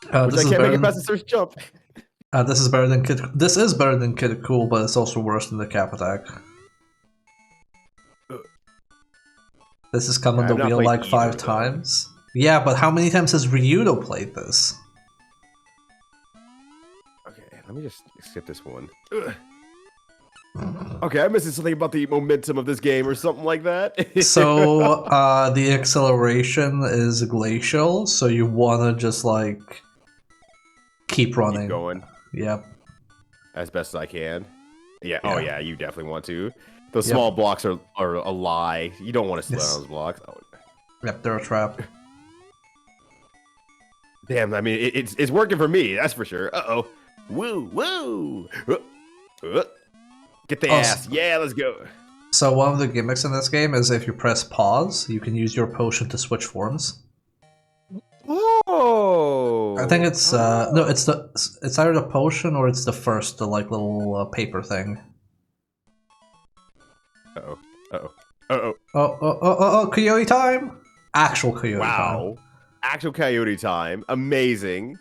which This I is can't make better it past the search jump. this is better than Kid. This is better than Kid Cool, but it's also worse than the Cap Attack. This is come on the I've not wheel played like either, 5 though. times. Yeah, but how many times has Ryyudo played this? Okay, let me just skip this one. Ugh. Okay, I'm missing something about the momentum of this game or something like that. So, the acceleration is glacial, so you wanna just like keep running. Keep going Yep. as best as I can. Yeah. Yeah. Oh yeah, you definitely want to. Those Yep. small blocks are a lie. You don't want to slow Yes. down those blocks. Oh. Yep, they're a trap. Damn, I mean, it's working for me, that's for sure. Uh-oh. Woo, woo. Get the ass. Yeah, let's go. So one of the gimmicks in this game is if you press pause, you can use your potion to switch forms. Oh. I think it's no, it's either the potion or it's the first, the like little paper thing. Uh-oh. Uh-oh. Uh-oh. Oh, coyote time! Actual coyote time. Wow. Actual coyote time. Amazing.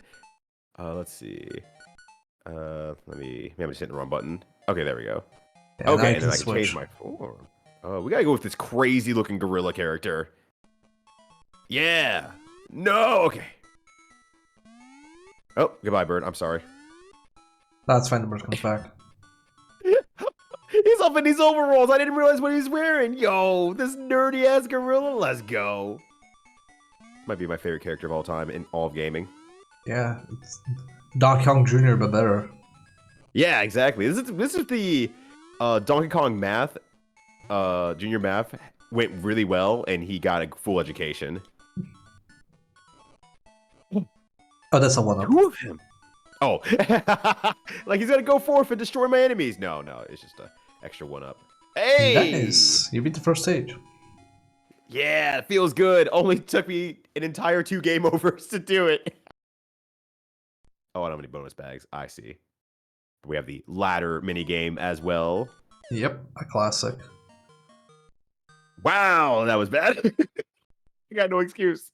Let's see. Maybe I'm just hitting the wrong button. Okay, there we go. Yeah, now Okay, you and then I can switch. change my form. We gotta go with this crazy looking gorilla character. Yeah. No, okay. Oh, goodbye, bird. I'm sorry. That's fine, the bird comes back. He's up in these overalls. I didn't realize what he's wearing. Yo, this nerdy ass gorilla. Let's go. Might be my favorite character of all time in all of gaming. Yeah, it's Donkey Kong Jr. but better. Yeah, exactly. This is the Donkey Kong math, junior math went really well, and he got a full education. Oh, that's a one-up. Two of him. Oh, like he's gonna go forth and destroy my enemies. No, it's just a extra one-up. Hey, Nice! You beat the first stage. yeah, it feels good. Only took me an entire 2 game overs to do it. Oh, I don't have any bonus bags. I see. We have the ladder mini game as well. Yep, a classic. Wow, that was bad. I got no excuse.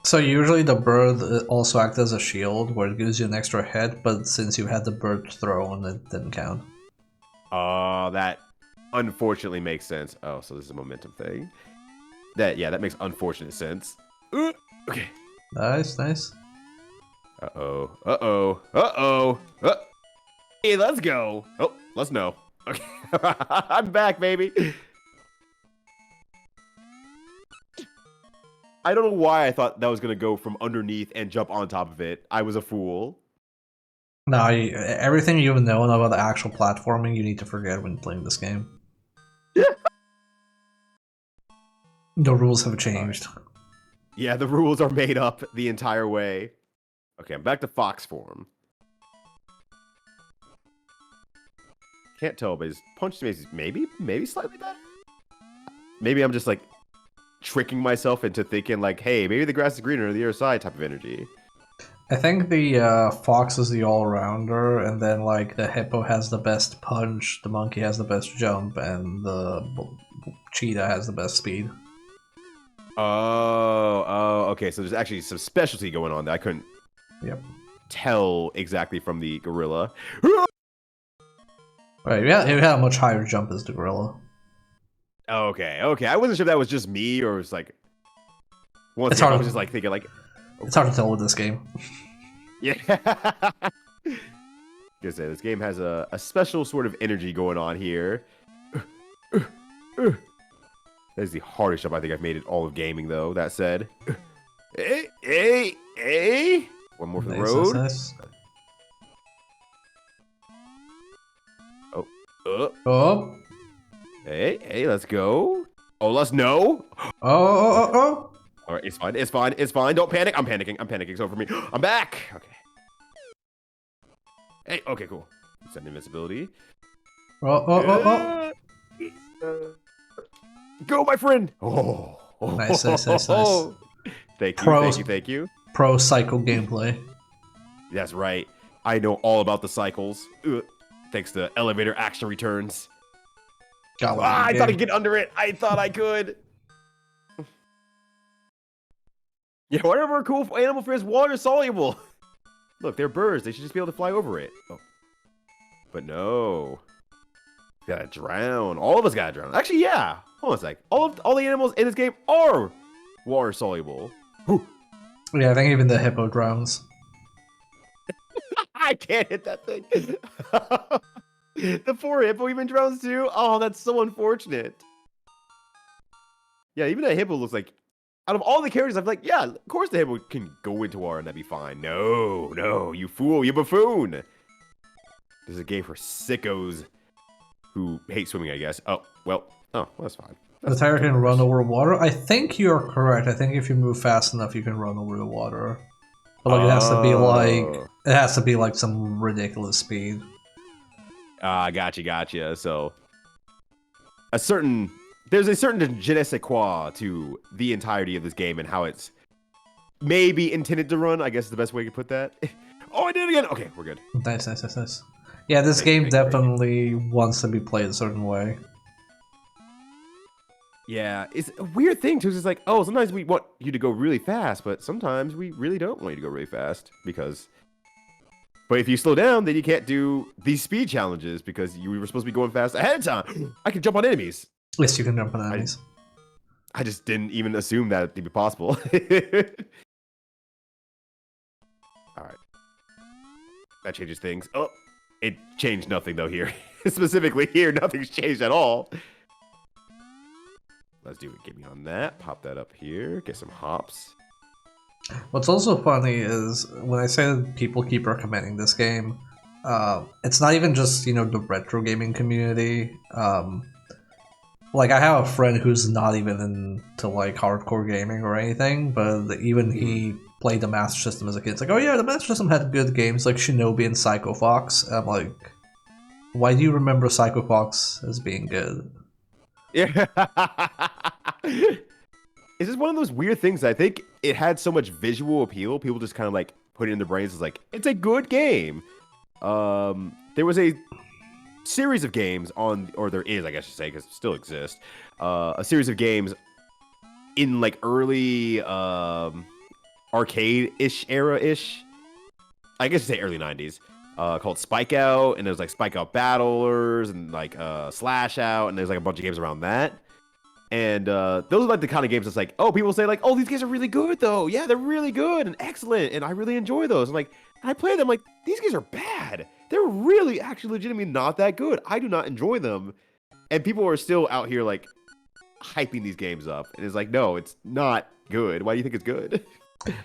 So usually the bird also acts as a shield, where it gives you an extra hit, but since you had the bird thrown, it didn't count. Oh, that unfortunately makes sense. Oh, so this is a momentum thing. That makes unfortunate sense. Okay. Nice. Uh-oh. Hey, let's go. Oh, let's know. Okay. I'm back, baby. I don't know why I thought that was going to go from underneath and jump on top of it. I was a fool. Now, everything you've known about the actual platforming, you need to forget when playing this game. The rules have changed. Yeah, the rules are made up the entire way. Okay, I'm back to Fox form. Can't tell, but his punch is maybe slightly better. Maybe I'm just like tricking myself into thinking like, hey, maybe the grass is greener on the other side type of energy. I think the fox is the all-rounder, and then like the hippo has the best punch, the monkey has the best jump, and the cheetah has the best speed. Oh, okay. So there's actually some specialty going on that I couldn't tell exactly from the gorilla. Right, yeah, it had a much higher jump as the gorilla. Okay. I wasn't sure if that was just me or it was like. Once It's again, I hard was to- just like thinking like. It's hard to tell with this game. Yeah. Gonna say this game has a special sort of energy going on here. That is the hardest jump I think I've made in all of gaming, though. That said, hey! One more for the road. Nice. Oh, Oh. hey, let's go. Oh, let's no. Oh. All right, it's fine. Don't panic. I'm panicking. It's over for me. I'm back. Okay. Hey, okay, cool. Send invincibility. Oh. Go, my friend. Oh. Nice. Thank you. Pro cycle gameplay. That's right. I know all about the cycles. Thanks to elevator action returns. I thought I could get under it. I thought I could. Yeah, whatever a cool animal is water soluble. Look, they're birds. They should just be able to fly over it. Oh. But no. Gotta drown. All of us gotta drown. Actually, yeah. Hold on a sec. All the animals in this game are water soluble. Yeah, I think even the hippo drowns. I can't hit that thing. The poor hippo even drowns too. Oh, that's so unfortunate. Yeah, even that hippo looks like, out of all the characters, I'm like, yeah, of course the hippo can go into water and that'd be fine. No, you fool, you buffoon. This is a game for sickos who hate swimming, I guess. Oh, well, that's fine. The tiger can run over water? I think you're correct. I think if you move fast enough, you can run over the water. But like, it has to be like some ridiculous speed. Gotcha. So, there's a certain je ne sais quoi to the entirety of this game and how it's maybe intended to run, I guess is the best way to put that. Oh, I did it again! Okay, we're good. Nice. Yeah, this game definitely wants to be played a certain way. Yeah, it's a weird thing, too. It's like, oh, sometimes we want you to go really fast, but sometimes we really don't want you to go really fast because... But if you slow down, then you can't do these speed challenges because you were supposed to be going fast ahead of time. I can jump on enemies. Yes, you can jump on enemies. I just didn't even assume that to be possible. Alright. That changes things. Oh, it changed nothing, though, here. Specifically here, nothing's changed at all. Let's do it. Get me on that. Pop that up here. Get some hops. What's also funny is when I say that people keep recommending this game, it's not even just, the retro gaming community. Like, I have a friend who's not even into, like, hardcore gaming or anything, but even he played the Master System as a kid. It's like, oh yeah, the Master System had good games like Shinobi and Psycho Fox. I'm like, why do you remember Psycho Fox as being good? Yeah. It's just one of those weird things. I think it had so much visual appeal. People just kind of like put it in their brains as like, it's a good game. There was a series of games or there is, I guess you say, because it still exists. A series of games in like early arcade-ish era-ish. I guess you say early 90s. Called Spike Out, and there's like Spike Out Battlers and like Slash Out, and there's like a bunch of games around that. And those are like the kind of games that's like, oh, people say like, oh, these games are really good though. Yeah, they're really good and excellent, and I really enjoy those. I'm like, I play them like, these games are bad. They're really actually legitimately not that good. I do not enjoy them. And people are still out here like hyping these games up. And it's like, no, it's not good. Why do you think it's good?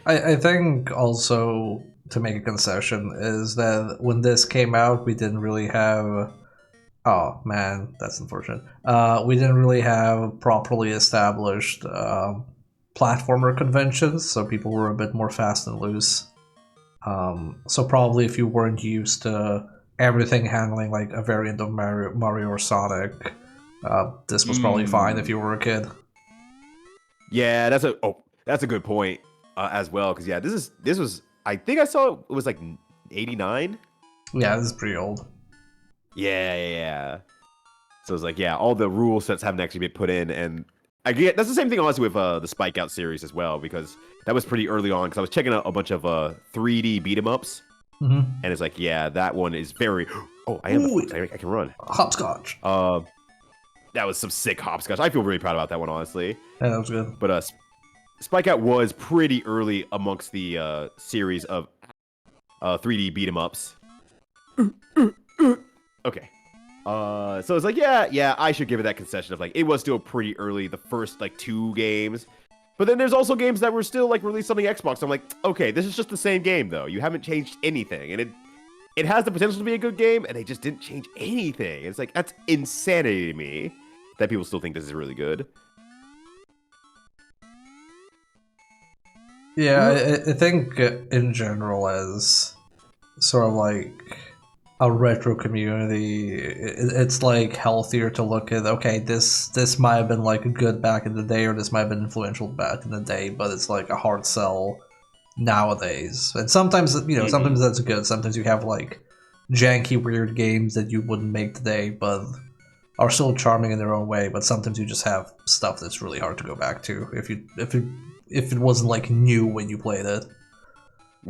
I think also to make a concession is that when this came out, we didn't really have... Oh man, that's unfortunate. We didn't really have properly established platformer conventions, so people were a bit more fast and loose. So probably if you weren't used to everything handling like a variant of Mario or Sonic, this was probably fine if you were a kid. Yeah, that's a good point as well. Because yeah, this was, I think I saw it was like 89. Yeah, this is pretty old. Yeah. So it's like, yeah, all the rule sets haven't actually been put in, and I get that's the same thing honestly with the Spike Out series as well, because that was pretty early on. Because I was checking out a bunch of 3D beat 'em ups, and it's like, yeah, that one is very. Oh, I can run. Hopscotch. That was some sick hopscotch. I feel really proud about that one, honestly. Yeah, that was good. But Spike Out was pretty early amongst the series of 3D beat 'em ups. Okay. So it's like, yeah, I should give it that concession of like, it was still pretty early, the first like 2 games. But then there's also games that were still like released on the Xbox. I'm like, okay, this is just the same game though. You haven't changed anything, and it has the potential to be a good game, and they just didn't change anything. It's like that's insanity to me that people still think this is really good. Yeah, I think in general, as sort of like a retro community, it's like healthier to look at. Okay, this might have been like good back in the day, or this might have been influential back in the day, but it's like a hard sell nowadays. And sometimes sometimes that's good. Sometimes you have like janky, weird games that you wouldn't make today, but are still charming in their own way. But sometimes you just have stuff that's really hard to go back to if it wasn't like new when you played it.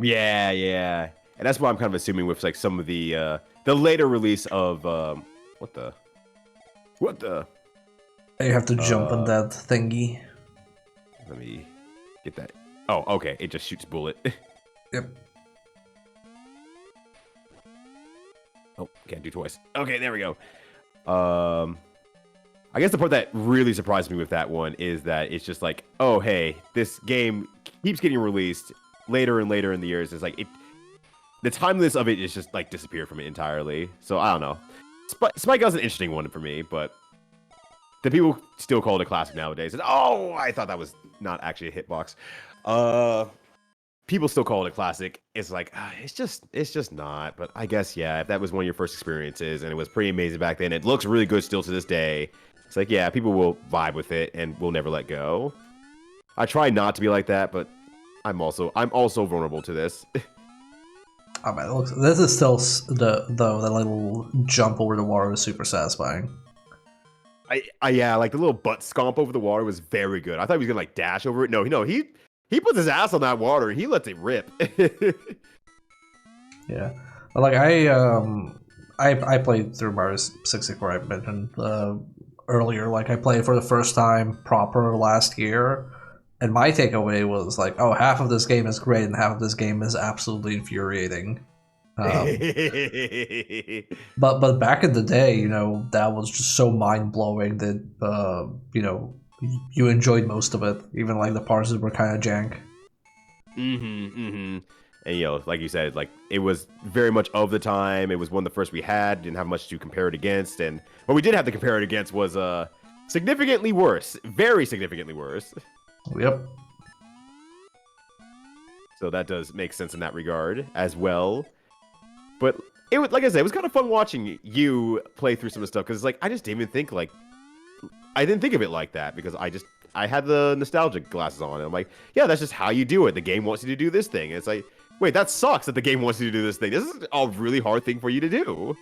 Yeah. And that's what I'm kind of assuming with like some of the later release of what the You have to jump on that thingy. let me get that. Oh, okay. It just shoots bullet. Yep. Oh, can't do twice. Okay, there we go. I guess the part that really surprised me with that one is that it's just like, oh, hey, this game keeps getting released later and later in the years. It's like the timeliness of it is just like disappeared from it entirely. So I don't know. Spike was an interesting one for me, but the people still call it a classic nowadays. And, oh, I thought that was not actually a hitbox. People still call it a classic. It's like it's just not. But I guess if that was one of your first experiences and it was pretty amazing back then, it looks really good still to this day. It's like people will vibe with it and will never let go. I try not to be like that, but I'm also vulnerable to this. Oh man, this is still the little jump over the water is super satisfying. Like the little butt scomp over the water was very good. I thought he was gonna like dash over it. No, he puts his ass on that water and he lets it rip. Yeah, but like I played through Mario 64. I mentioned earlier. Like I played for the first time proper last year, and my takeaway was like, oh, half of this game is great and half of this game is absolutely infuriating. But back in the day, that was just so mind blowing that you enjoyed most of it, even like the parts that were kind of jank. And like you said, like it was very much of the time. It was one of the first we had. Didn't have much to compare it against, and what we did have to compare it against was significantly worse, very significantly worse. Yep. So that does make sense in that regard as well. But it was, like I said, it was kind of fun watching you play through some of the stuff because it's like I just didn't even think I didn't think of it like that because I had the nostalgic glasses on and I'm like, yeah, that's just how you do it. The game wants you to do this thing. And it's like, wait, that sucks that the game wants you to do this thing. This is a really hard thing for you to do.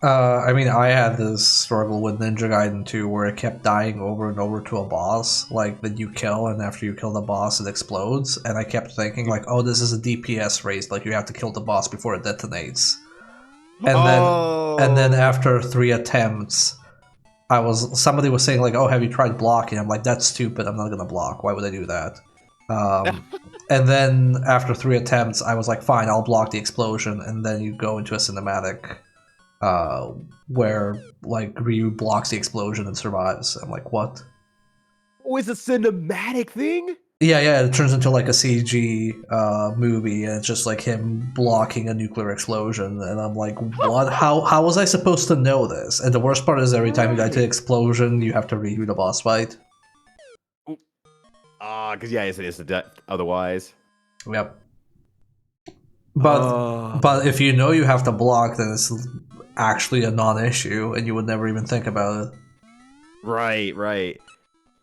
I mean, I had this struggle with Ninja Gaiden 2 where it kept dying over and over to a boss, like, that you kill, and after you kill the boss, it explodes, and I kept thinking, like, oh, this is a DPS race, like, you have to kill the boss before it detonates. And then after 3 attempts, somebody was saying, like, oh, have you tried blocking? I'm like, that's stupid, I'm not gonna block, why would I do that? And then after 3 attempts, I was like, fine, I'll block the explosion, and then you go into a cinematic where like Ryu blocks the explosion and survives. I'm like, what? Oh, it's a cinematic thing? Yeah, it turns into like a CG movie, and it's just like him blocking a nuclear explosion, and I'm like, what? How was I supposed to know this? And the worst part is every time you get to the explosion, you have to redo the boss fight. Because it's the death otherwise. Yep. But if you know you have to block, then it's actually a non-issue, and you would never even think about it. Right.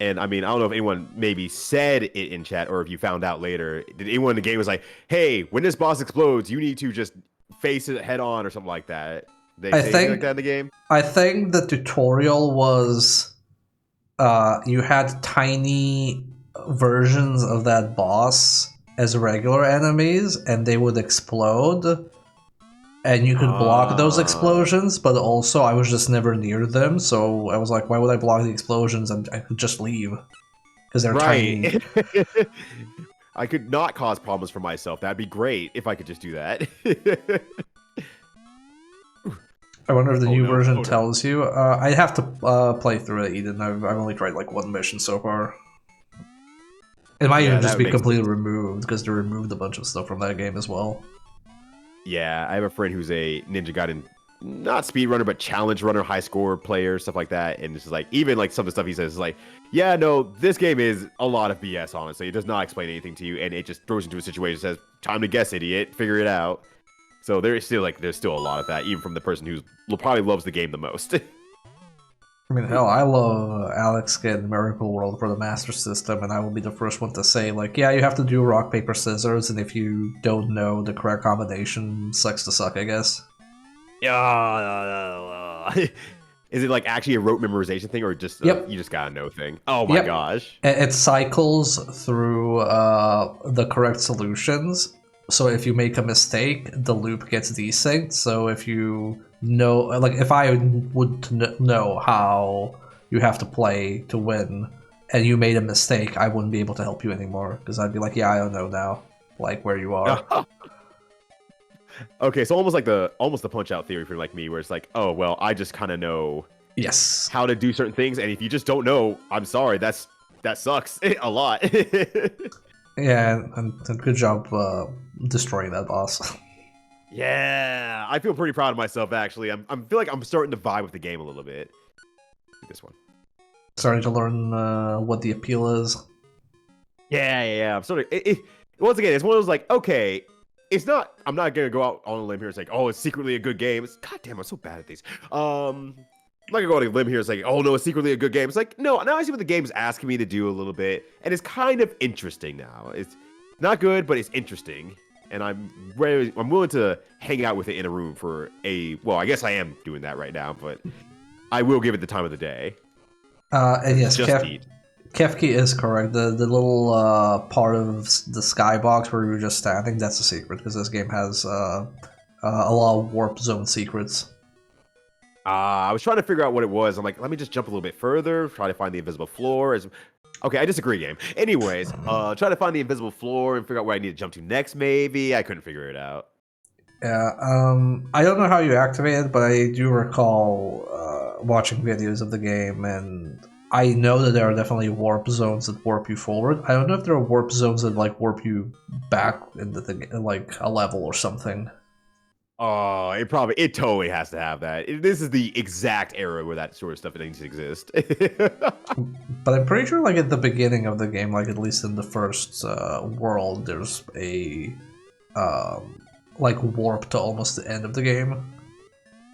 And I mean, I don't know if anyone maybe said it in chat or if you found out later. Did anyone in the game was like, hey, when this boss explodes, you need to just face it head on or something like that? They say anything like that in the game? I think the tutorial was you had tiny versions of that boss as regular enemies, and they would explode. And you could block those explosions, but also I was just never near them, so I was like, why would I block the explosions? And I could just leave. Because they're tiny. I could not cause problems for myself. That'd be great if I could just do that. I wonder if the Oh, new no. version Oh, no. tells you. I have to play through it, Eden. I've only tried like one mission so far. It might Yeah, even that just be makes completely sense. removed because they removed a bunch of stuff from that game as well. Yeah, I have a friend who's a Ninja Gaiden, not speedrunner, but challenge runner, high score player, stuff like that. And it's just like, even like some of the stuff he says is like, yeah, no, this game is a lot of BS, honestly. It does not explain anything to you, and it just throws you into a situation that says, time to guess, idiot, figure it out. So there's still a lot of that, even from the person who probably loves the game the most. I mean, hell, I love Alex getting Miracle World for the Master System, and I will be the first one to say, like, yeah, you have to do rock, paper, scissors, and if you don't know the correct combination, sucks to suck, I guess. Yeah. Is it like actually a rote memorization thing, or just Yep. you just gotta know thing? Oh my Yep. gosh. It cycles through the correct solutions. So if you make a mistake, the loop gets desynced. So if you know, like, if I would know how you have to play to win, and you made a mistake, I wouldn't be able to help you anymore because I'd be like, yeah, I don't know now, like where you are. Okay, so almost the punch out theory for like me, where it's like, oh well, I just kind of know Yes. how to do certain things, and if you just don't know, I'm sorry, that sucks a lot. Yeah, and good job destroying that boss. Yeah, I feel pretty proud of myself actually. I feel like I'm starting to vibe with the game a little bit. This one. Starting to learn what the appeal is. Yeah. I'm sort of. Once again, it's one of those like, okay, it's not. I'm not gonna go out on a limb here and say, oh, it's secretly a good game. It's goddamn, I'm so bad at these. I'm not gonna go on a limb here and say, oh no, it's secretly a good game. It's like, no, now I see what the game's asking me to do a little bit, and it's kind of interesting now. It's not good, but it's interesting, and I'm willing to hang out with it in a room for a. Well, I guess I am doing that right now, but I will give it the time of the day. And yes, Just eat. Kefki is correct. The little part of the skybox where you're just standing, that's a secret, because this game has a lot of warp zone secrets. I was trying to figure out what it was. I'm like, let me just jump a little bit further, try to find the invisible floor. Okay, I disagree, game. Anyways, try to find the invisible floor and figure out where I need to jump to next, maybe. I couldn't figure it out. Yeah, I don't know how you activate it, but I do recall watching videos of the game, and I know that there are definitely warp zones that warp you forward. I don't know if there are warp zones that like warp you back into the like a level or something. Oh, it totally has to have that. This is the exact era where that sort of stuff needs to exist. But I'm pretty sure, like at the beginning of the game, like at least in the first world, there's a like warp to almost the end of the game.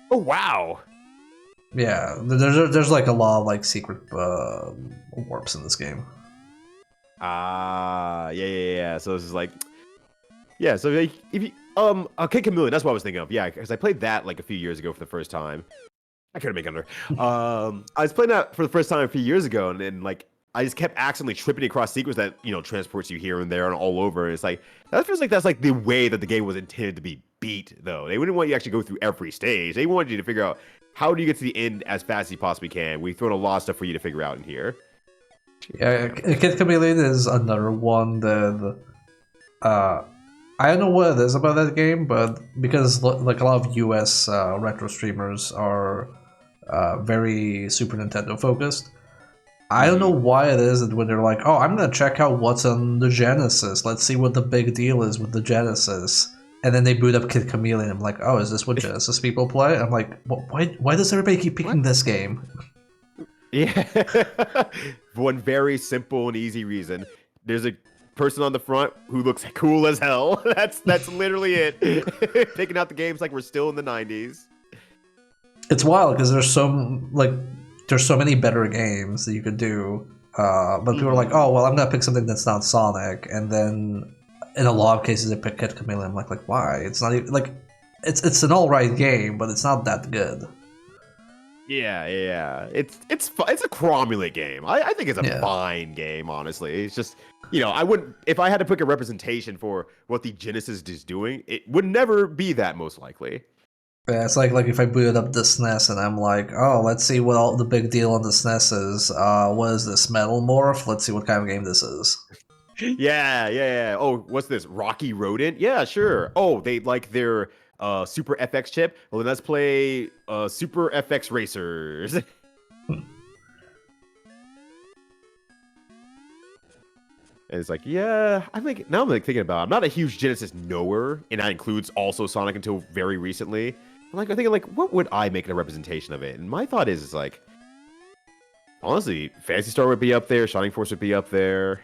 Oh wow! Yeah, there's like a lot of like secret warps in this game. Yeah. So this is like, yeah. So like, if you okay, Chameleon. That's what I was thinking of. Yeah, because I played that like a few years ago for the first time. I couldn't make under. I was playing that for the first time a few years ago, and then like I just kept accidentally tripping across secrets that transports you here and there and all over. And it's like that feels like that's like the way that the game was intended to be beat. Though they wouldn't want you to actually go through every stage. They wanted you to figure out how do you get to the end as fast as you possibly can. We've thrown a lot of stuff for you to figure out in here. Yeah, Kid Chameleon is another one that I don't know what it is about that game, but because like a lot of US retro streamers are very Super Nintendo focused, I don't know why it is that when they're like, oh, I'm gonna check out what's on the Genesis, let's see what the big deal is with the Genesis, and then they boot up Kid Chameleon. I'm like, oh, is this what Genesis people play? I'm like, why does everybody keep picking this game? Yeah. For one very simple and easy reason. There's a person on the front who looks cool as hell. That's literally it. Picking out the games like we're still in the 90s. It's wild because there's so many better games that you could do, but people are like, oh well, I'm gonna pick something that's not Sonic, and then in a lot of cases they pick Kid Chameleon. I'm like why? It's not even like it's an alright game, but it's not that good. Yeah. It's a cromulent game. I think it's a fine game, honestly. It's just, I wouldn't, if I had to pick a representation for what the Genesis is doing, it would never be that, most likely. Yeah, it's like if I booted up the SNES and I'm like, oh, let's see what all the big deal on the SNES is. What is this, Metal Morph? Let's see what kind of game this is. Yeah. Oh, what's this? Rocky Rodent? Yeah, sure. Oh, they like their Super FX chip. Well, then let's play Super FX Racers. And it's like, yeah, I think now I'm like thinking about it. I'm not a huge Genesis knower, and that includes also Sonic until very recently. I'm thinking like, what would I make a representation of it? And my thought is like, honestly, Phantasy Star would be up there, Shining Force would be up there.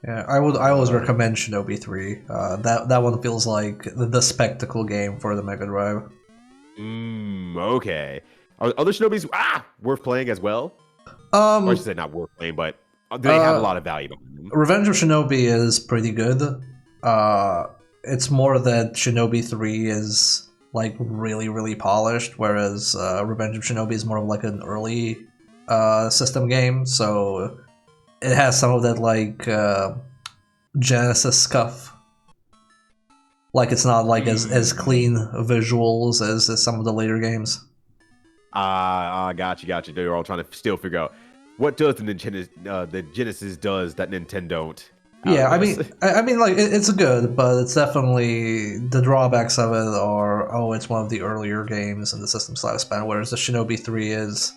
Yeah, I always recommend Shinobi 3. That one feels like the spectacle game for the Mega Drive. Okay. Are other Shinobis worth playing as well? Or I should say not worth playing, but do they have a lot of value behind them? Revenge of Shinobi is pretty good. It's more that Shinobi 3 is like really, really polished, whereas Revenge of Shinobi is more of like an early system game, so it has some of that like Genesis stuff. Like it's not like as clean visuals as some of the later games. Got you. They're all trying to still figure out what does the Genesis does that Nintendo don't. Yeah, I mean, like it's good, but it's definitely the drawbacks of it are it's one of the earlier games in the system's lifespan, whereas the Shinobi 3 is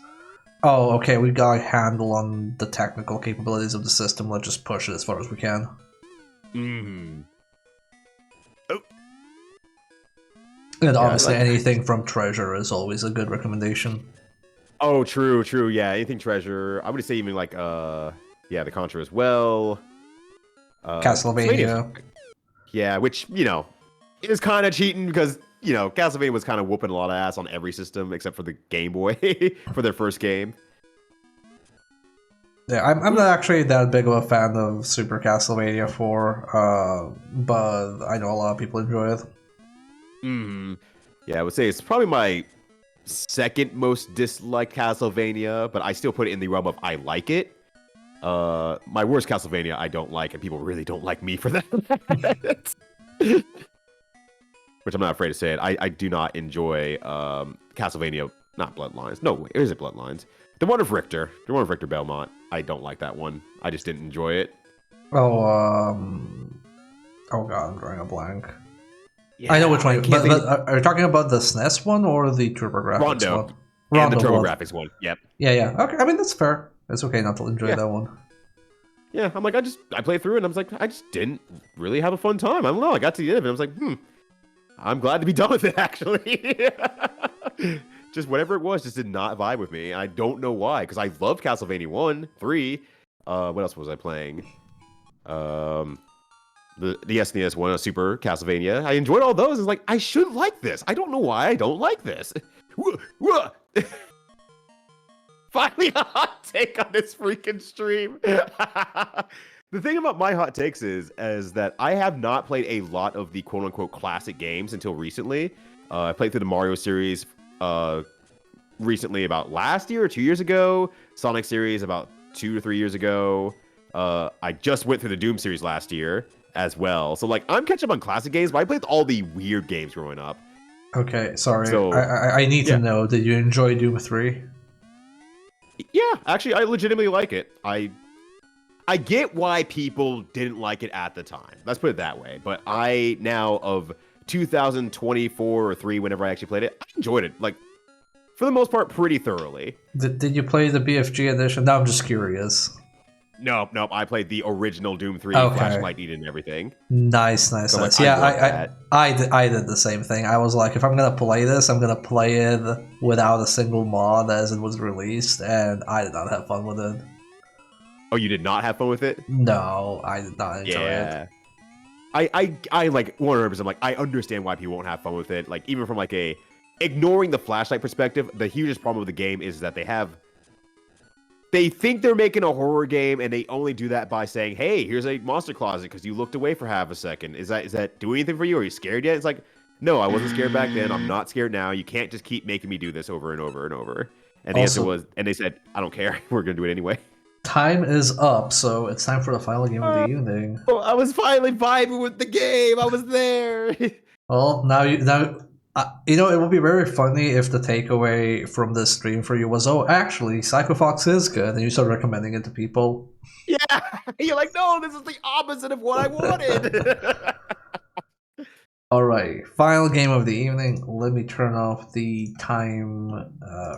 okay, we got a handle on the technical capabilities of the system. Let's just push it as far as we can. Oh. And obviously, anything from Treasure is always a good recommendation. Oh, true. Yeah, anything Treasure. I would say even like the Contra as well. Castlevania. Yeah, which is kind of cheating because Castlevania was kind of whooping a lot of ass on every system except for the Game Boy for their first game. Yeah, I'm not actually that big of a fan of Super Castlevania 4, but I know a lot of people enjoy it. Yeah, I would say it's probably my second most disliked Castlevania, but I still put it in the realm of I like it. My worst Castlevania I don't like, and people really don't like me for that. Which I'm not afraid to say it. I do not enjoy Castlevania, not Bloodlines. No, wait, is it Bloodlines? The one of Richter. The one of Richter Belmont. I don't like that one. I just didn't enjoy it. Oh god, I'm drawing a blank. Yeah, I know which one, but are you talking about the SNES one or the TurboGrafx Rondo. one? And the TurboGrafx one, yep. Yeah. Okay, I mean, that's fair. It's okay not to enjoy that one. Yeah, I'm like, I played through it, and I was like, I just didn't really have a fun time. I don't know, I got to the end of it, and I was like, I'm glad to be done with it, actually. Just whatever it was just did not vibe with me, and I don't know why, because I loved Castlevania 1, 3. What else was I playing? The SNES one, Super Castlevania. I enjoyed all those. It's like, I should like this. I don't know why I don't like this. Finally, a hot take on this freaking stream. The thing about my hot takes is that I have not played a lot of the quote-unquote classic games until recently. I played through the Mario series recently, about last year or 2 years ago. Sonic series about 2 to 3 years ago. I just went through the Doom series last year as well. So, like, I'm catching up on classic games, but I played all the weird games growing up. Okay, sorry. So, I need to know, did you enjoy Doom 3? Yeah, actually, I legitimately like it. I get why people didn't like it at the time. Let's put it that way. But I now, of 2024 or 3, whenever I actually played it, I enjoyed it. Like, for the most part, pretty thoroughly. Did you play the BFG edition? No, I'm just curious. Nope. I played the original Doom 3, Flashlight Eden and everything. Nice. Like, yeah, I did the same thing. I was like, if I'm gonna play this, I'm gonna play it without a single mod as it was released, and I did not have fun with it. Oh, you did not have fun with it? No, I did not enjoy it. I like 100%. I'm like, I understand why people won't have fun with it. Like, even from like ignoring the Flashlight perspective, the hugest problem with the game is that they think they're making a horror game, and they only do that by saying, "Hey, here's a monster closet because you looked away for half a second." Is that doing anything for you? Are you scared yet? It's like, no, I wasn't scared back then. I'm not scared now. You can't just keep making me do this over and over and over. And the answer was, and they said, "I don't care. We're gonna do it anyway." Time is up, so it's time for the final game of the evening. Oh, I was finally vibing with the game. I was there. Well, now it would be very funny if the takeaway from this stream for you was, actually, Psycho Fox is good, and you start recommending it to people. Yeah, you're like, no, this is the opposite of what I wanted. Alright, final game of the evening. Let me turn off the time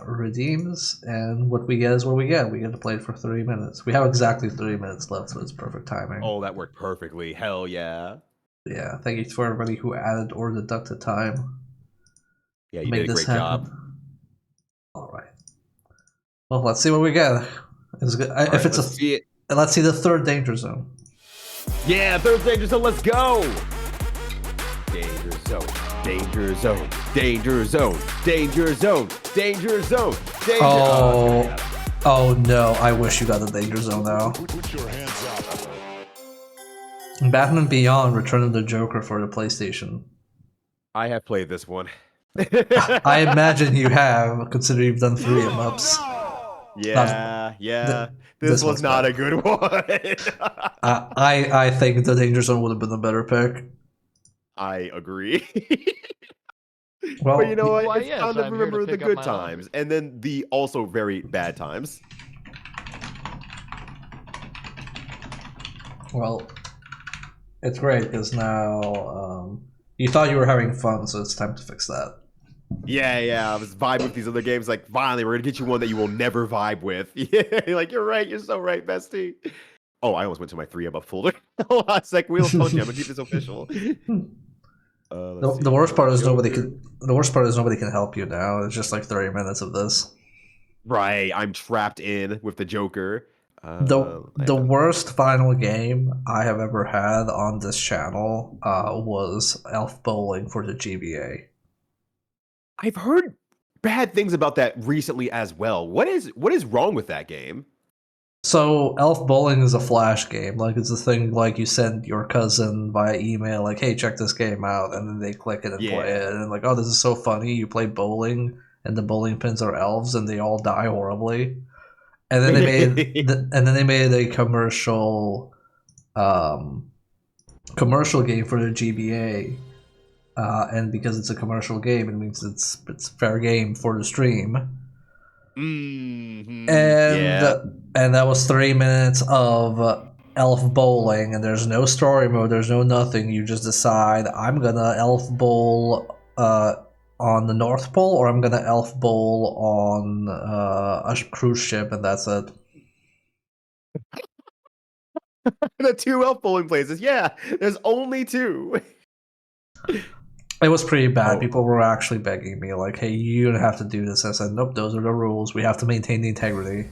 redeems, and what we get is what we get. We get to play it for 30 minutes. We have exactly 30 minutes left, so it's perfect timing. Oh, that worked perfectly. Hell yeah. Yeah, thank you for everybody who added or deducted time. Yeah, you Make did a this great happen. job. Alright. Well, let's see what we get. It's good. All If right, it's let's see it. let's see the third danger zone. Yeah, third danger zone, let's go! Danger zone, danger zone, danger zone, danger zone, danger zone, danger Oh no, I wish you got the danger zone now. Put your hands up. Batman Beyond Return of the Joker for the PlayStation. I have played this one. I imagine you have, considering you've done 3 em-ups. Yeah. this This was one's not bad. a good one. I think the danger zone would have been a better pick. I agree. Well, But you know what? Why, It's yes, time to I'm here to remember the pick up good my times and then the also very bad times. well, it's great because now you thought you were having fun, so it's time to fix that. Yeah. I was vibing with these other games. Like, finally, we're gonna get you one that you will never vibe with. Yeah, like you're right. You're so right, bestie. Oh, I almost went to my 3 above folder. Hold on a sec. Wheel of Fortune. I'm gonna keep this official. The worst part is nobody can. The worst part is nobody can help you now. It's just like 30 minutes of this. Right, I'm trapped in with the Joker. The worst final game I have ever had on this channel was Elf Bowling for the GBA. I've heard bad things about that recently as well. What is wrong with that game? So Elf Bowling is a flash game. Like it's a thing like you send your cousin via email, like, "Hey, check this game out," and then they click it and play it, and like, "Oh, this is so funny." You play bowling, and the bowling pins are elves, and they all die horribly. And then they made a commercial game for the GBA. And because it's a commercial game, it means it's fair game for the stream. Mm-hmm. And Yeah. and that was 3 minutes of elf bowling, and there's no story mode, there's no nothing. You just decide, I'm gonna elf bowl on the North Pole, or I'm gonna elf bowl on a cruise ship, and that's it. The 2 elf bowling places. Yeah, there's only 2. It was pretty bad. Oh. People were actually begging me, like, "Hey, you don't have to do this." I said, "Nope, those are the rules. We have to maintain the integrity."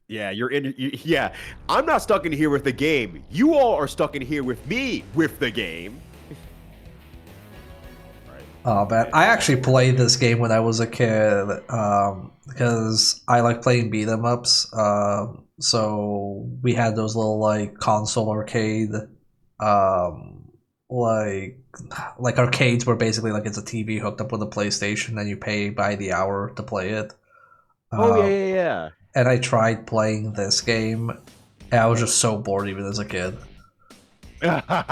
Yeah, yeah. I'm not stuck in here with the game. You all are stuck in here with me with the game. Oh man, I actually played this game when I was a kid because I like playing beat 'em ups. So we had those little like console arcade, like arcades where basically like it's a TV hooked up with a PlayStation and you pay by the hour to play it. Oh yeah. And I tried playing this game, and I was just so bored even as a kid. That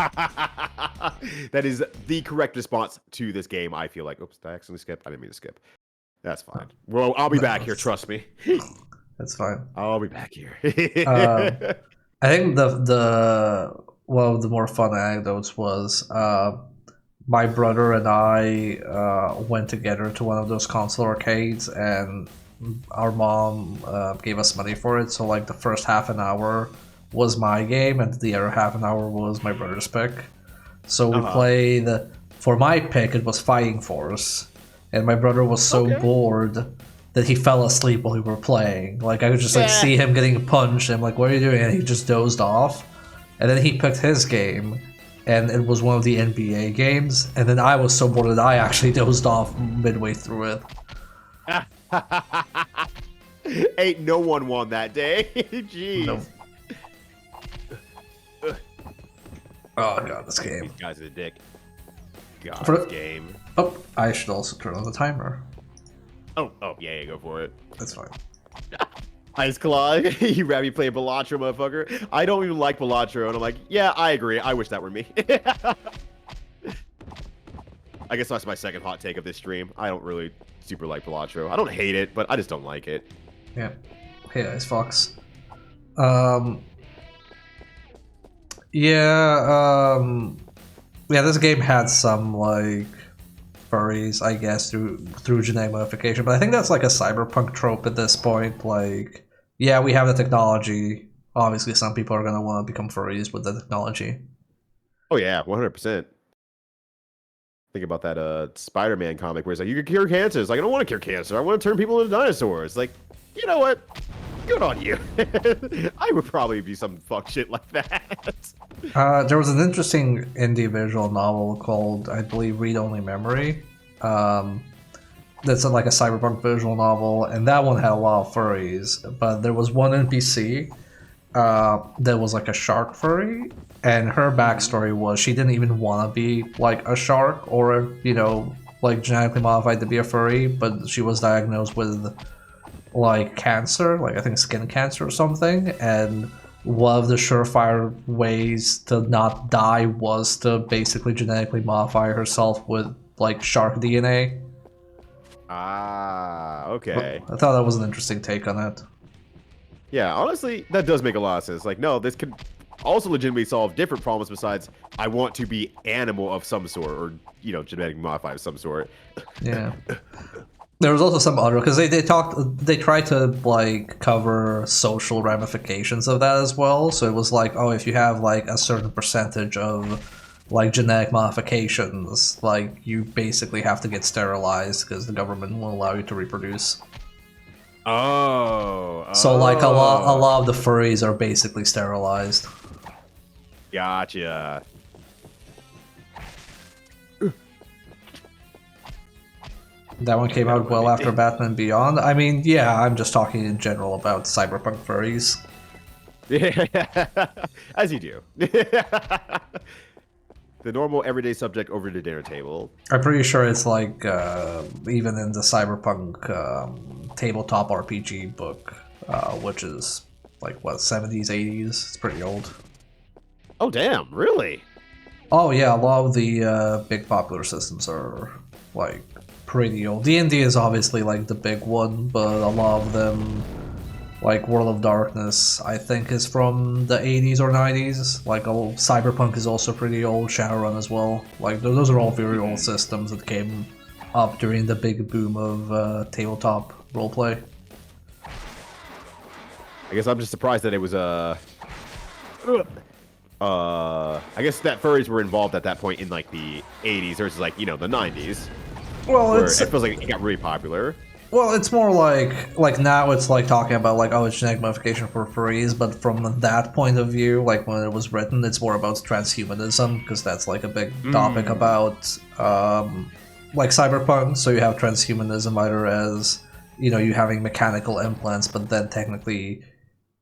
is the correct response to this game, I feel like. Oops, did I accidentally skip? I didn't mean to skip. That's fine. Well, I'll be back here, trust me. That's fine. I'll be back here. I think one of the more fun anecdotes was my brother and I went together to one of those console arcades, and our mom gave us money for it. So like the first half an hour was my game, and the other half an hour was my brother's pick. So we played. For my pick, it was Fighting Force, and my brother was so bored that he fell asleep while we were playing. Like I could just like see him getting punched, and I'm like, "What are you doing?" And he just dozed off. And then he picked his game, and it was one of the NBA games. And then I was so bored that I actually dozed off midway through it. Ain't no one won that day. Jeez. No. Oh god, this game. These guys are the dick. God, For- this game. Oh, I should also turn on the timer. Oh, yeah, go for it. That's fine. Ice Claw, you rather me play Balatro, motherfucker. I don't even like Balatro, and I'm like, yeah, I agree. I wish that were me. I guess that's my second hot take of this stream. I don't really super like Balatro. I don't hate it, but I just don't like it. Yeah. Hey, Ice Fox. Yeah, Yeah, this game had some like furries, I guess, through genetic modification, but I think that's like a cyberpunk trope at this point. Like, yeah, we have the technology. Obviously, some people are gonna want to become furries with the technology. Oh yeah, 100%. Think about that Spider-Man comic where it's like, you can cure cancer. It's like, I don't want to cure cancer. I want to turn people into dinosaurs. Like, you know what? Good on you. I would probably be some fuck shit like that. There was an interesting indie visual novel called, I believe, Read Only Memory. That's like a cyberpunk visual novel, and that one had a lot of furries. But there was one NPC that was like a shark furry, and her backstory was she didn't even want to be like a shark or, you know, like genetically modified to be a furry, but she was diagnosed with like cancer, like I think skin cancer or something, and one of the surefire ways to not die was to basically genetically modify herself with like shark DNA. Ah, But okay. I thought that was an interesting take on it. Yeah, honestly, that does make a lot of sense. Like, no, this could also legitimately solve different problems besides I want to be animal of some sort or, you know, genetically modified of some sort. Yeah. There was also some other because they tried to like cover social ramifications of that as well. So it was like, oh, if you have like a certain percentage of like genetic modifications, like you basically have to get sterilized because the government won't allow you to reproduce. Oh, So like a lot of the furries are basically sterilized. Gotcha. That one came out well after Batman Beyond. I mean, yeah, I'm just talking in general about cyberpunk furries. Yeah, as you do. The normal everyday subject over the dinner table. I'm pretty sure it's like even in the cyberpunk tabletop RPG book, which is like what 70s, 80s. It's pretty old. Oh, damn, really? Oh yeah, a lot of the big popular systems are like pretty old. D&D is obviously like the big one, but a lot of them, like World of Darkness, I think is from the 80s or 90s. Like Cyberpunk is also pretty old. Shadowrun as well. Like those are all very old systems that came up during the big boom of tabletop roleplay. I guess I'm just surprised that it was I guess that furries were involved at that point in like the 80s versus like, you know, the 90s. Well, Where it's it feels like it got really popular. Well, it's more like now it's like talking about like, oh, it's genetic modification for furries, but from that point of view, like when it was written, it's more about transhumanism because that's like a big topic about like cyberpunk. So you have transhumanism either as, you know, you having mechanical implants, but then technically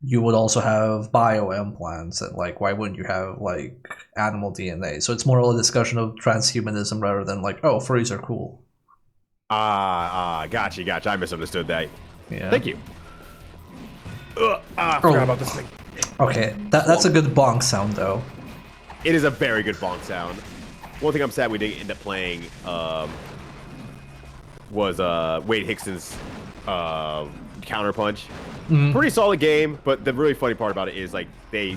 you would also have bio implants, and like why wouldn't you have like animal DNA? So it's more of a discussion of transhumanism rather than like, oh, furries are cool. Gotcha. I misunderstood that. Yeah. Thank you. I forgot about this thing. Okay, that's a good bonk sound though. It is a very good bonk sound. One thing I'm sad we didn't end up playing was Wade Hickson's Counterpunch. Pretty solid game, but the really funny part about it is like they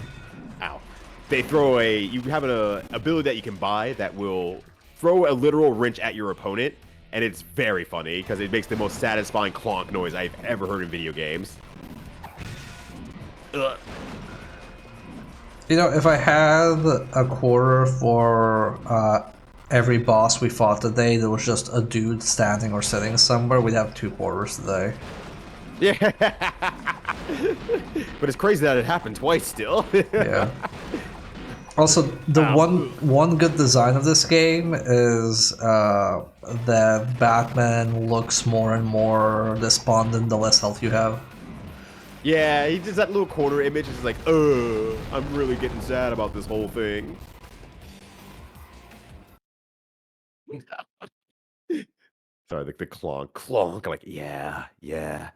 throw you have an ability that you can buy that will throw a literal wrench at your opponent, and it's very funny because it makes the most satisfying clonk noise I've ever heard in video games. Ugh. You know, if I had a quarter for every boss we fought today that was just a dude standing or sitting somewhere, we'd have 2 quarters today. Yeah. But it's crazy that it happened twice still. Yeah. Also, the one good design of this game is that Batman looks more and more despondent the less health you have. Yeah, he does that little corner image. It's like, I'm really getting sad about this whole thing. Sorry, the clonk. Like, yeah.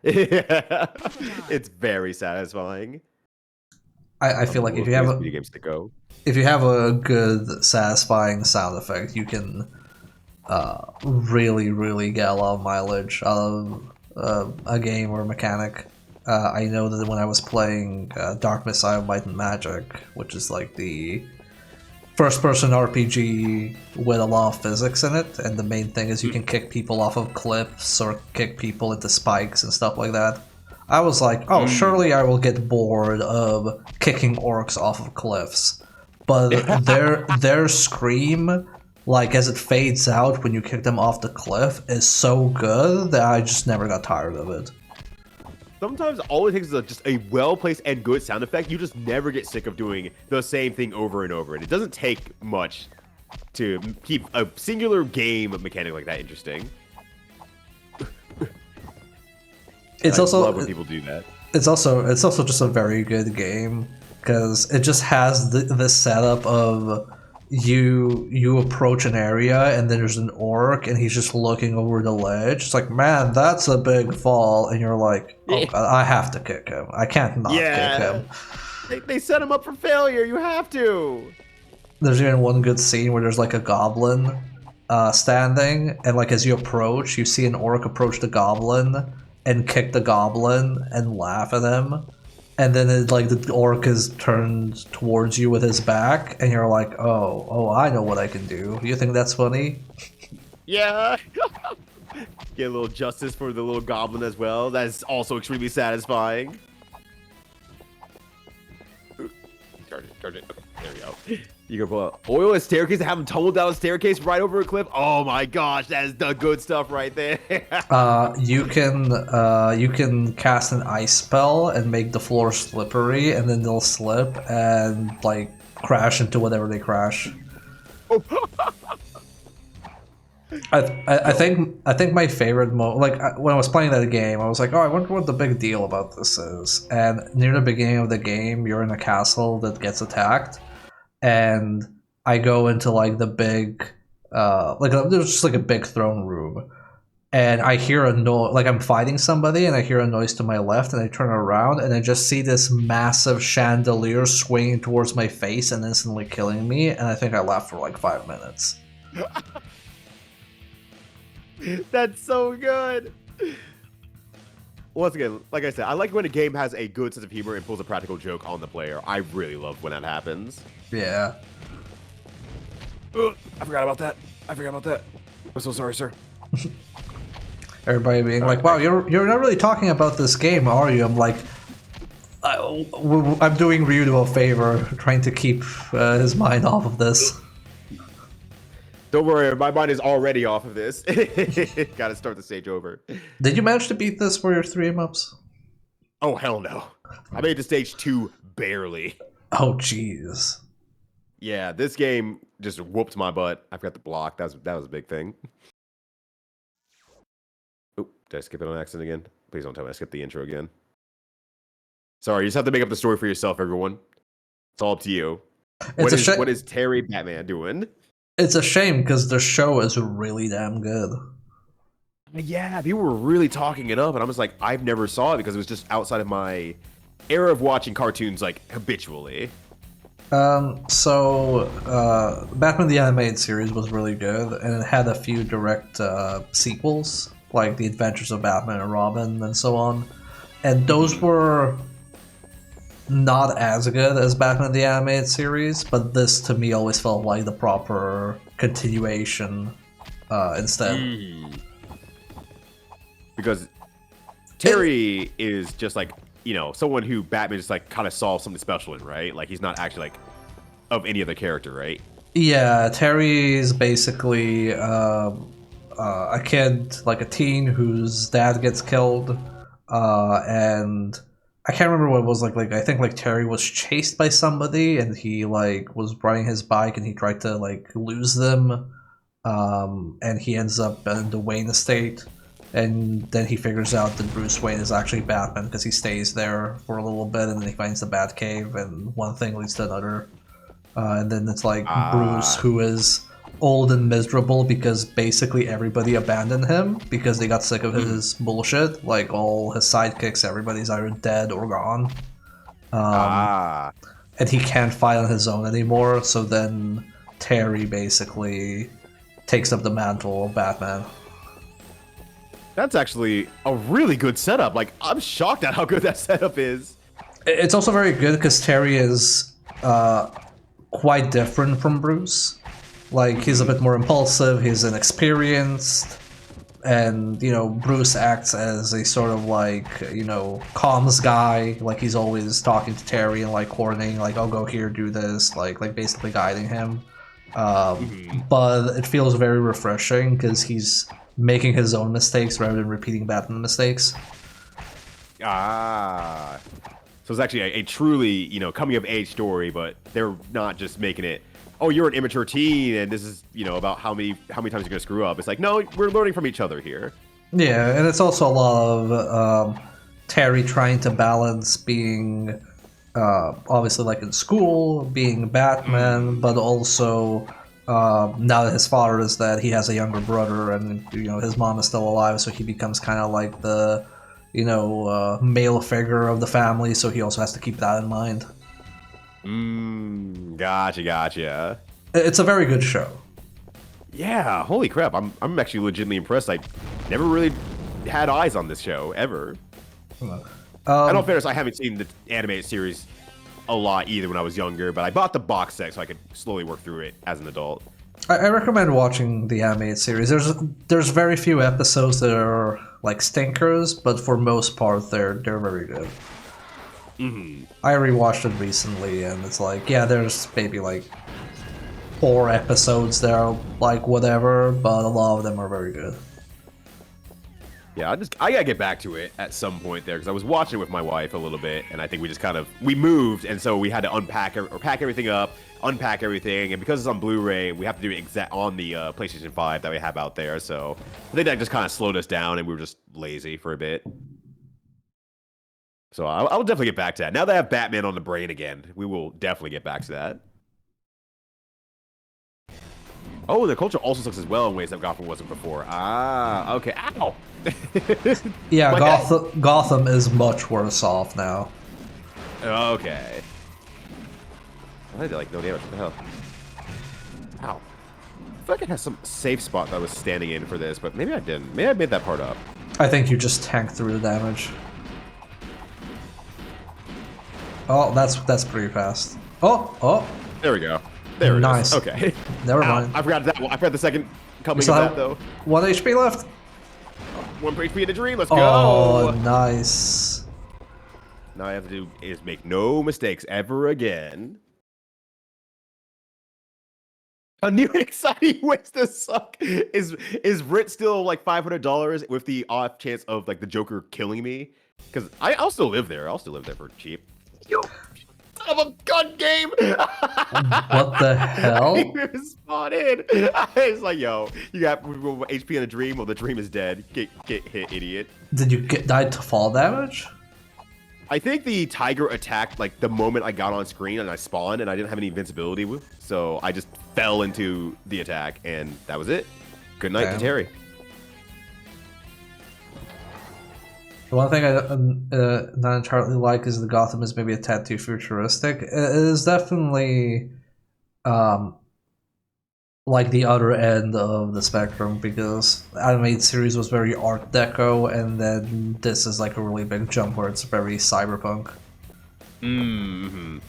It's very satisfying. I feel like if you have video games to go. if you have a good satisfying sound effect, you can really get a lot of mileage out of a game or a mechanic. I know that when I was playing Dark Messiah of Might and Magic, which is like the first-person RPG with a lot of physics in it, and the main thing is you can kick people off of cliffs or kick people into spikes and stuff like that. I was like, oh, surely I will get bored of kicking orcs off of cliffs. But their scream, like as it fades out when you kick them off the cliff, is so good that I just never got tired of it. Sometimes all it takes is just a well-placed and good sound effect. You just never get sick of doing the same thing over and over. And it doesn't take much to keep a singular game mechanic like that interesting. It's I also love when people do that. It's also just a very good game because it just has this setup of you approach an area and then there's an orc and he's just looking over the ledge. It's like, man, that's a big fall, and you're like, oh God, I have to kick him. I can't not kick him. They set him up for failure. You have to. There's even one good scene where there's like a goblin standing, and like as you approach, you see an orc approach the goblin and kick the goblin and laugh at him. And then it, like the orc is turned towards you with his back, and you're like, oh, I know what I can do. You think that's funny? Yeah. Get a little justice for the little goblin as well. That's also extremely satisfying. Charge it. Okay, there we go. You can pull out oil a staircase and have him tumble down a staircase right over a cliff. Oh my gosh, that is the good stuff right there. You can cast an ice spell and make the floor slippery, and then they'll slip and like crash into whatever they crash. I think my favorite when I was playing that game, I was like, oh, I wonder what the big deal about this is. And near the beginning of the game, you're in a castle that gets attacked, and I go into like the big there's just like a big throne room, and I hear a noise, like I'm fighting somebody, and I hear a noise to my left, and I turn around, and I just see this massive chandelier swinging towards my face and instantly killing me, and I think I laughed for like 5 minutes. That's so good. Once again, like I said, I like when a game has a good sense of humor and pulls a practical joke on the player. I really love when that happens. Yeah. I forgot about that. I'm so sorry, sir. Everybody being like, wow, you're not really talking about this game, are you? I'm like, I'm doing Ryyudo a favor, trying to keep his mind off of this. Don't worry, my mind is already off of this. Gotta start the stage over. Did you manage to beat this for your 3-em-ups? Oh, hell no. I made it to stage 2 barely. Oh, jeez. Yeah, this game just whooped my butt. I forgot to block. That was a big thing. Oop, did I skip it on accident again? Please don't tell me I skipped the intro again. Sorry, you just have to make up the story for yourself, everyone. It's all up to you. What is Terry Batman doing? It's a shame because the show is really damn good. Yeah, people were really talking it up, and I was like, I've never saw it because it was just outside of my era of watching cartoons like habitually. Batman the Animated Series was really good, and it had a few direct sequels, like The Adventures of Batman and Robin and so on. And those were not as good as Batman the Animated Series, but this to me always felt like the proper continuation instead. Because Terry is just like, someone who Batman just like kind of solves something special in, right? Like he's not actually like of any other character, right? Yeah, Terry's basically a kid, like a teen whose dad gets killed, and I can't remember what it was like I think like Terry was chased by somebody, and he like was riding his bike and he tried to like lose them, and he ends up in the Wayne estate, and then he figures out that Bruce Wayne is actually Batman because he stays there for a little bit, and then he finds the Batcave, and one thing leads to another, and then it's like Bruce, who is old and miserable because basically everybody abandoned him because they got sick of his bullshit. Like all his sidekicks, everybody's either dead or gone. And he can't fight on his own anymore, so then Terry basically takes up the mantle of Batman. That's actually a really good setup. Like, I'm shocked at how good that setup is. It's also very good because Terry is quite different from Bruce. Like, he's a bit more impulsive, he's inexperienced, and, you know, Bruce acts as a sort of, like, you know, comms guy. Like, he's always talking to Terry and, like, coordinating, like, oh, go here, do this, like basically guiding him. But it feels very refreshing because he's making his own mistakes rather than repeating Batman mistakes. Ah. So it's actually a truly, you know, coming of age story, but they're not just making it, oh, you're an immature teen, and this is, you know, about how many times you're gonna screw up. It's like, no, we're learning from each other here. Yeah, and it's also a lot of Terry trying to balance being obviously like in school, being Batman, but also now that his father is dead, he has a younger brother, and you know his mom is still alive, so he becomes kind of like the male figure of the family. So he also has to keep that in mind. Gotcha. It's a very good show. Yeah, holy crap! I'm actually legitimately impressed. I never really had eyes on this show ever. In all fairness, I haven't seen the animated series a lot either when I was younger, but I bought the box set so I could slowly work through it as an adult. I recommend watching the animated series. There's very few episodes that are like stinkers, but for most part they're very good. I rewatched it recently, and it's like, yeah, there's maybe like 4 episodes that are like whatever, but a lot of them are very good. Yeah, I gotta get back to it at some point there because I was watching it with my wife a little bit, and I think we just we moved, and so we had to unpack or pack everything up, unpack everything, and because it's on Blu-ray, we have to do it on the PlayStation 5 that we have out there. So I think that just kind of slowed us down, and we were just lazy for a bit. So I'll definitely get back to that. Now that I have Batman on the brain again, we will definitely get back to that. Oh, the culture also sucks as well in ways that Gotham wasn't before. Ah, okay. Ow! Yeah, Gotham is much worse off now. Okay. I did like no damage. What the hell? Ow. I feel like I had some safe spot that I was standing in for this, but maybe I didn't. Maybe I made that part up. I think you just tanked through the damage. Oh, that's pretty fast. Oh. There we go. There it nice. is. Okay. Never mind. I forgot that one. I forgot the second coming of that, though. 1 HP left. 1 HP in a dream. Let's Oh, go. nice. Now I have to do is make no mistakes ever again. A new exciting ways to suck. Is Brit still like $500 with the off chance of like the Joker killing me? Because I'll still live there. I'll still live there for cheap. Yo, son of a gun game. What the hell? He responded. It's like, yo, you got HP in a dream. Well, the dream is dead. Get hit, idiot. Did you die to fall damage? I think the tiger attacked like the moment I got on screen and I spawned, and I didn't have any invincibility, so I just fell into the attack, and that was it. Good night to Terry. The one thing I not entirely like is the Gotham is maybe a tad too futuristic. It is definitely like the other end of the spectrum, because the animated series was very Art Deco, and then this is like a really big jump where it's very cyberpunk. Mm-hmm.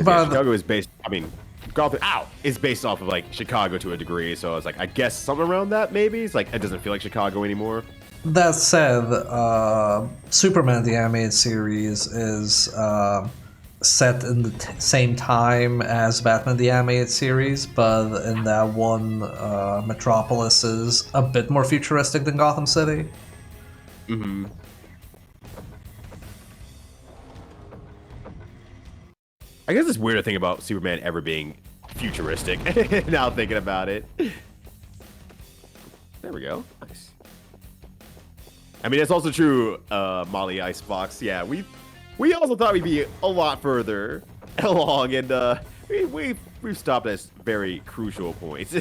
But Chicago is based. I mean, Gotham is based off of like Chicago to a degree. So I was like, I guess something around that maybe. It's like it doesn't feel like Chicago anymore. that said, Superman the animated series is set in the same time as Batman the animated series, but in that one, Metropolis is a bit more futuristic than Gotham City. Mm-hmm. I guess it's weird to think about Superman ever being futuristic. Now thinking about it. There we go. Nice. I mean, it's also true, Molly Icebox. Yeah, we also thought we'd be a lot further along, and we've stopped at very crucial points.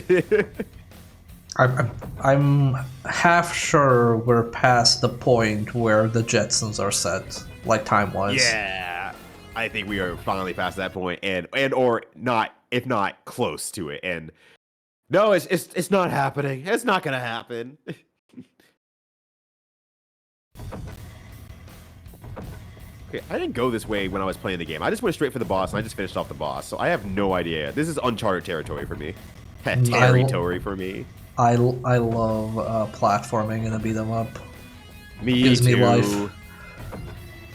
I'm half sure we're past the point where the Jetsons are set, like time-wise. Yeah, I think we are finally past that point, and or not, if not close to it. And no, it's not happening. It's not gonna happen. Okay, I didn't go this way when I was playing the game. I just went straight for the boss, and I just finished off the boss. So I have no idea. This is uncharted territory for me. Territory for me. I love platforming in a beat 'em up. Me Gives too. me life.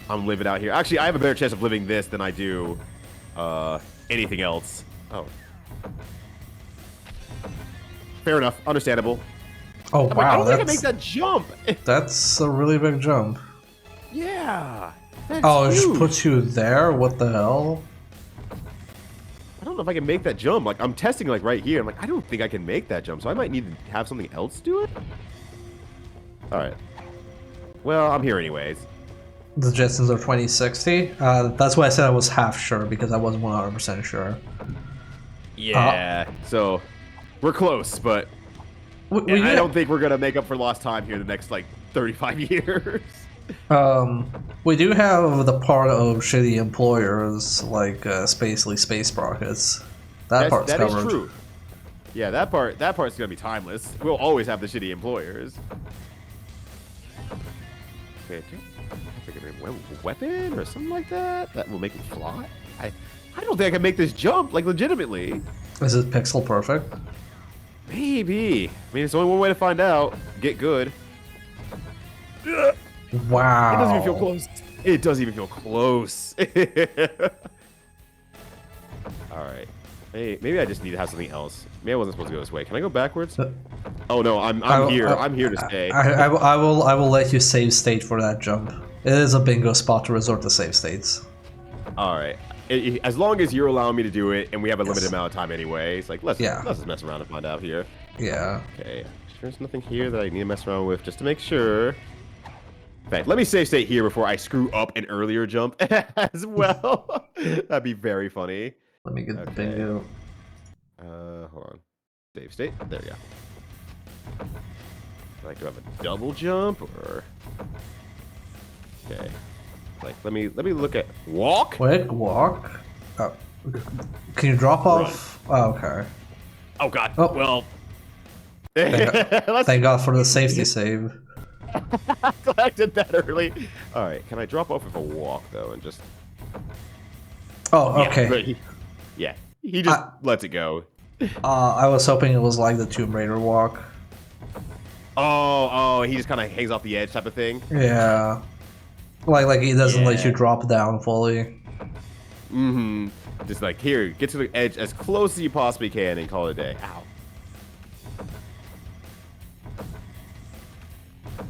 I'm living out here. Actually, I have a better chance of living this than I do anything else. Oh. Fair enough. Understandable. Oh I'm like, wow, I don't think I make that jump. that's a really big jump. Yeah. That's Oh, it huge. just puts you there? What the hell? I don't know if I can make that jump. Like, I'm testing, like, right here. I'm like, I don't think I can make that jump, so I might need to have something else do it. All right. Well, I'm here anyways. The Jetsons are 2060? That's why I said I was half sure, because I wasn't 100% sure. Yeah. So, we're close, but I don't think we're going to make up for lost time here the next, like, 35 years. We do have the part of shitty employers, like Spacely Space Sprockets. That part's that covered. is true. Yeah, that part's gonna be timeless. We'll always have the shitty employers. Okay, a weapon or something like that that will make me fly. I don't think I can make this jump, like, legitimately. Is it pixel perfect? Maybe. I mean, it's only one way to find out. Get good. Wow. It doesn't even feel close. It doesn't even feel close. All right. Hey, maybe I just need to have something else. Maybe I wasn't supposed to go this way. Can I go backwards? Oh no, I'm here. I'm here to stay. I will let you save state for that jump. It is a bingo spot to resort to save states. All right. As long as you're allowing me to do it, and we have a limited amount of time anyway, it's like let's just mess around and find out here. Yeah. Okay. There's nothing here that I need to mess around with just to make sure. In fact, let me save state here before I screw up an earlier jump as well. That'd be very funny. Let me get the bingo. Hold on. Save state. There we go. Like, do I have a double jump or? Okay. Like, let me look at walk. Quick walk. Oh. Can you drop off? Oh, okay. Oh God. Oh. Well. Thank God for the safety save. Glad I did that early. All right. Can I drop off with a walk though and just? Oh, okay. Yeah. He just lets it go. I was hoping it was like the Tomb Raider walk. Oh, he just kind of hangs off the edge type of thing. Yeah. Like he doesn't let you drop down fully. Mm-hmm. Just like, here, get to the edge as close as you possibly can and call it a day. Ow.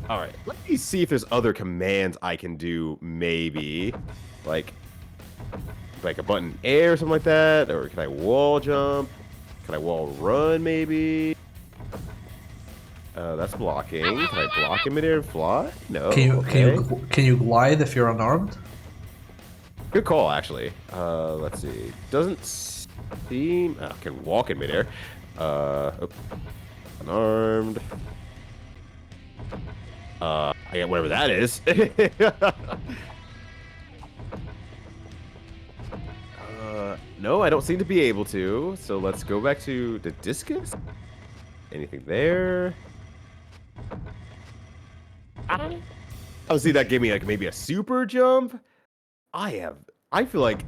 All right, let me see if there's other commands I can do, maybe. Like a button air or something like that, or can I wall jump? Can I wall run, maybe? That's blocking. Can I block in midair and fly? No. Can you glide if you're unarmed? Good call, actually. Let's see. Doesn't seem. I can walk in midair. Unarmed. I get whatever that is. No, I don't seem to be able to. So let's go back to the discus. Anything there? Oh, see, that gave me like maybe a super jump. I feel like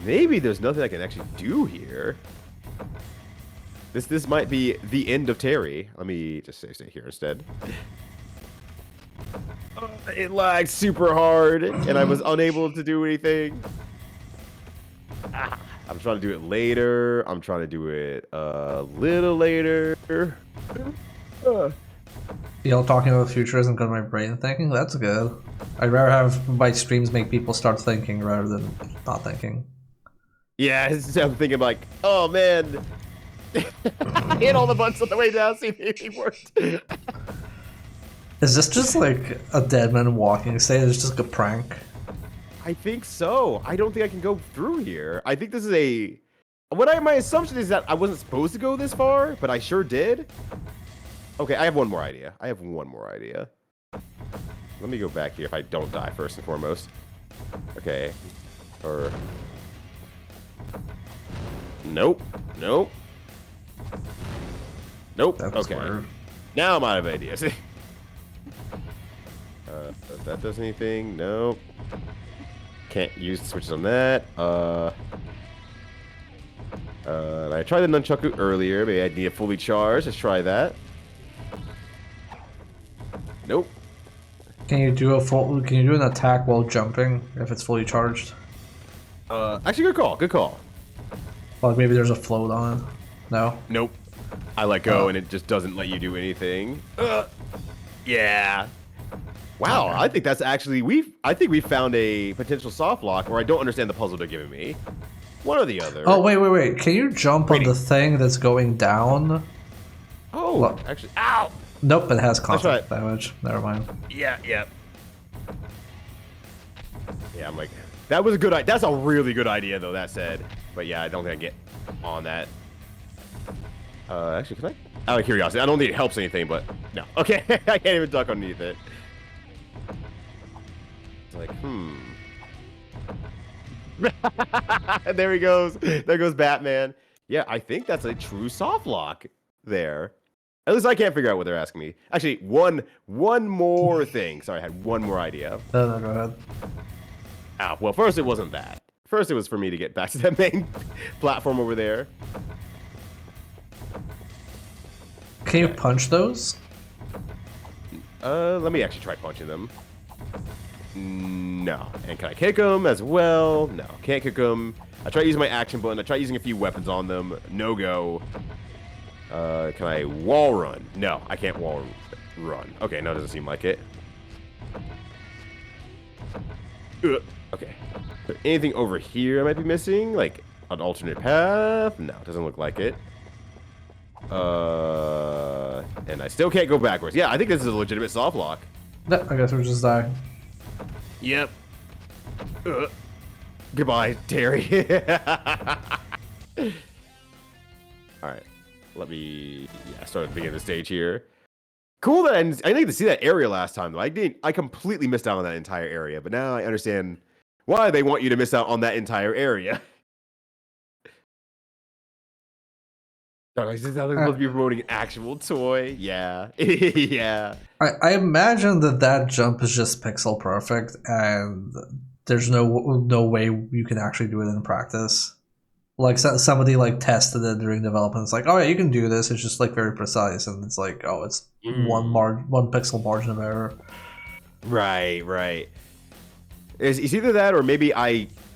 maybe there's nothing I can actually do here. This might be the end of Terry. Let me just stay here instead. It lagged super hard, and I was unable to do anything. I'm trying to do it later. I'm trying to do it a little later. Y'all talking about the future isn't good at my brain thinking? That's good. I'd rather have my streams make people start thinking rather than not thinking. Yeah, I'm thinking like, oh man. I hit all the buttons on the way down, see if anything worked. Is this just like a dead man walking state? It's just a prank? I think so. I don't think I can go through here. I think this is a... my assumption is that I wasn't supposed to go this far, but I sure did. Okay, I have one more idea. Let me go back here if I don't die first and foremost. Okay. Or... Nope. That was okay. weird. Now I'm out of ideas. if that does anything. Nope. Can't use the switches on that. I tried the nunchaku earlier. Maybe I need it fully charged. Let's try that. Nope. Can you do an attack while jumping if it's fully charged? Actually, good call. Good call. Like maybe there's a float on it. No. Nope. I let go and it just doesn't let you do anything. Yeah. Wow, Okay. I think that's actually I think we found a potential soft lock, or I don't understand the puzzle they're giving me. One or the other. Oh wait! Can you jump on the thing that's going down? Oh, Look. actually, ow! Nope, it has That's contact right. damage. Never mind. Yeah. Yeah, I'm like, that was a good idea. That's a really good idea, though, that said. But yeah, I don't think I get on that. Actually, can I? Out of curiosity, I don't think it helps anything, but no. Okay, I can't even duck underneath it. It's like, there he goes. There goes Batman. Yeah, I think that's a true soft lock there. At least I can't figure out what they're asking me. Actually, one more thing. Sorry, I had one more idea. No, go ahead. Ah, well, first it wasn't that. First it was for me to get back to that main platform over there. Can you punch those? Let me actually try punching them. No. And can I kick them as well? No, can't kick them. I tried using my action button. I tried using a few weapons on them. No go. Can I wall run? No, I can't wall run. Okay, no, it doesn't seem like it. Okay. Is there anything over here I might be missing? Like an alternate path? No, it doesn't look like it. And I still can't go backwards. Yeah, I think this is a legitimate soft lock. No, I guess we're just dying. Yep. Goodbye, Terry. Alright. Let me start at the beginning of the stage here. Cool that I didn't get to see that area last time though. I completely missed out on that entire area, but now I understand why they want you to miss out on that entire area. Is this how they're supposed to be promoting an actual toy? Yeah. Yeah. I imagine that jump is just pixel perfect, and there's no way you can actually do it in practice. Like somebody like tested it during development. It's like, oh yeah, you can do this. It's just like very precise, and it's like, oh, it's one pixel margin of error. Right. It's either that or maybe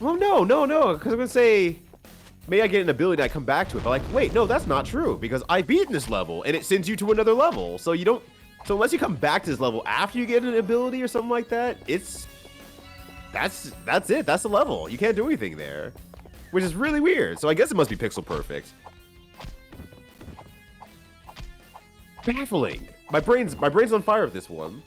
well, no, because I'm gonna say maybe I get an ability and I come back to it, but like, wait, no, that's not true because I've beaten this level and it sends you to another level. So so unless you come back to this level after you get an ability or something like that, that's it. That's the level. You can't do anything there, which is really weird. So I guess it must be pixel perfect. Baffling. My brain's on fire with this one.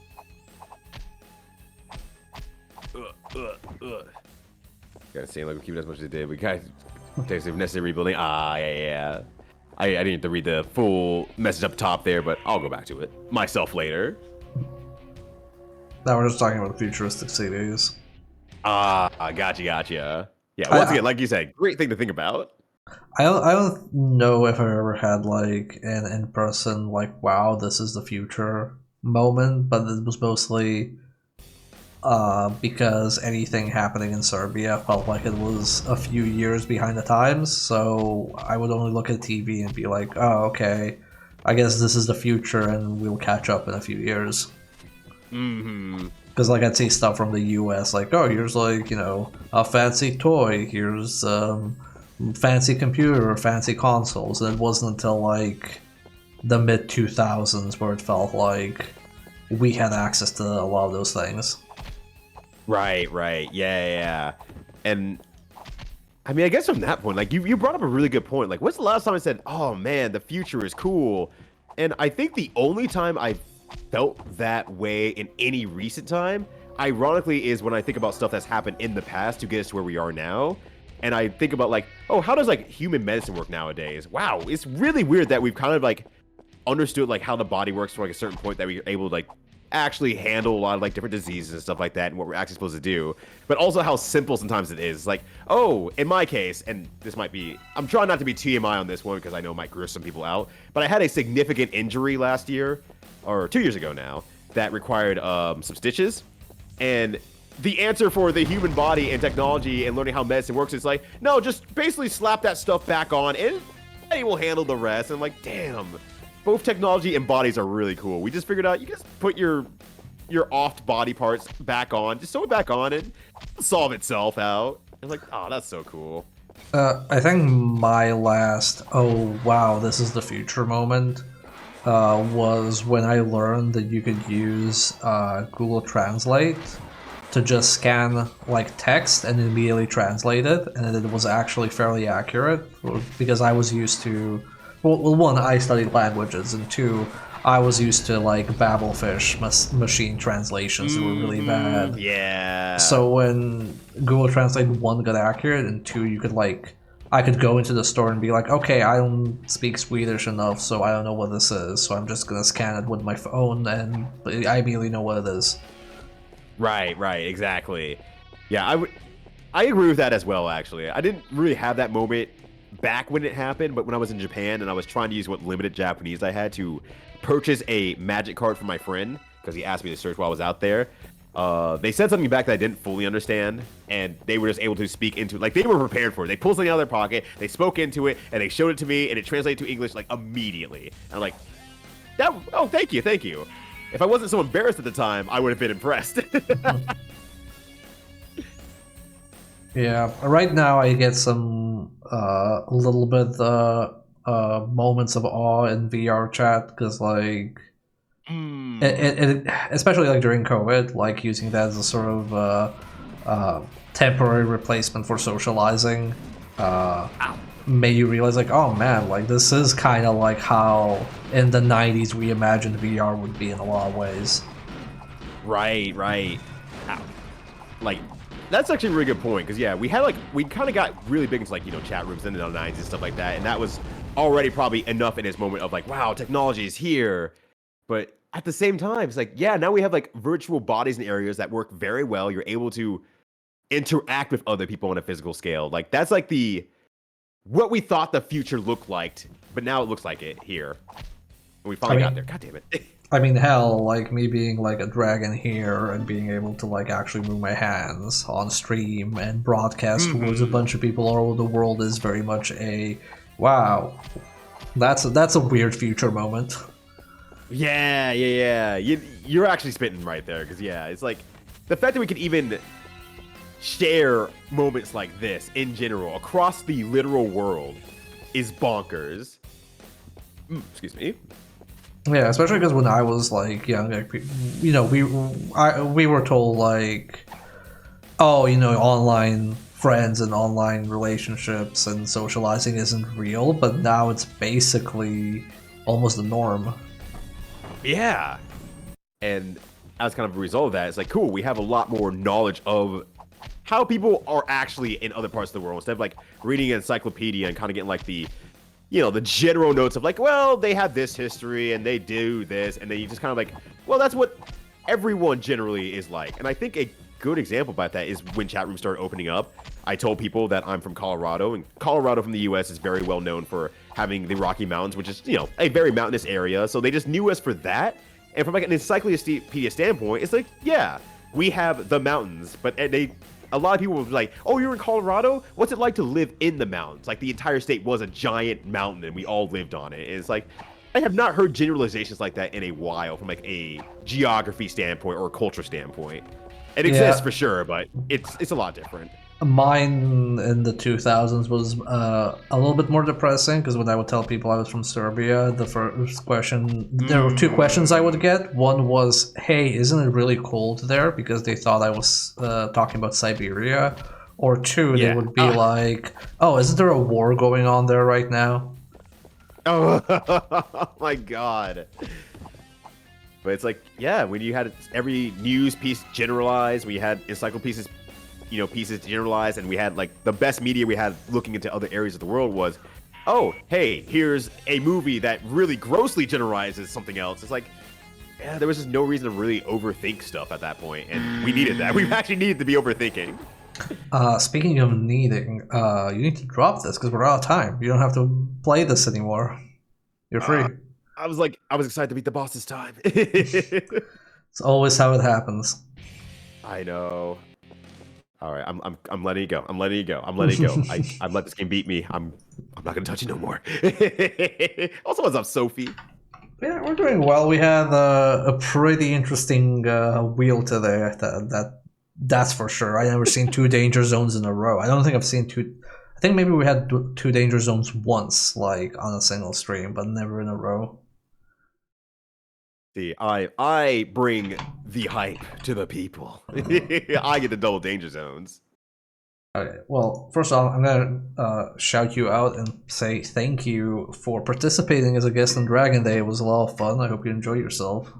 Gotta say, like, we keep it as much as it did. We got necessary rebuilding. Yeah. I didn't have to read the full message up top there, but I'll go back to it myself later. Now we're just talking about futuristic CDs. Gotcha. Yeah, once again, like you said, great thing to think about. I don't know if I've ever had like an in-person like, wow, this is the future moment, but it was mostly because anything happening in Serbia felt like it was a few years behind the times, so I would only look at TV and be like, oh, okay, I guess this is the future and we'll catch up in a few years. Because like I'd see stuff from the US like, oh, here's like, a fancy toy, here's fancy computer, fancy consoles, and it wasn't until like the mid-2000s where it felt like we had access to a lot of those things. Right. Yeah. And I mean, I guess from that point, like you brought up a really good point. Like, what's the last time I said, oh man, the future is cool? And I think the only time I felt that way in any recent time, ironically, is when I think about stuff that's happened in the past to get us to where we are now. And I think about like, oh, how does like human medicine work nowadays? Wow, it's really weird that we've kind of like understood like how the body works to like a certain point that we're able to like actually handle a lot of like different diseases and stuff like that and what we're actually supposed to do, but also how simple sometimes it is. Like, oh, in my case, and this might be, I'm trying not to be TMI on this one because I know it might gross some people out, but I had a significant injury last year or 2 years ago now that required some stitches, And the answer for the human body and technology and learning how medicine works is like, no, just basically slap that stuff back on and they will handle the rest. And I'm like, damn, both technology and bodies are really cool. We just figured out you just put your off body parts back on, just sew it back on and solve itself out. I'm like, oh, that's so cool. I think my last, oh wow, this is the future moment was when I learned that you could use Google Translate to just scan like text and immediately translate it, and it was actually fairly accurate because I was used to, well, one, I studied languages, and two, I was used to like Babelfish machine translations that were really bad. Yeah. So when Google Translate, one, got accurate, and two, you could like, I could go into the store and be like, okay, I don't speak Swedish enough, so I don't know what this is, so I'm just gonna scan it with my phone, and I immediately know what it is. Right, exactly. Yeah, I agree with that as well, actually. I didn't really have that moment back when it happened, but when I was in Japan and I was trying to use what limited Japanese I had to purchase a magic card for my friend, because he asked me to search while I was out there, they said something back that I didn't fully understand, and they were just able to speak into it. Like, they were prepared for it. They pulled something out of their pocket, they spoke into it, and they showed it to me, and it translated to English, like, immediately. And I'm like, oh, thank you. If I wasn't so embarrassed at the time, I would have been impressed. Yeah, right now I get some little bit moments of awe in VR chat because like especially like during COVID, like using that as a sort of temporary replacement for socializing made you realize like, oh man, like this is kind of like how in the 90s we imagined VR would be in a lot of ways. Right. Ow. Like, that's actually a really good point, because yeah, we kind of got really big into like, you know, chat rooms in the 90s and stuff like that, and that was already probably enough in its moment of like, wow, technology is here. But at the same time, it's like, yeah, now we have like virtual bodies and areas that work very well. You're able to interact with other people on a physical scale. Like, that's like what we thought the future looked like, but now it looks like it here. And we finally got there. God damn it. I mean, hell, like me being like a dragon here and being able to like actually move my hands on stream and broadcast towards a bunch of people all over the world is very much a wow. That's a weird future moment. Yeah. You're actually spitting right there, because yeah, it's like the fact that we can even share moments like this in general across the literal world is bonkers. Excuse me. Yeah, especially because when I was like young, like, you know, we were told like, oh, you know, online friends and online relationships and socializing isn't real, but now it's basically almost the norm. Yeah. And as kind of a result of that, it's like, cool, we have a lot more knowledge of how people are actually in other parts of the world, instead of like reading an encyclopedia and kind of getting like the, you know, the general notes of like, well, they have this history and they do this, and then you just kind of like, well, that's what everyone generally is like. And I think a good example about that is when chat rooms started opening up. I told people that I'm from Colorado, and Colorado from the US is very well known for having the Rocky Mountains, which is, you know, a very mountainous area. So they just knew us for that. And from like an encyclopedia standpoint, it's like, yeah, we have the mountains, but a lot of people were like, oh, you're in Colorado? What's it like to live in the mountains? Like, the entire state was a giant mountain and we all lived on it. And it's like, I have not heard generalizations like that in a while from like a geography standpoint or a culture standpoint. It exists for sure, but it's a lot different. Mine in the 2000s was a little bit more depressing, because when I would tell people I was from Serbia, the first question, there were two questions I would get. One was, hey, isn't it really cold there? Because they thought I was talking about Siberia. Or two, they would be like, oh, isn't there a war going on there right now? Oh my god. But it's like, yeah, when you had every news piece generalized, we had encyclopedias, you know, pieces generalized, and we had like the best media we had looking into other areas of the world was, oh, hey, here's a movie that really grossly generalizes something else. It's like, yeah, there was just no reason to really overthink stuff at that point, and we needed that. We actually needed to be overthinking. Speaking of needing, you need to drop this because we're out of time. You don't have to play this anymore. You're free. I was excited to beat the boss this time. It's always how it happens. I know. All right, I'm letting you go. I'm letting you go. I'm letting you go. I've let this game beat me. I'm not gonna touch it no more. Also, what's up, Sophie? Yeah, we're doing well. We had a pretty interesting wheel today. That's for sure. I never seen two danger zones in a row. I don't think I've seen two. I think maybe we had two danger zones once, like on a single stream, but never in a row. See, I bring the hype to the people. I get the double danger zones. Okay, well, first off, I'm gonna shout you out and say thank you for participating as a guest on Dragon Day. It was a lot of fun. I hope you enjoy yourself.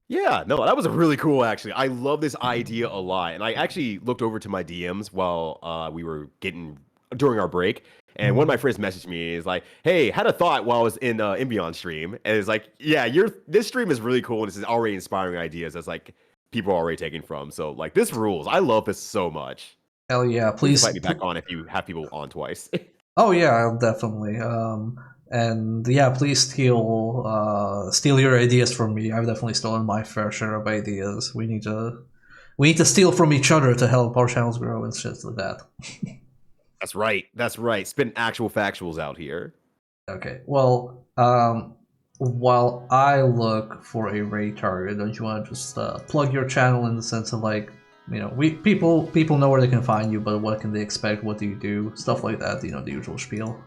Yeah, no, that was really cool, actually. I love this idea a lot. And I actually looked over to my DMs while we were getting during our break. And one of my friends messaged me. Is like, "Hey, had a thought while I was in Beyond stream." And it's like, "Yeah, this stream is really cool, and this is already inspiring ideas that's like people are already taking from. So like, this rules. I love this so much. Hell yeah! Please Please invite me back on if you have people on twice." Oh yeah, I'll definitely. And yeah, please steal your ideas from me. I've definitely stolen my fair share of ideas. We need to steal from each other to help our channels grow and shit like that. That's right. That's right. Spin actual factuals out here. Okay. Well, while I look for a raid target, don't you want to just plug your channel in the sense of like, you know, people know where they can find you, but what can they expect? What do you do? Stuff like that. You know, the usual spiel.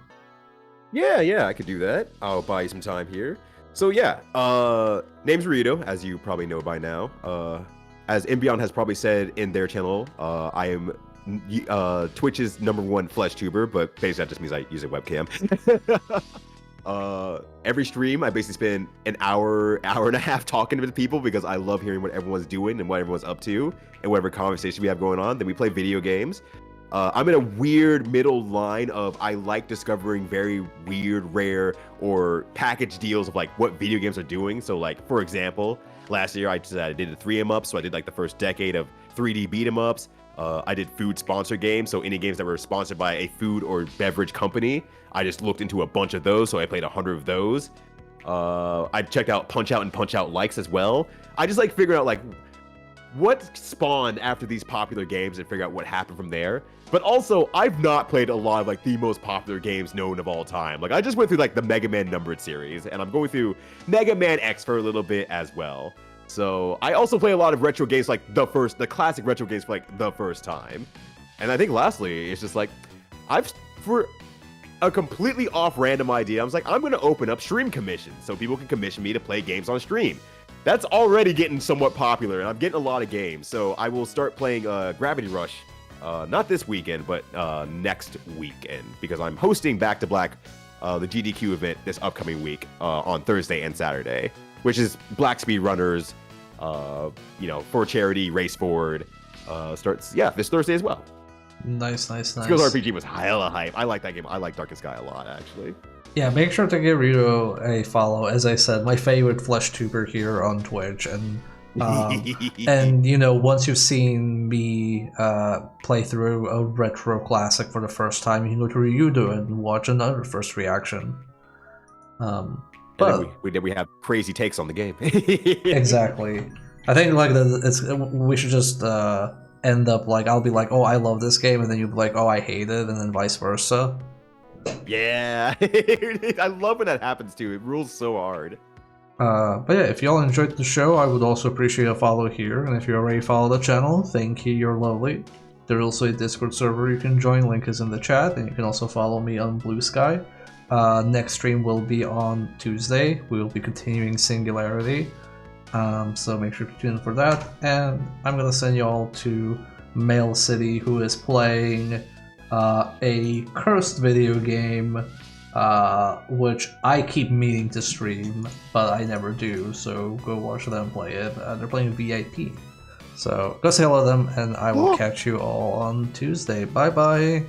Yeah, I could do that. I'll buy you some time here. So yeah, name's Ryyudo, as you probably know by now. As Imbion has probably said in their channel, I am Twitch's #1 flesh tuber, but basically that just means I use a webcam. Every stream, I basically spend an hour and a half talking to the people because I love hearing what everyone's doing and what everyone's up to and whatever conversation we have going on. Then we play video games. I'm in a weird middle line of I like discovering very weird, rare, or package deals of like what video games are doing. So like, for example, last year I did the 3M ups, so I did like the first decade of 3D beat 'em ups. I did food sponsor games, so any games that were sponsored by a food or beverage company, I just looked into a bunch of those, so I played 100 of those. I checked out Punch Out and Punch Out likes as well. I just like figuring out like what spawned after these popular games and figure out what happened from there. But also, I've not played a lot of like the most popular games known of all time. Like I just went through like the Mega Man numbered series, and I'm going through Mega Man X for a little bit as well. So I also play a lot of retro games, like the classic retro games for like the first time. And I think lastly, it's just like for a completely off random idea, I was like, I'm gonna open up stream commissions so people can commission me to play games on stream. That's already getting somewhat popular, and I'm getting a lot of games. So I will start playing Gravity Rush, not this weekend, but next weekend, because I'm hosting Back to Black, the GDQ event this upcoming week on Thursday and Saturday, which is Black Speed Runners, for charity, race forward. Starts this Thursday as well. Nice. Skills RPG was hella hype. I like that game. I like Darkest Sky a lot, actually. Yeah, make sure to give Ryyudo a follow. As I said, my favorite flesh tuber here on Twitch, and once you've seen me play through a retro classic for the first time, you can go to Ryyudo and watch another first reaction. But we have crazy takes on the game. Exactly. I think like we should just end up like I'll be like, oh, I love this game, and then you'll be like, oh, I hate it, and then vice versa. Yeah, I love when that happens too. It rules so hard. But yeah, if y'all enjoyed the show, I would also appreciate a follow here, and if you already follow the channel, thank you, you're lovely. There's also a Discord server you can join, link is in the chat, and you can also follow me on Blue Sky. Next stream will be on Tuesday. We will be continuing Singularity, so make sure to tune in for that, and I'm gonna send y'all to Mail City, who is playing a cursed video game, which I keep meaning to stream, but I never do, so go watch them play it. They're playing VIP. So go say hello to them, and I will catch you all on Tuesday. Bye bye!